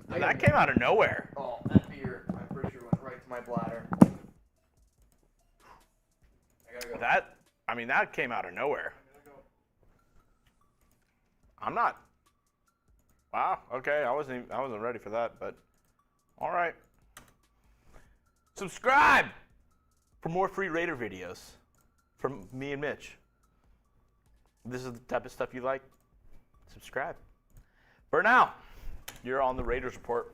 that came out of nowhere. Oh, that beer, I'm pretty sure went right to my bladder. I got to go. That came out of nowhere. I'm not. Wow, okay, I wasn't ready for that, but all right. Subscribe for more free Raider videos from me and Mitch. If this is the type of stuff you like, subscribe. For now, you're on the Raiders Report.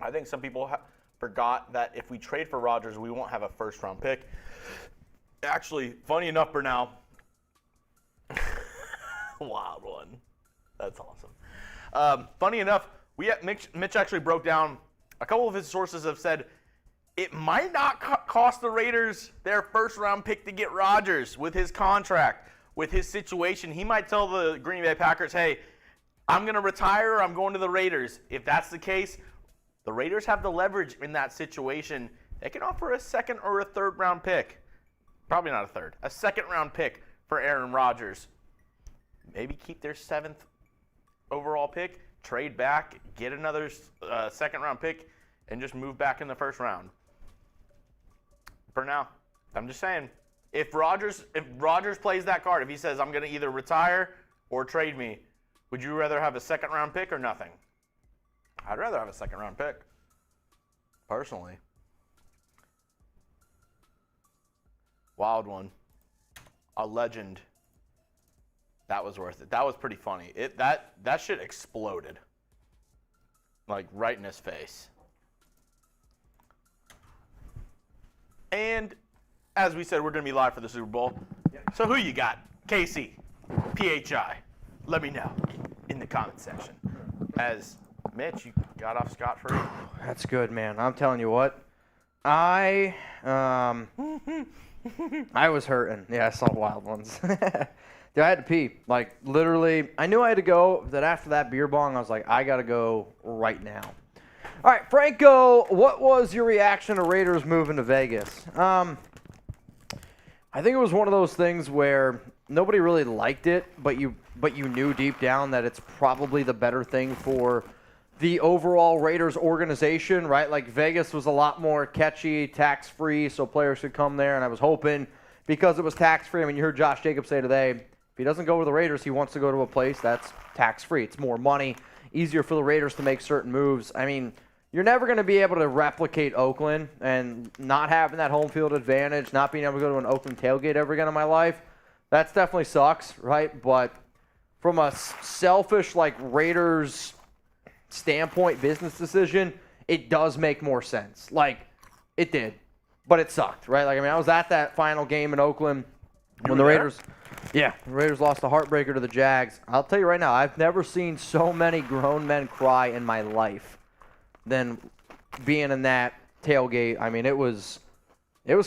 I think some people forgot that if we trade for Rodgers, we won't have a first-round pick. Actually, funny enough for now, wild one. That's awesome. Funny enough, Mitch actually broke down, a couple of his sources have said it might not cost the Raiders their first-round pick to get Rodgers with his contract, with his situation. He might tell the Green Bay Packers, hey, I'm going to retire or I'm going to the Raiders. If that's the case, the Raiders have the leverage in that situation. They can offer a second or a third-round pick. Probably not a third. A second-round pick for Aaron Rodgers. Maybe keep their 7th overall pick, trade back, get another second-round pick, and just move back in the first round. For now, I'm just saying, if Rodgers plays that card, if he says, I'm going to either retire or trade me, would you rather have a second-round pick or nothing? I'd rather have a second-round pick, personally. Wild one. A legend. That was worth it. That was pretty funny. That shit exploded. Like, right in his face. And, as we said, we're going to be live for the Super Bowl. Yep. So who you got? KC, PHI. Let me know in the comment section. As Mitch, you got off scot-free. That's good, man. I'm telling you what. I was hurting. Yeah, I saw wild ones. Dude, I had to pee. Like, literally, I knew I had to go. That after that beer bong, I was like, I got to go right now. All right, Franco, what was your reaction to Raiders moving to Vegas? I think it was one of those things where nobody really liked it, but you knew deep down that it's probably the better thing for the overall Raiders organization, right? Like Vegas was a lot more catchy, tax-free, so players could come there. And I was hoping because it was tax-free. I mean, you heard Josh Jacobs say today, if he doesn't go to the Raiders, he wants to go to a place that's tax-free. It's more money, easier for the Raiders to make certain moves. I mean, you're never going to be able to replicate Oakland, and not having that home field advantage, not being able to go to an Oakland tailgate ever again in my life, that definitely sucks, right? But from a selfish, like, Raiders standpoint business decision, it does make more sense. Like, it did, but it sucked, right? Like, I mean, I was at that final game in Oakland when the Raiders, the Raiders lost a heartbreaker to the Jags. I'll tell you right now, I've never seen so many grown men cry in my life than being in that tailgate. I mean, it was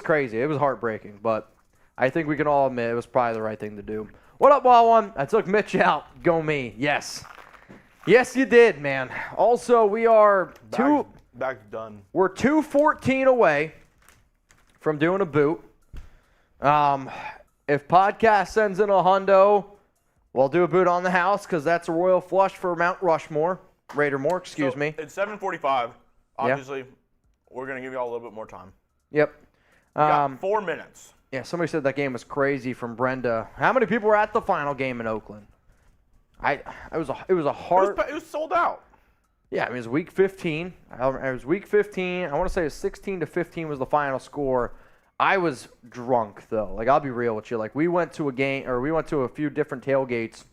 crazy. It was heartbreaking, but I think we can all admit it was probably the right thing to do. What up, Ball One? I took Mitch out. Go me. Yes. Yes, you did, man. Also, we are Bag's done. We're 214 away from doing a boot. If podcast sends in a hundo, we'll do a boot on the house because that's a royal flush for Mount Rushmore. Raidermore, excuse me. It's 7:45. Obviously, we're going to give you all a little bit more time. Yep. We got 4 minutes. Yeah, somebody said that game was crazy from Brenda. How many people were at the final game in Oakland? It was sold out. Yeah, I mean, it was week 15. It was week 15. I want to say it was 16-15 was the final score. I was drunk though. Like, I'll be real with you. Like, we went to a few different tailgates,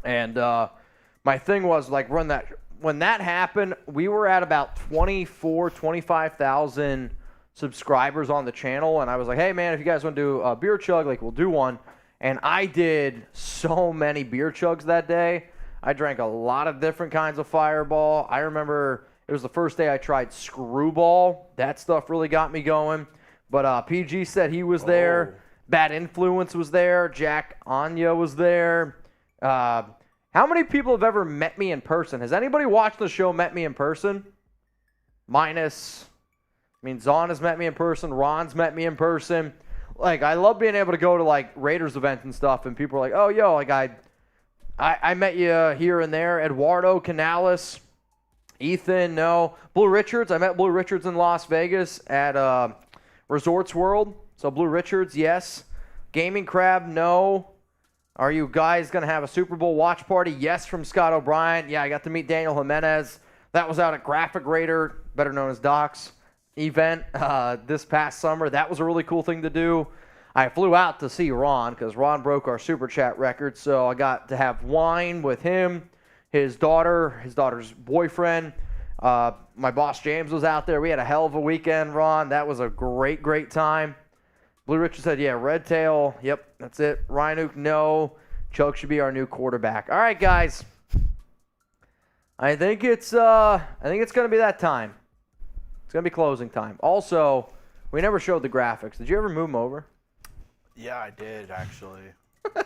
and my thing was, like, when that happened, we were at about 25,000 subscribers on the channel, and I was like, hey, man, if you guys want to do a beer chug, like, we'll do one. And I did so many beer chugs that day. I drank a lot of different kinds of Fireball. I remember it was the first day I tried Screwball. That stuff really got me going. But PG said he was there. Bad Influence was there. Jack Anya was there. How many people have ever met me in person? Has anybody watched the show met me in person? Zahn has met me in person. Ron's met me in person. Like, I love being able to go to, like, Raiders events and stuff, and people are like, oh, yo, like, I met you here and there. Eduardo Canales, Ethan, no. Blue Richards, I met Blue Richards in Las Vegas at Resorts World. So Blue Richards, yes. Gaming Crab, no. Are you guys going to have a Super Bowl watch party? Yes, from Scott O'Brien. Yeah, I got to meet Daniel Jimenez. That was out at Graphic Raider, better known as Doc's event this past summer. That was a really cool thing to do. I flew out to see Ron because Ron broke our Super Chat record, so I got to have wine with him, his daughter's boyfriend. My boss James was out there. We had a hell of a weekend, Ron. That was a great, great time. Blue Richard said, yeah, Red Tail. Yep, that's it. Ryan no. Choke should be our new quarterback. All right, guys. I think it's going to be that time. It's going to be closing time. Also, we never showed the graphics. Did you ever move them over? Yeah, I did, actually. All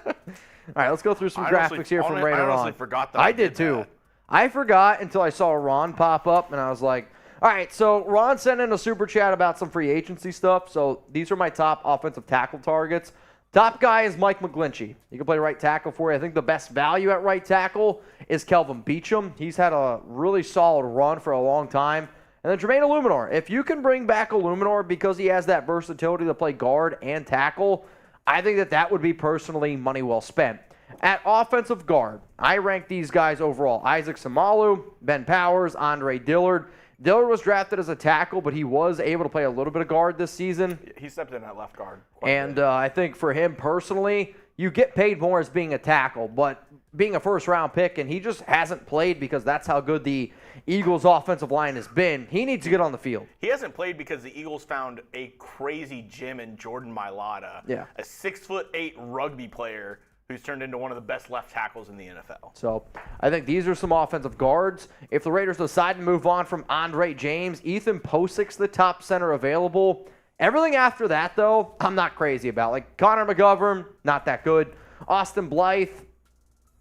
right, let's go through some graphics here from Raider Ron. I honestly forgot that I did too. That. I forgot until I saw Ron pop up, and I was like, all right, so Ron sent in a super chat about some free agency stuff. So these are my top offensive tackle targets. Top guy is Mike McGlinchey. He can play right tackle for you. I think the best value at right tackle is Kelvin Beachum. He's had a really solid run for a long time. And then Jermaine Illuminor. If you can bring back Illuminor because he has that versatility to play guard and tackle, I think that would be personally money well spent. At offensive guard, I rank these guys overall. Isaac Samalu, Ben Powers, Andre Dillard. Dillard was drafted as a tackle, but he was able to play a little bit of guard this season. He stepped in at left guard. And I think for him personally, you get paid more as being a tackle, but being a first-round pick, and he just hasn't played because that's how good the Eagles' offensive line has been. He needs to get on the field. He hasn't played because the Eagles found a crazy gem in Jordan Mailata, a 6'8" rugby player who's turned into one of the best left tackles in the NFL. So I think these are some offensive guards. If the Raiders decide to move on from Andre James, Ethan Posic's the top center available. Everything after that, though, I'm not crazy about. Like Connor McGovern, not that good. Austin Blythe,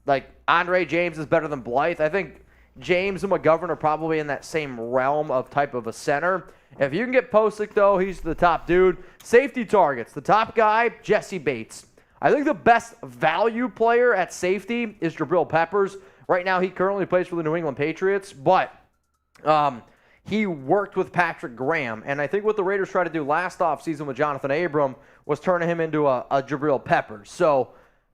like Andre James is better than Blythe. I think James and McGovern are probably in that same realm of type of a center. If you can get Posick, though, he's the top dude. Safety targets, the top guy, Jesse Bates. I think the best value player at safety is Jabril Peppers. Right now, he currently plays for the New England Patriots, but he worked with Patrick Graham. And I think what the Raiders tried to do last offseason with Jonathan Abram was turning him into a Jabril Peppers. So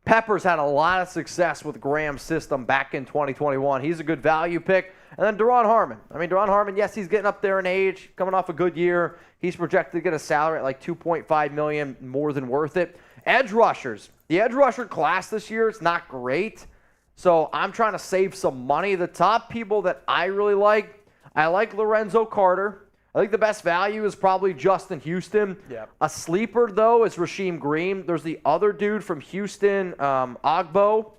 Peppers had a lot of success with Graham's system back in 2021. He's a good value pick. And then Daron Harmon. I mean, Daron Harmon, yes, he's getting up there in age, coming off a good year. He's projected to get a salary at like $2.5 million, more than worth it. Edge rushers. The edge rusher class this year is not great. So I'm trying to save some money. The top people that I really like, I like Lorenzo Carter. I think the best value is probably Justin Houston. Yep. A sleeper, though, is Rasheem Green. There's the other dude from Houston, Ogbo.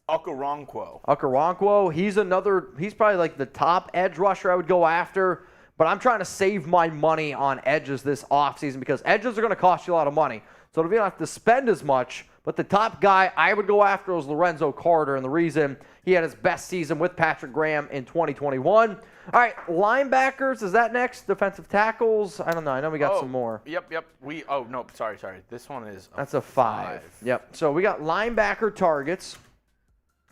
Okoronkwo. He's probably like the top edge rusher I would go after. But I'm trying to save my money on edges this offseason because edges are going to cost you a lot of money. So you don't have to spend as much. But the top guy I would go after was Lorenzo Carter, and the reason he had his best season with Patrick Graham in 2021. All right, linebackers, is that next? Defensive tackles? I don't know. I know we got some more. Yep. Sorry. This one is That's a 5. Yep. So we got linebacker targets.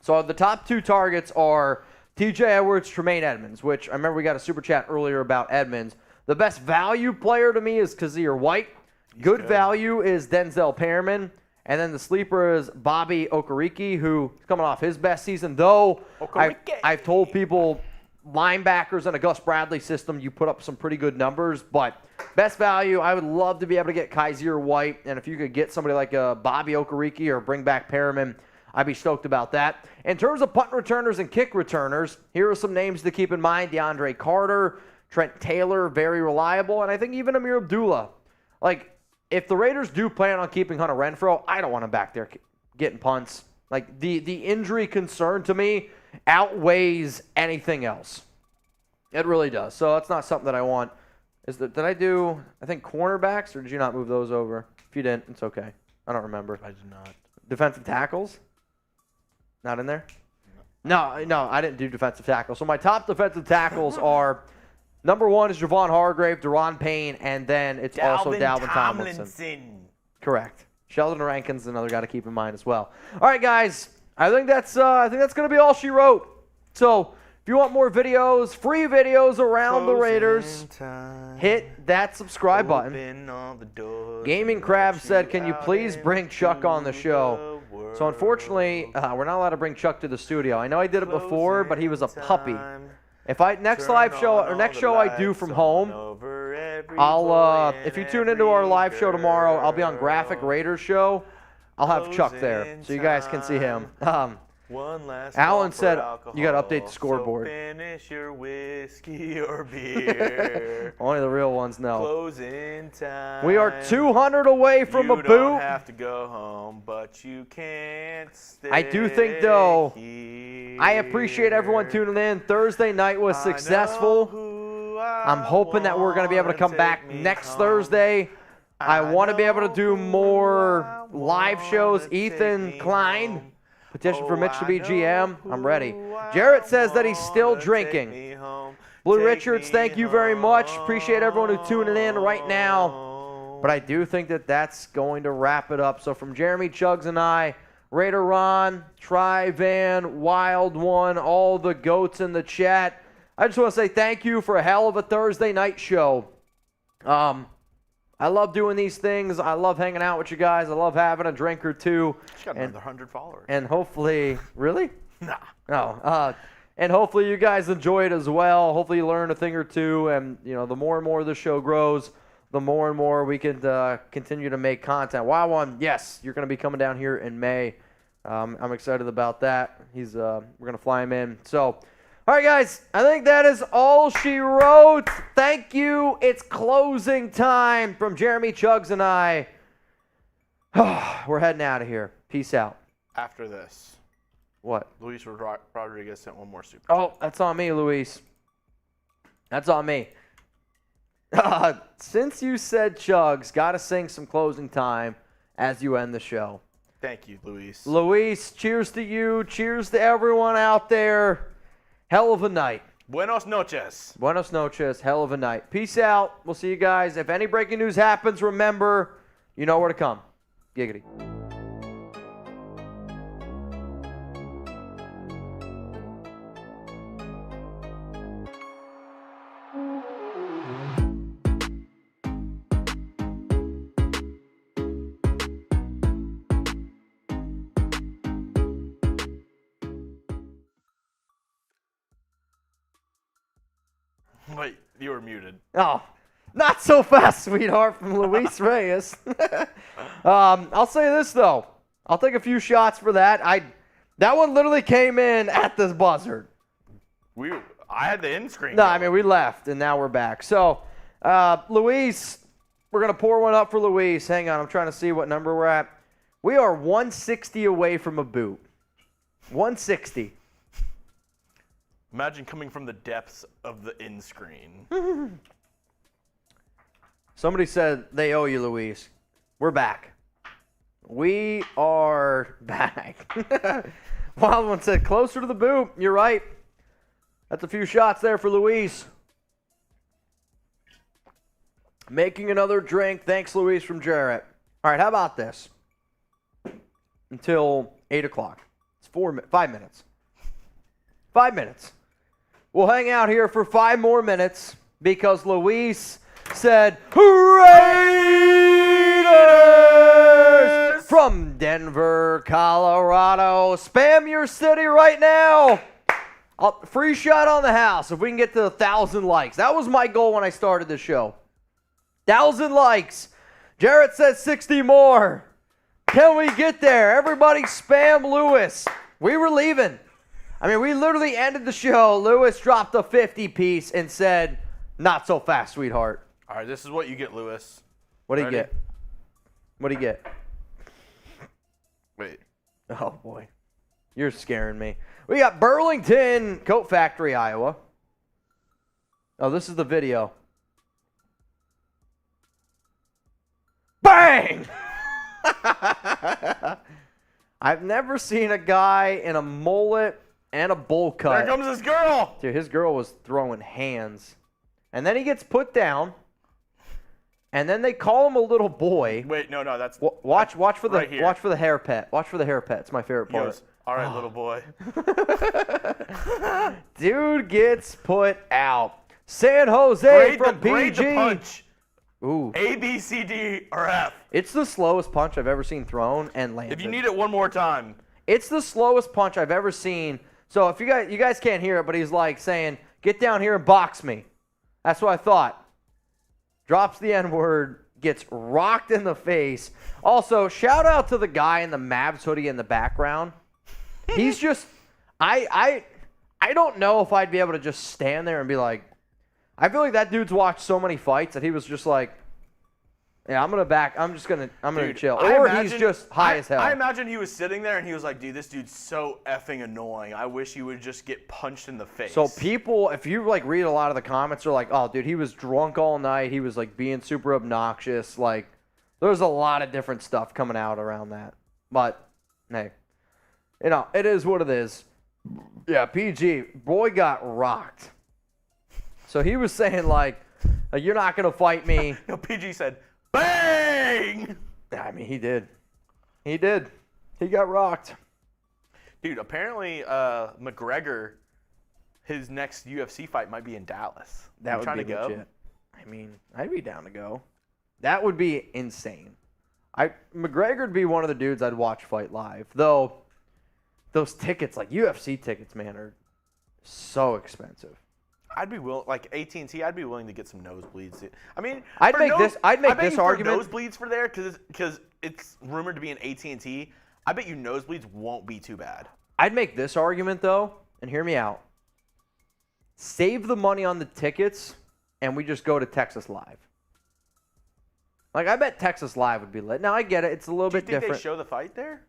So the top 2 targets are TJ Edwards, Tremaine Edmonds, which I remember we got a super chat earlier about Edmonds. The best value player to me is Kazir White. Good value is Denzel Perriman. And then the sleeper is Bobby Okereke, who's coming off his best season. Though I've told people linebackers in a Gus Bradley system, you put up some pretty good numbers. But best value, I would love to be able to get Kaiser White. And if you could get somebody like Bobby Okereke or bring back Perriman, I'd be stoked about that. In terms of punt returners and kick returners, here are some names to keep in mind. DeAndre Carter, Trent Taylor, very reliable. And I think even Amir Abdullah. Like, if the Raiders do plan on keeping Hunter Renfrow, I don't want him back there getting punts. Like, the injury concern to me outweighs anything else. It really does. So that's not something that I want. Did I do, I think, cornerbacks, or did you not move those over? If you didn't, it's okay. I don't remember. I did not. Defensive tackles? Not in there? No, I didn't do defensive tackles. So my top defensive tackles are, number 1 is Javon Hargrave, Deron Payne, and then it's also Dalvin Tomlinson. Correct. Sheldon Rankin's another guy to keep in mind as well. All right, guys. I think that's going to be all she wrote. So if you want more videos, free videos around the Raiders, hit that subscribe button. Gaming Crab said, "Can you please bring Chuck on the show?" So unfortunately, we're not allowed to bring Chuck to the studio. I know I did it before, but he was a puppy. If next show I do from home, I'll if you tune into our live show tomorrow, I'll be on Graphic Raiders show. I'll have Chuck there, so you guys can see him. Alan said you got to update the scoreboard. So finish your whiskey or beer. Only the real ones know. Closing time. We are 200 away from a boot. You don't have to go home, but you can't stay. I do think, though, here. I appreciate everyone tuning in. Thursday night was successful. I'm hoping that we're going to be able to come back next Thursday. I want to be able to do more live shows. Ethan Klein. Petition for Mitch to be GM. I'm ready. Jarrett says that he's still drinking. Blue Richards, thank you very much. Appreciate everyone who's tuning in right now. But I do think that that's going to wrap it up. So from Jeremy Chugs and I, Raider Ron, Tri-Van, Wild One, all the goats in the chat, I just want to say thank you for a hell of a Thursday night show. I love doing these things. I love hanging out with you guys. I love having a drink or two. She's got another 100 followers. And hopefully, really? Nah. No. And hopefully you guys enjoy it as well. Hopefully you learn a thing or two. And, the more and more the show grows, the more and more we can continue to make content. Wild One, yes, you're going to be coming down here in May. I'm excited about that. We're going to fly him in. So, all right, guys, I think that is all she wrote. Thank you. It's closing time from Jeremy Chugs and I. We're heading out of here. Peace out. After this. What? Luis Rodriguez sent one more super. Oh, that's on me, Luis. That's on me. Since you said Chugs, got to sing some closing time as you end the show. Thank you, Luis. Luis, cheers to you. Cheers to everyone out there. Hell of a night. Buenos noches. Buenos noches. Hell of a night. Peace out. We'll see you guys. If any breaking news happens, remember, you know where to come. Giggity. You were muted. Oh, not so fast, sweetheart, from Luis Reyes. I'll say this, though. I'll take a few shots for that. That one literally came in at the buzzer. I had the end screen. No, I mean, we left, and now we're back. So, Luis, we're going to pour one up for Luis. Hang on, I'm trying to see what number we're at. We are 160 away from a boot. 160. Imagine coming from the depths of the end screen. Somebody said they owe you, Luis. We're back. We are back. Wild one said closer to the boot. You're right. That's a few shots there for Luis. Making another drink. Thanks, Luis, from Jarrett. All right, how about this? Until 8 o'clock. It's 5 minutes. 5 minutes. We'll hang out here for 5 more minutes because Luis said, Raiders! From Denver, Colorado. Spam your city right now. Free shot on the house if we can get to 1,000 likes. That was my goal when I started the show. 1,000 likes. Jarrett said 60 more. Can we get there? Everybody spam Lewis. We were leaving. I mean, we literally ended the show. Lewis dropped a 50 piece and said, not so fast, sweetheart. All right, this is what you get, Lewis. What do you get? What do you get? Wait. Oh, boy. You're scaring me. We got Burlington Coat Factory, Iowa. Oh, this is the video. Bang! I've never seen a guy in a mullet and a bowl cut. There comes this girl. Dude, his girl was throwing hands. And then he gets put down. And then they call him a little boy. Wait, no, that's watch for the right here. watch for the hair pet. Watch for the hair pet. It's my favorite part. Goes, all right, little boy. Dude gets put out. San Jose Grade from PG. the punch. Ooh. A, B, C, D, or F. It's the slowest punch I've ever seen thrown and landed. If you need it one more time. It's the slowest punch I've ever seen. So if you guys can't hear it, but he's like saying, get down here and box me. That's what I thought. Drops the N-word, gets rocked in the face. Also, shout out to the guy in the Mavs hoodie in the background. He's just, I don't know if I'd be able to just stand there and be like, I feel like that dude's watched so many fights that he was just like, yeah, I'm gonna chill. Or he's just high as hell. I imagine he was sitting there and he was like, dude, this dude's so effing annoying. I wish he would just get punched in the face. So people, if you like read a lot of the comments, they're like, oh, dude, he was drunk all night. He was like being super obnoxious. Like, there's a lot of different stuff coming out around that. But, hey, it is what it is. Yeah, PG, boy got rocked. So he was saying like you're not going to fight me. No, PG said, bang! I mean, he did. He did. He got rocked. Dude, apparently McGregor, his next UFC fight might be in Dallas. That would be legit. I mean, I'd be down to go. That would be insane. McGregor would be one of the dudes I'd watch fight live. Though, those tickets, like UFC tickets, man, are so expensive. I'd be willing, like AT&T. I'd be willing to get some nosebleeds. I mean, I'd make this argument. Nosebleeds for there because it's rumored to be an AT&T. I bet you nosebleeds won't be too bad. I'd make this argument though, and hear me out. Save the money on the tickets, and we just go to Texas Live. Like I bet Texas Live would be lit. Now I get it; it's a little bit different. Do you think they show the fight there?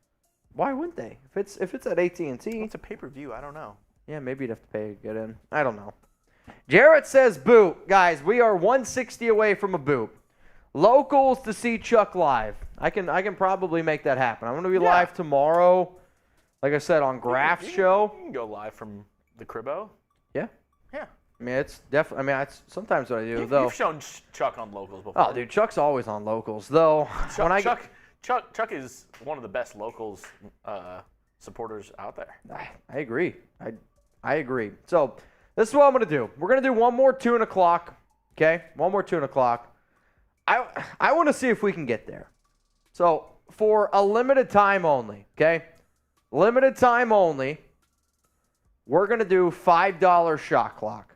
Why wouldn't they? If it's at AT&T, it's a pay-per-view. I don't know. Yeah, maybe you'd have to pay to get in. I don't know. Jarrett says boot. Guys, we are 160 away from a boot. Locals to see Chuck live. I can probably make that happen. I'm going to be live tomorrow, like I said, on Graf's show. You can go live from the cribbo. Yeah. Yeah. I mean, it's definitely, it's sometimes what I do, You've shown Chuck on Locals before. Oh, dude, Chuck's always on Locals, though. Chuck is one of the best Locals supporters out there. I agree. I agree. So, this is what I'm going to do. We're going to do one more tune o'clock, okay? One more tune o'clock. I want to see if we can get there. So, for a limited time only, okay? Limited time only, we're going to do $5 shot clock.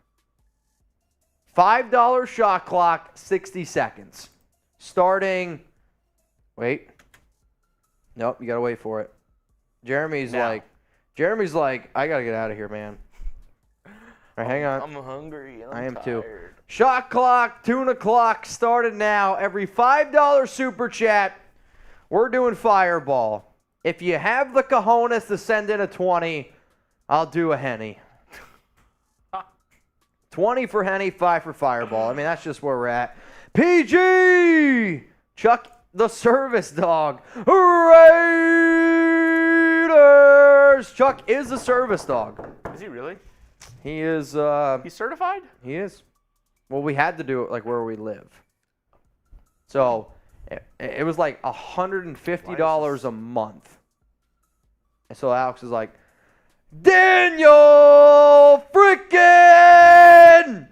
$5 shot clock, 60 seconds. Starting, wait. Nope, you got to wait for it. Jeremy's like, I got to get out of here, man. All right, hang on. I'm hungry. And I am tired. too. Shot clock, tuna clock, started now. Every $5 super chat, we're doing Fireball. If you have the cojones to send in a 20, I'll do a Henny. 20 for Henny, 5 for Fireball. I mean, that's just where we're at. PG! Chuck the service dog. Raiders! Chuck is the service dog. Is he really? He is. He's certified? He is. Well, we had to do it like where we live. So it was like $150 a month. And so Alex is like, Daniel freaking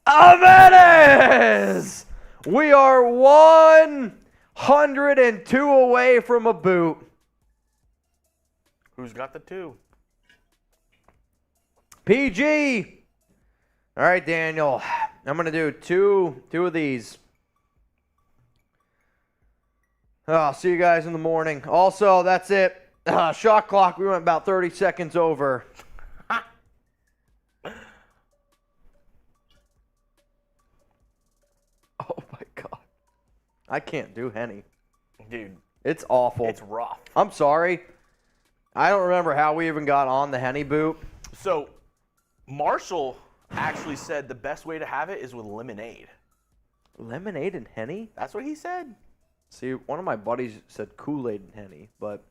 Jimenez! We are 102 away from a boot. Who's got the 2? PG. All right, Daniel. I'm going to do two of these. I'll see you guys in the morning. Also, that's it. Shot clock, we went about 30 seconds over. Oh, my God. I can't do Henny. Dude. It's awful. It's rough. I'm sorry. I don't remember how we even got on the Henny boot. So, Marshall actually said the best way to have it is with lemonade. Lemonade and Henny? That's what he said. See, one of my buddies said Kool-Aid and Henny, but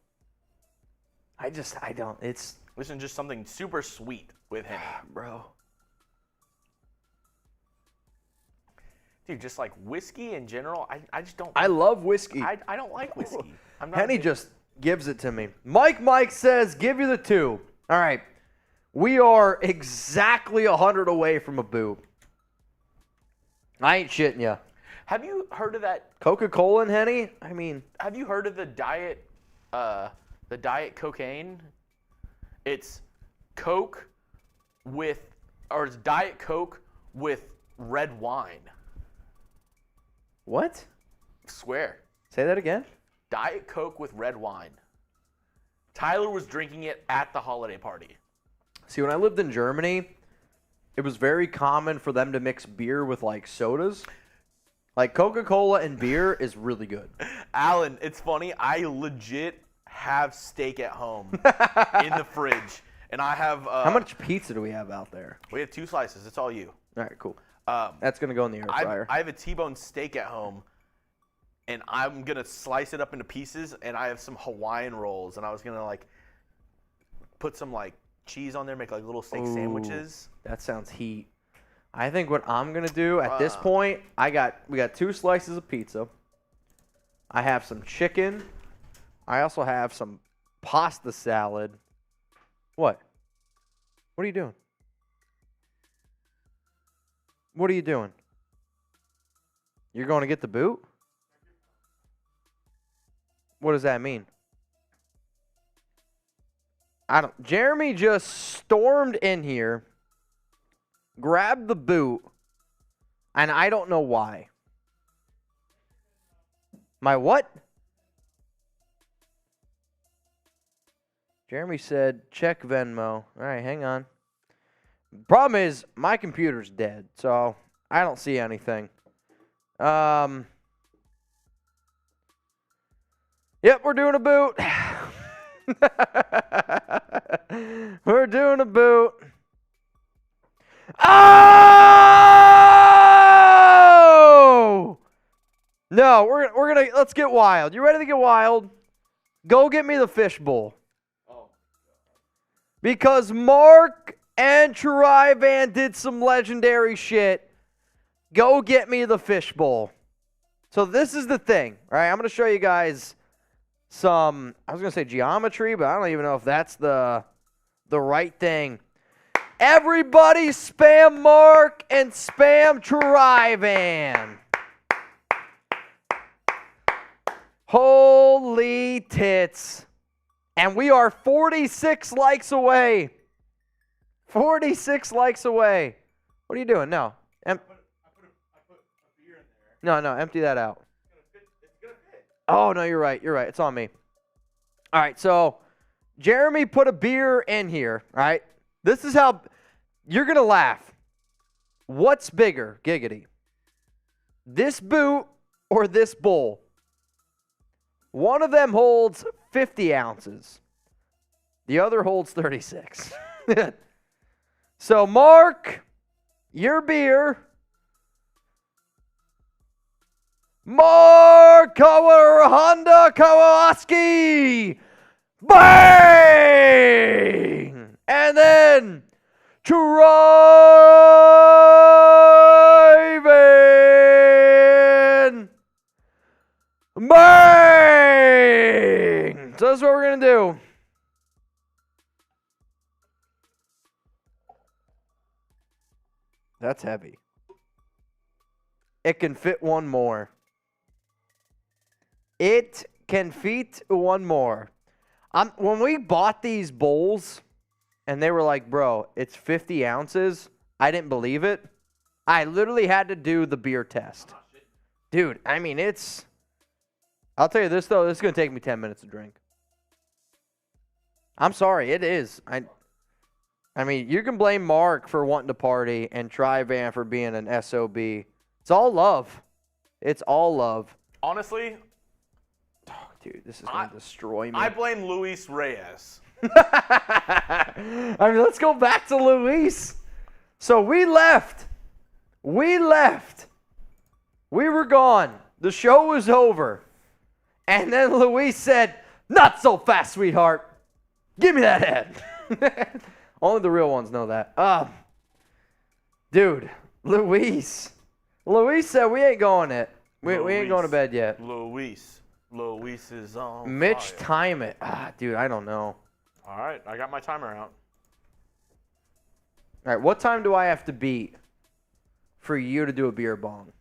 I don't. It's... Listen, just something super sweet with Henny. Bro. Dude, just like whiskey in general, I just don't. I love whiskey. I don't like whiskey. I'm not Henny just gives it to me. Mike says, give you the 2. All right. We are exactly 100 away from a boot. I ain't shitting ya. Have you heard of that? Coca-Cola and Henny? I mean. Have you heard of the diet cocaine? It's Coke it's Diet Coke with red wine. What? Swear. Say that again? Diet Coke with red wine. Tyler was drinking it at the holiday party. See, when I lived in Germany, it was very common for them to mix beer with, like, sodas. Like, Coca-Cola and beer is really good. Alan, it's funny. I legit have steak at home in the fridge. And I have... How much pizza do we have out there? We have 2 slices. It's all you. All right, cool. That's going to go in the air fryer. I have a T-bone steak at home, and I'm going to slice it up into pieces, and I have some Hawaiian rolls, and I was going to, like, put some, like, cheese on there, make, like, little steak sandwiches. That sounds heat. I think what I'm going to do at this point, we got 2 slices of pizza. I have some chicken. I also have some pasta salad. What? What are you doing? What are you doing? You're going to get the boot? What does that mean? Jeremy just stormed in here, grabbed the boot, and I don't know why. My what? Jeremy said, check Venmo. All right, hang on. Problem is, my computer's dead, so I don't see anything. Yep, we're doing a boot. We're doing a boot. Oh! No, we're gonna let's get wild. You ready to get wild? Go get me the fishbowl. Because Mark and Cherivan did some legendary shit. Go get me the fishbowl. So this is the thing, all right? I'm going to show you guys some, I was going to say geometry, but I don't even know if that's the right thing. Everybody spam Mark and spam Cherivan. Holy tits. And we are 46 likes away. 46 likes away. What are you doing? No. No, empty that out. Oh, no, you're right. It's on me. All right, so Jeremy put a beer in here, all right? This is how you're going to laugh. What's bigger, giggity? This boot or this bowl? One of them holds 50 ounces. The other holds 36. So, Mark, your beer. Mark Honda Kawasaki. Bang! And then driving. Bang! So that's what we're going to do. That's heavy. It can fit one more. It can fit one more. When we bought these bowls, and they were like, bro, it's 50 ounces, I didn't believe it. I literally had to do the beer test. Dude, I mean, I'll tell you this, though. This is going to take me 10 minutes to drink. I'm sorry. It is. I mean, you can blame Mark for wanting to party and Tri-Van for being an SOB. It's all love. It's all love. Honestly, dude, this is going to destroy me. I blame Luis Reyes. I mean, let's go back to Luis. So we left. We were gone. The show was over. And then Luis said, "Not so fast, sweetheart. Give me that head." Only the real ones know that. Dude, Luis said we ain't going it. We ain't going to bed yet. Luis is on Mitch, fire. time it. Dude, I don't know. All right, I got my timer out. All right, what time do I have to beat for you to do a beer bong?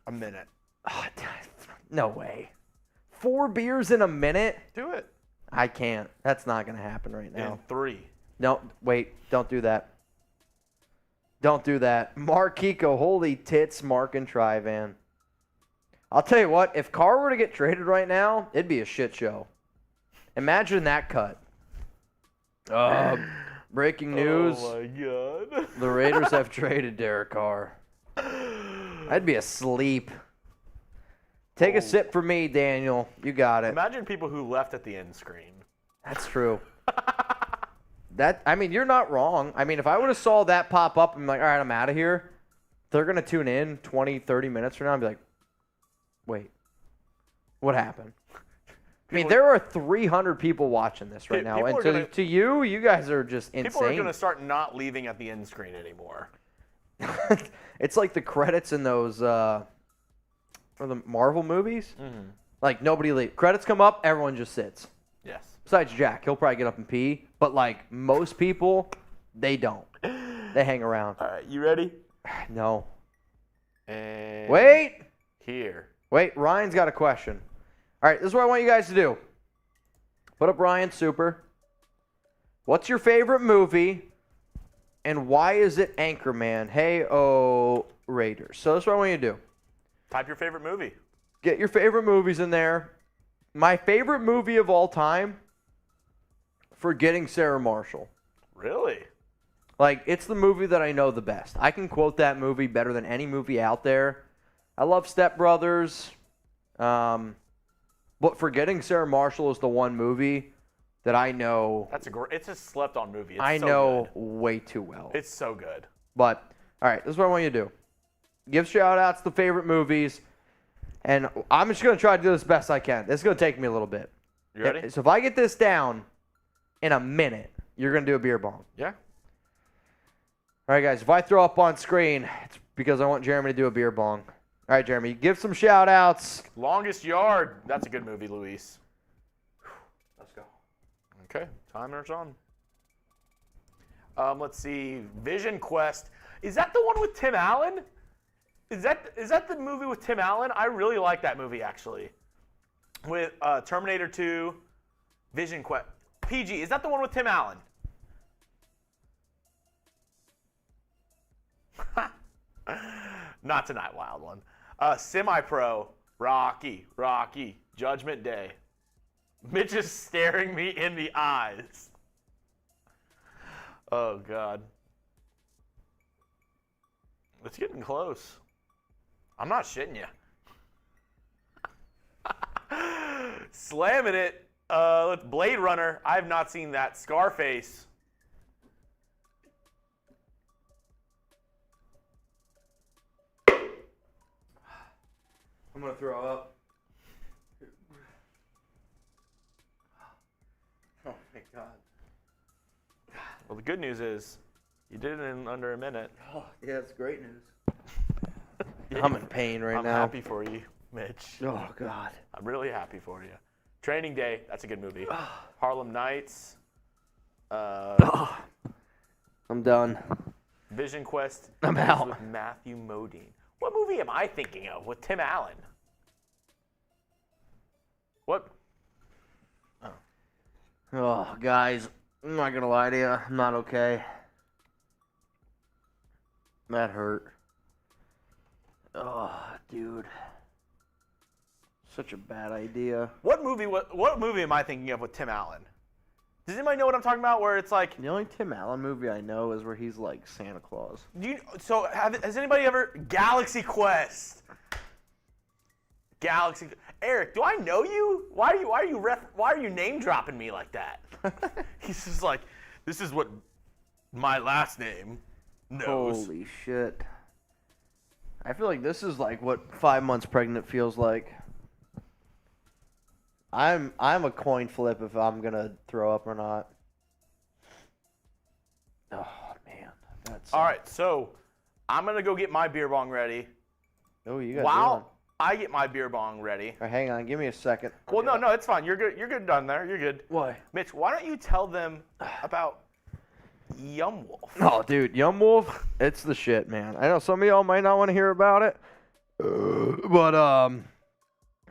A minute. No way. 4 beers in a minute? Do it. I can't. That's not going to happen right now. In 3. No, wait. Don't do that. Don't do that. Mark Kiko, holy tits, Mark and Tri-Van. I'll tell you what, if Carr were to get traded right now, it'd be a shit show. Imagine that cut. Breaking news. Oh, my God. The Raiders have traded Derek Carr. I'd be asleep. Take a sip for me, Daniel. You got it. Imagine people who left at the end screen. That's true. I mean, you're not wrong. I mean, if I would have saw that pop up and be like, all right, I'm out of here, they're going to tune in 20, 30 minutes from now and be like, wait, what happened? I mean, there are 300 people watching this right now. And to you guys are just insane. People are going to start not leaving at the end screen anymore. It's like the credits in those for the Marvel movies. Mm-hmm. Like, nobody leaves. Credits come up, everyone just sits. Yes. Besides Jack. He'll probably get up and pee. But, like, most people, they don't. They hang around. All right, you ready? No. And Wait. Here. Wait, Ryan's got a question. All right, this is what I want you guys to do. Put up Ryan Super. What's your favorite movie? And why is it Anchorman? Hey-oh, Raiders. So that's what I want you to do. Type your favorite movie. Get your favorite movies in there. My favorite movie of all time, Forgetting Sarah Marshall. Really? Like, it's the movie that I know the best. I can quote that movie better than any movie out there. I love Step Brothers. But Forgetting Sarah Marshall is the one movie that I know. It's a slept-on movie. It's I so know good. way too well. It's so good. But, all right, this is what I want you to do. Give shout-outs to favorite movies. And I'm just going to try to do this best I can. This is going to take me a little bit. You ready? So if I get this down in a minute, you're going to do a beer bong. Yeah. All right, guys, if I throw up on screen, it's because I want Jeremy to do a beer bong. All right, Jeremy, give some shout-outs. Longest Yard. That's a good movie, Luis. Let's go. Okay, timer's on. Let's see. Vision Quest. Is that the one with Tim Allen? Is that the movie with Tim Allen? I really like that movie, actually. With Terminator 2, Vision Quest. PG, is that the one with Tim Allen? Not tonight, wild one. Semi-pro, Rocky, Judgment Day. Mitch is staring me in the eyes. Oh, God. It's getting close. I'm not shitting you. Slamming it. Let's Blade Runner. I have not seen that. Scarface. I'm going to throw up. Oh, my God. Well, the good news is you did it in under a minute. Oh, yeah, it's great news. I'm in pain right I'm now. happy for you, Mitch. Oh, God. I'm really happy for you. Training Day. That's a good movie. Harlem Nights. I'm done. Vision Quest. I'm This is out. With Matthew Modine. What movie am I thinking of with Tim Allen? What? Oh, guys, I'm not going to lie to you. I'm not okay. That hurt. Oh, dude. Such a bad idea. What movie am I thinking of with Tim Allen? Does anybody know what I'm talking about? Where it's like, The only Tim Allen movie I know is where he's like Santa Claus. has anybody ever Galaxy Quest? Eric, do I know you? Why are you name dropping me like that? He's just like, this is what my last name knows. Holy shit. I feel like this is like what 5 months pregnant feels like. I'm a coin flip if I'm gonna throw up or not. Oh man, that's All right, so I'm gonna go get my beer bong ready. Oh, you got While I get my beer bong ready. All right, hang on, give me a second. Well, no, it's fine. You're good. You're good done there. You're good. Why? Mitch, why don't you tell them about Yumwolf? Oh, dude, Yumwolf, it's the shit, man. I know some of y'all might not want to hear about it, but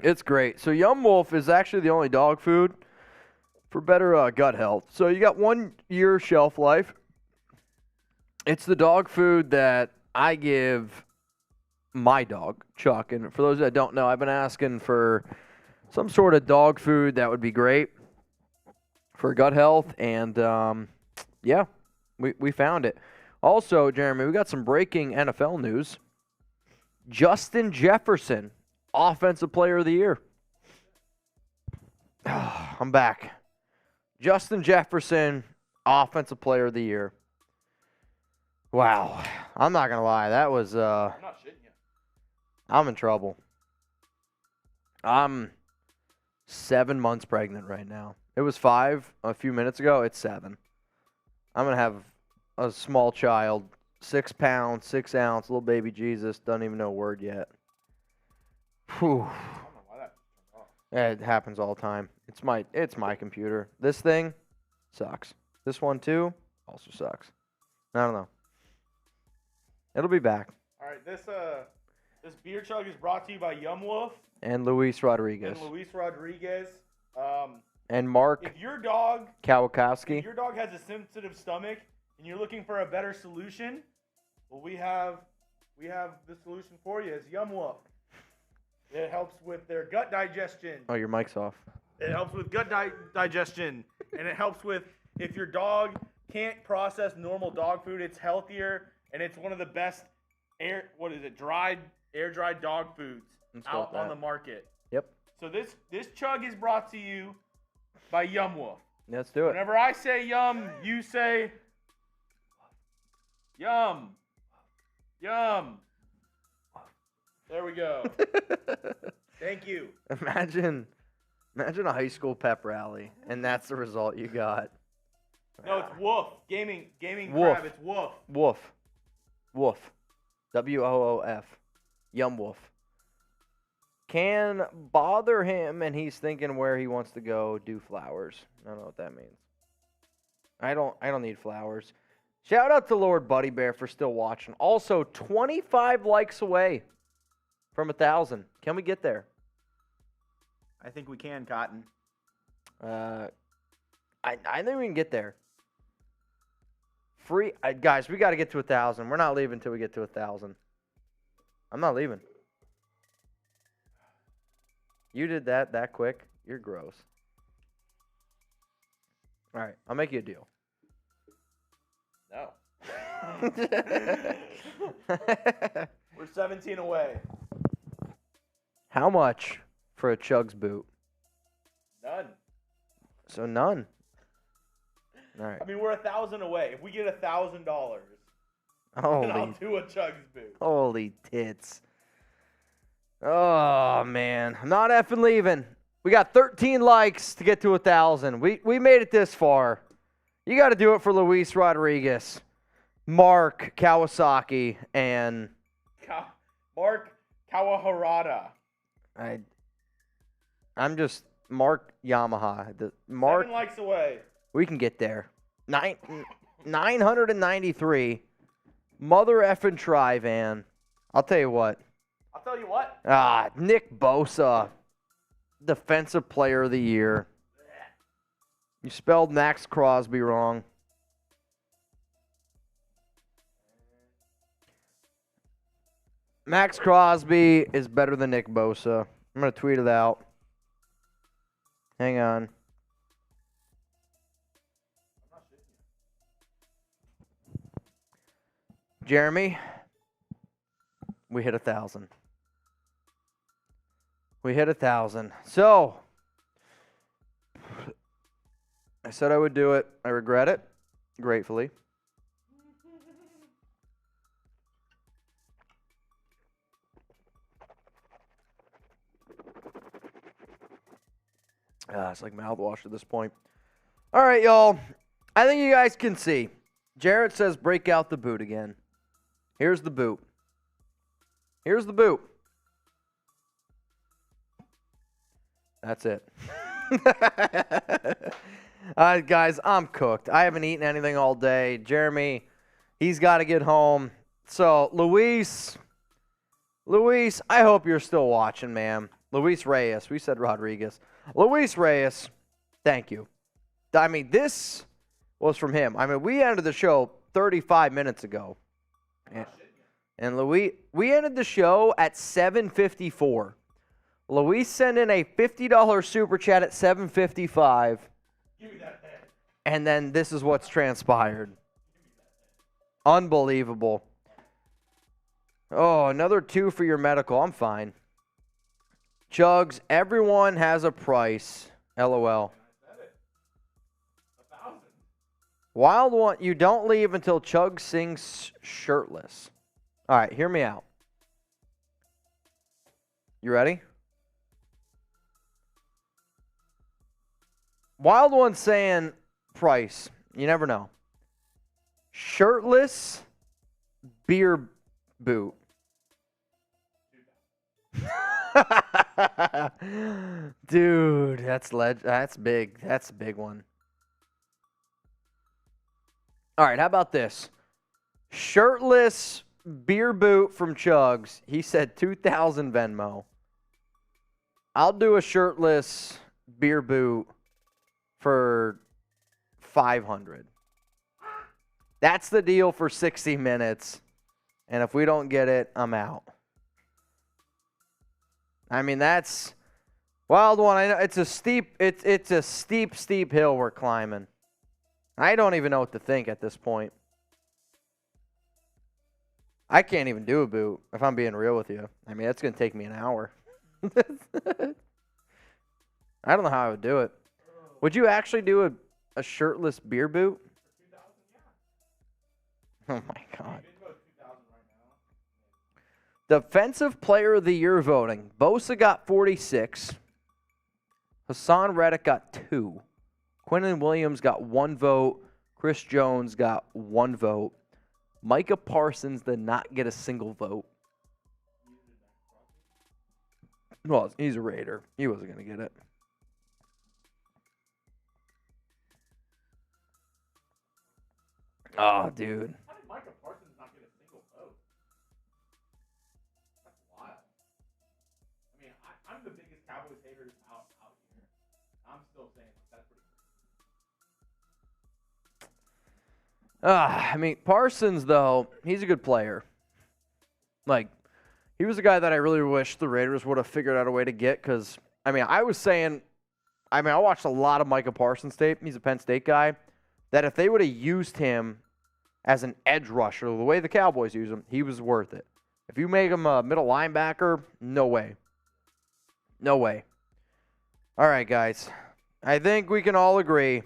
it's great. So Yumwolf is actually the only dog food for better gut health. So you got 1 year shelf life. It's the dog food that I give my dog, Chuck. And for those that don't know, I've been asking for some sort of dog food that would be great for gut health. And, yeah, we found it. Also, Jeremy, we got some breaking NFL news. Justin Jefferson, Offensive Player of the Year. I'm back. Justin Jefferson, Offensive Player of the Year. Wow. I'm not going to lie. That was... I'm not shitting you. I'm in trouble. I'm 7 months pregnant right now. It was 5 a few minutes ago. It's 7. I'm going to have a small child, 6 pounds, 6 ounce, little baby Jesus. Doesn't even know a word yet. Whew. I don't know why that turned off. It happens all the time. It's my computer. This thing sucks. This one too also sucks. I don't know. It'll be back. All right, this beer chug is brought to you by Yumwolf And Luis Rodriguez. and Luis Rodriguez. And Mark If your dog Kawakowski. has a sensitive stomach and you're looking for a better solution, well, we have the solution for you. It's Yumwolf. It helps with their gut digestion. Oh, your mic's off. It helps with gut digestion, and it helps with if your dog can't process normal dog food, it's healthier, and it's one of the best air dried dog foods Let's go out with on that. the market. Yep. So this chug is brought to you by Yumwolf. Let's do it. Whenever I say yum, you say yum. Yum. There we go. Thank you. Imagine a high school pep rally, and that's the result you got. No, it's Woof. Gaming Woof. crab. It's Woof. Woof. Woof. WOOF. Yumwolf. Can bother him, and he's thinking where he wants to go do flowers. I don't know what that means. I don't need flowers. Shout out to Lord Buddy Bear for still watching. Also, 25 likes away from 1,000. Can we get there? I think we can, Cotton. I think we can get there. Guys, we got to get to 1,000. We're not leaving until we get to 1,000. I'm not leaving. You did that quick. You're gross. All right, I'll make you a deal. No. We're 17 away. How much for a Chugs boot? None. So none. All right. I mean, we're 1,000 away. If we get $1,000, then I'll do a Chugs boot. Holy tits. Oh, man. I'm not effing leaving. We got 13 likes to get to 1,000. We made it this far. You got to do it for Luis Rodriguez, Mark Kawasaki, and Mark Kawaharada. I'm just Mark Yamaha. Mark 7 likes away. We can get there. 993. Mother effing try, Van. I'll tell you what. Nick Bosa, Defensive Player of the Year. You spelled Max Crosby wrong. Max Crosby is better than Nick Bosa. I'm going to tweet it out. Hang on. Jeremy, we hit 1,000. We hit 1,000. So, I said I would do it. I regret it, gratefully. It's like mouthwash at this point. All right, y'all. I think you guys can see. Jarrett says break out the boot again. Here's the boot. Here's the boot. That's it. All right, guys, I'm cooked. I haven't eaten anything all day. Jeremy, he's got to get home. So, Luis, I hope you're still watching, man. Luis Reyes. We said Rodriguez. Luis Reyes, thank you. I mean, this was from him. I mean, we ended the show 35 minutes ago. And Luis, we ended the show at 7:54. Luis sent in a $50 super chat at 7:55. Give me that head. And then this is what's transpired. Unbelievable. Oh, another 2 for your medical. I'm fine. Chugs, everyone has a price. LOL. Wild one, you don't leave until Chug sings shirtless. All right, hear me out. You ready? Wild one saying price. You never know. Shirtless beer boot. Dude, that's big. That's a big one. All right, how about this? Shirtless beer boot from Chugs. He said 2,000 Venmo. I'll do a shirtless beer boot for 500. That's the deal for 60 minutes. And if we don't get it, I'm out. I mean, that's wild one. I know it's a steep hill we're climbing. I don't even know what to think at this point. I can't even do a boot, if I'm being real with you. I mean, that's going to take me an hour. I don't know how I would do it. Would you actually do a shirtless beer boot? Oh, my God. Defensive Player of the Year voting. Bosa got 46. Hassan Reddick got 2. Quinnen Williams got 1 vote. Chris Jones got 1 vote. Micah Parsons did not get a single vote. Well, he's a Raider. He wasn't going to get it. Oh, dude. How did Micah Parsons not get a single vote? That's wild. I mean, I'm the biggest Cowboys hater out here. I'm still saying that's pretty cool. I mean, Parsons, though, he's a good player. Like, He was a guy that I really wish the Raiders would have figured out a way to get because, I watched a lot of Micah Parsons tape. He's a Penn State guy. That if they would have used him as an edge rusher, the way the Cowboys use him, he was worth it. If you make him a middle linebacker, no way. No way. All right, guys. I think we can all agree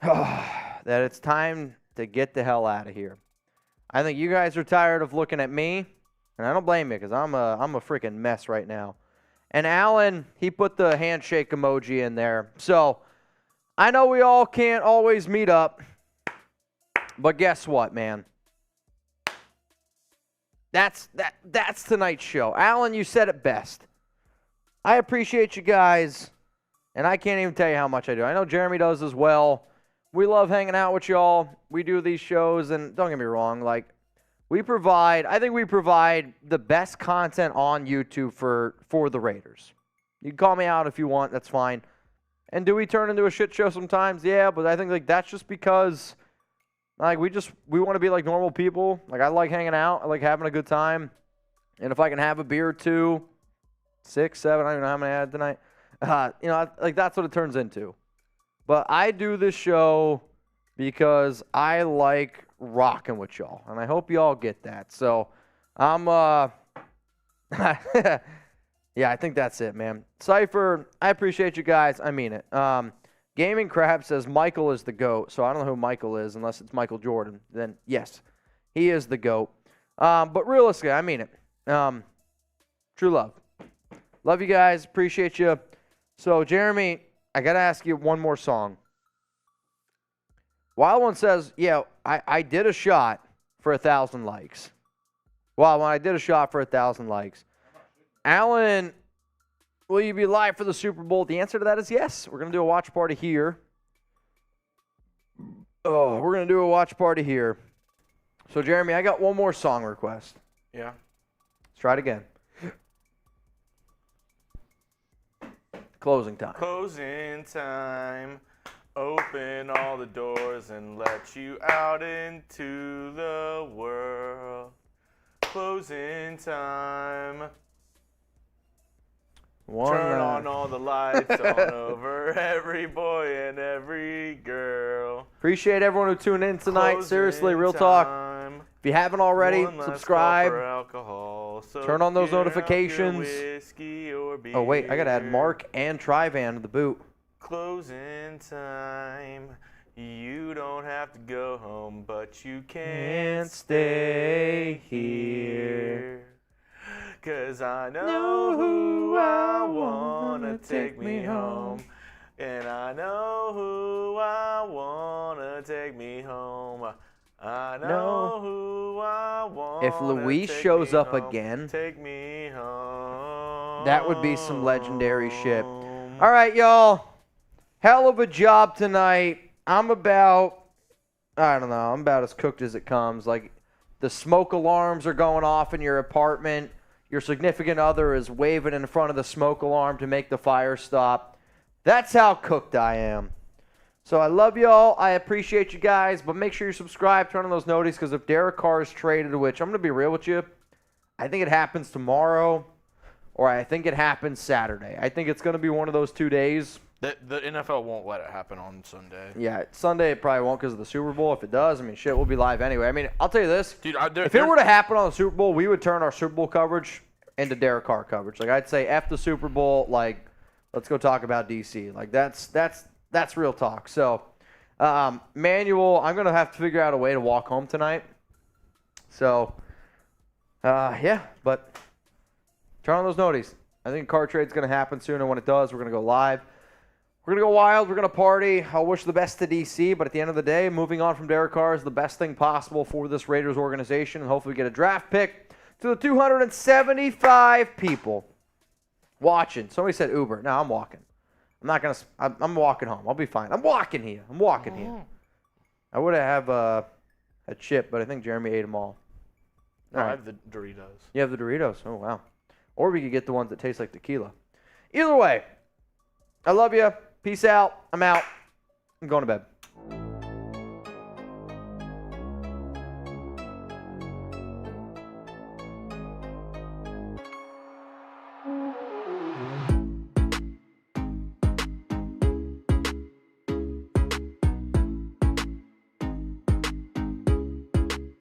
that it's time to get the hell out of here. I think you guys are tired of looking at me, and I don't blame you because I'm a freaking mess right now. And Alan, he put the handshake emoji in there. So I know we all can't always meet up, but guess what, man? That's tonight's show. Alan, you said it best. I appreciate you guys, and I can't even tell you how much I do. I know Jeremy does as well. We love hanging out with y'all. We do these shows, and don't get me wrong, I think we provide the best content on YouTube for the Raiders. You can call me out if you want, that's fine. And do we turn into a shit show sometimes? Yeah, but I think that's just because we want to be like normal people. I like hanging out. I like having a good time. And if I can have a beer or two, 6, 7, I don't even know how many I had tonight. That's what it turns into. But I do this show because I like rocking with y'all, and I hope y'all get that. So I'm yeah, I think that's it, man. Cypher, I appreciate you guys. I mean it. Gaming Crab says Michael is the GOAT, so I don't know who Michael is unless it's Michael Jordan. Then yes, he is the GOAT. But realistically, I mean it. True love. Love you guys. Appreciate you. So Jeremy, I got to ask you one more song. Wild One says, yeah, I did a shot for 1,000 likes. Wild One, I did a shot for 1,000 likes. Alan, will you be live for the Super Bowl? The answer to that is yes. We're going to do a watch party here. Oh, we're going to do a watch party here. So, Jeremy, I got one more song request. Yeah. Let's try it again. Closing time. Closing time. Open all the doors and let you out into the world. Closing time. Turn on all the lights on over every boy and every girl. Appreciate everyone who tuned in tonight. Closing Seriously, real talk. If you haven't already, subscribe. Alcohol, so turn on those notifications. Oh, wait, I got to add Mark and Trivan to the boot. Closing time. You don't have to go home, but you can't stay here. 'Cause I know who I wanna take me home. And I know who I wanna take me home. I know who I want. If Luis shows up again, take me home. That would be some legendary shit. All right, y'all. Hell of a job tonight. I'm about as cooked as it comes. The smoke alarms are going off in your apartment. Your significant other is waving in front of the smoke alarm to make the fire stop. That's how cooked I am. So I love y'all. I appreciate you guys. But make sure you subscribe, turn on those notices, because if Derek Carr is traded, which I'm going to be real with you, I think it happens tomorrow, or I think it happens Saturday. I think it's going to be one of those 2 days. The NFL won't let it happen on Sunday. Yeah, Sunday it probably won't because of the Super Bowl. If it does, shit, we'll be live anyway. I'll tell you this. Dude, if it were to happen on the Super Bowl, we would turn our Super Bowl coverage into Derek Carr coverage. I'd say F the Super Bowl, let's go talk about DC. That's real talk. So, Manuel, I'm going to have to figure out a way to walk home tonight. So, yeah, but turn on those noties. I think car trade's going to happen soon, and when it does, we're going to go live. We're going to go wild. We're going to party. I'll wish the best to DC, but at the end of the day, moving on from Derek Carr is the best thing possible for this Raiders organization, and hopefully get a draft pick to the 275 people watching. Somebody said Uber. No, I'm walking. I'm walking home. I'll be fine. I'm walking here. I would have a chip, but I think Jeremy ate them all. No, I have the Doritos. You have the Doritos? Oh, wow. Or we could get the ones that taste like tequila. Either way, I love you. Peace out. I'm out. I'm going to bed.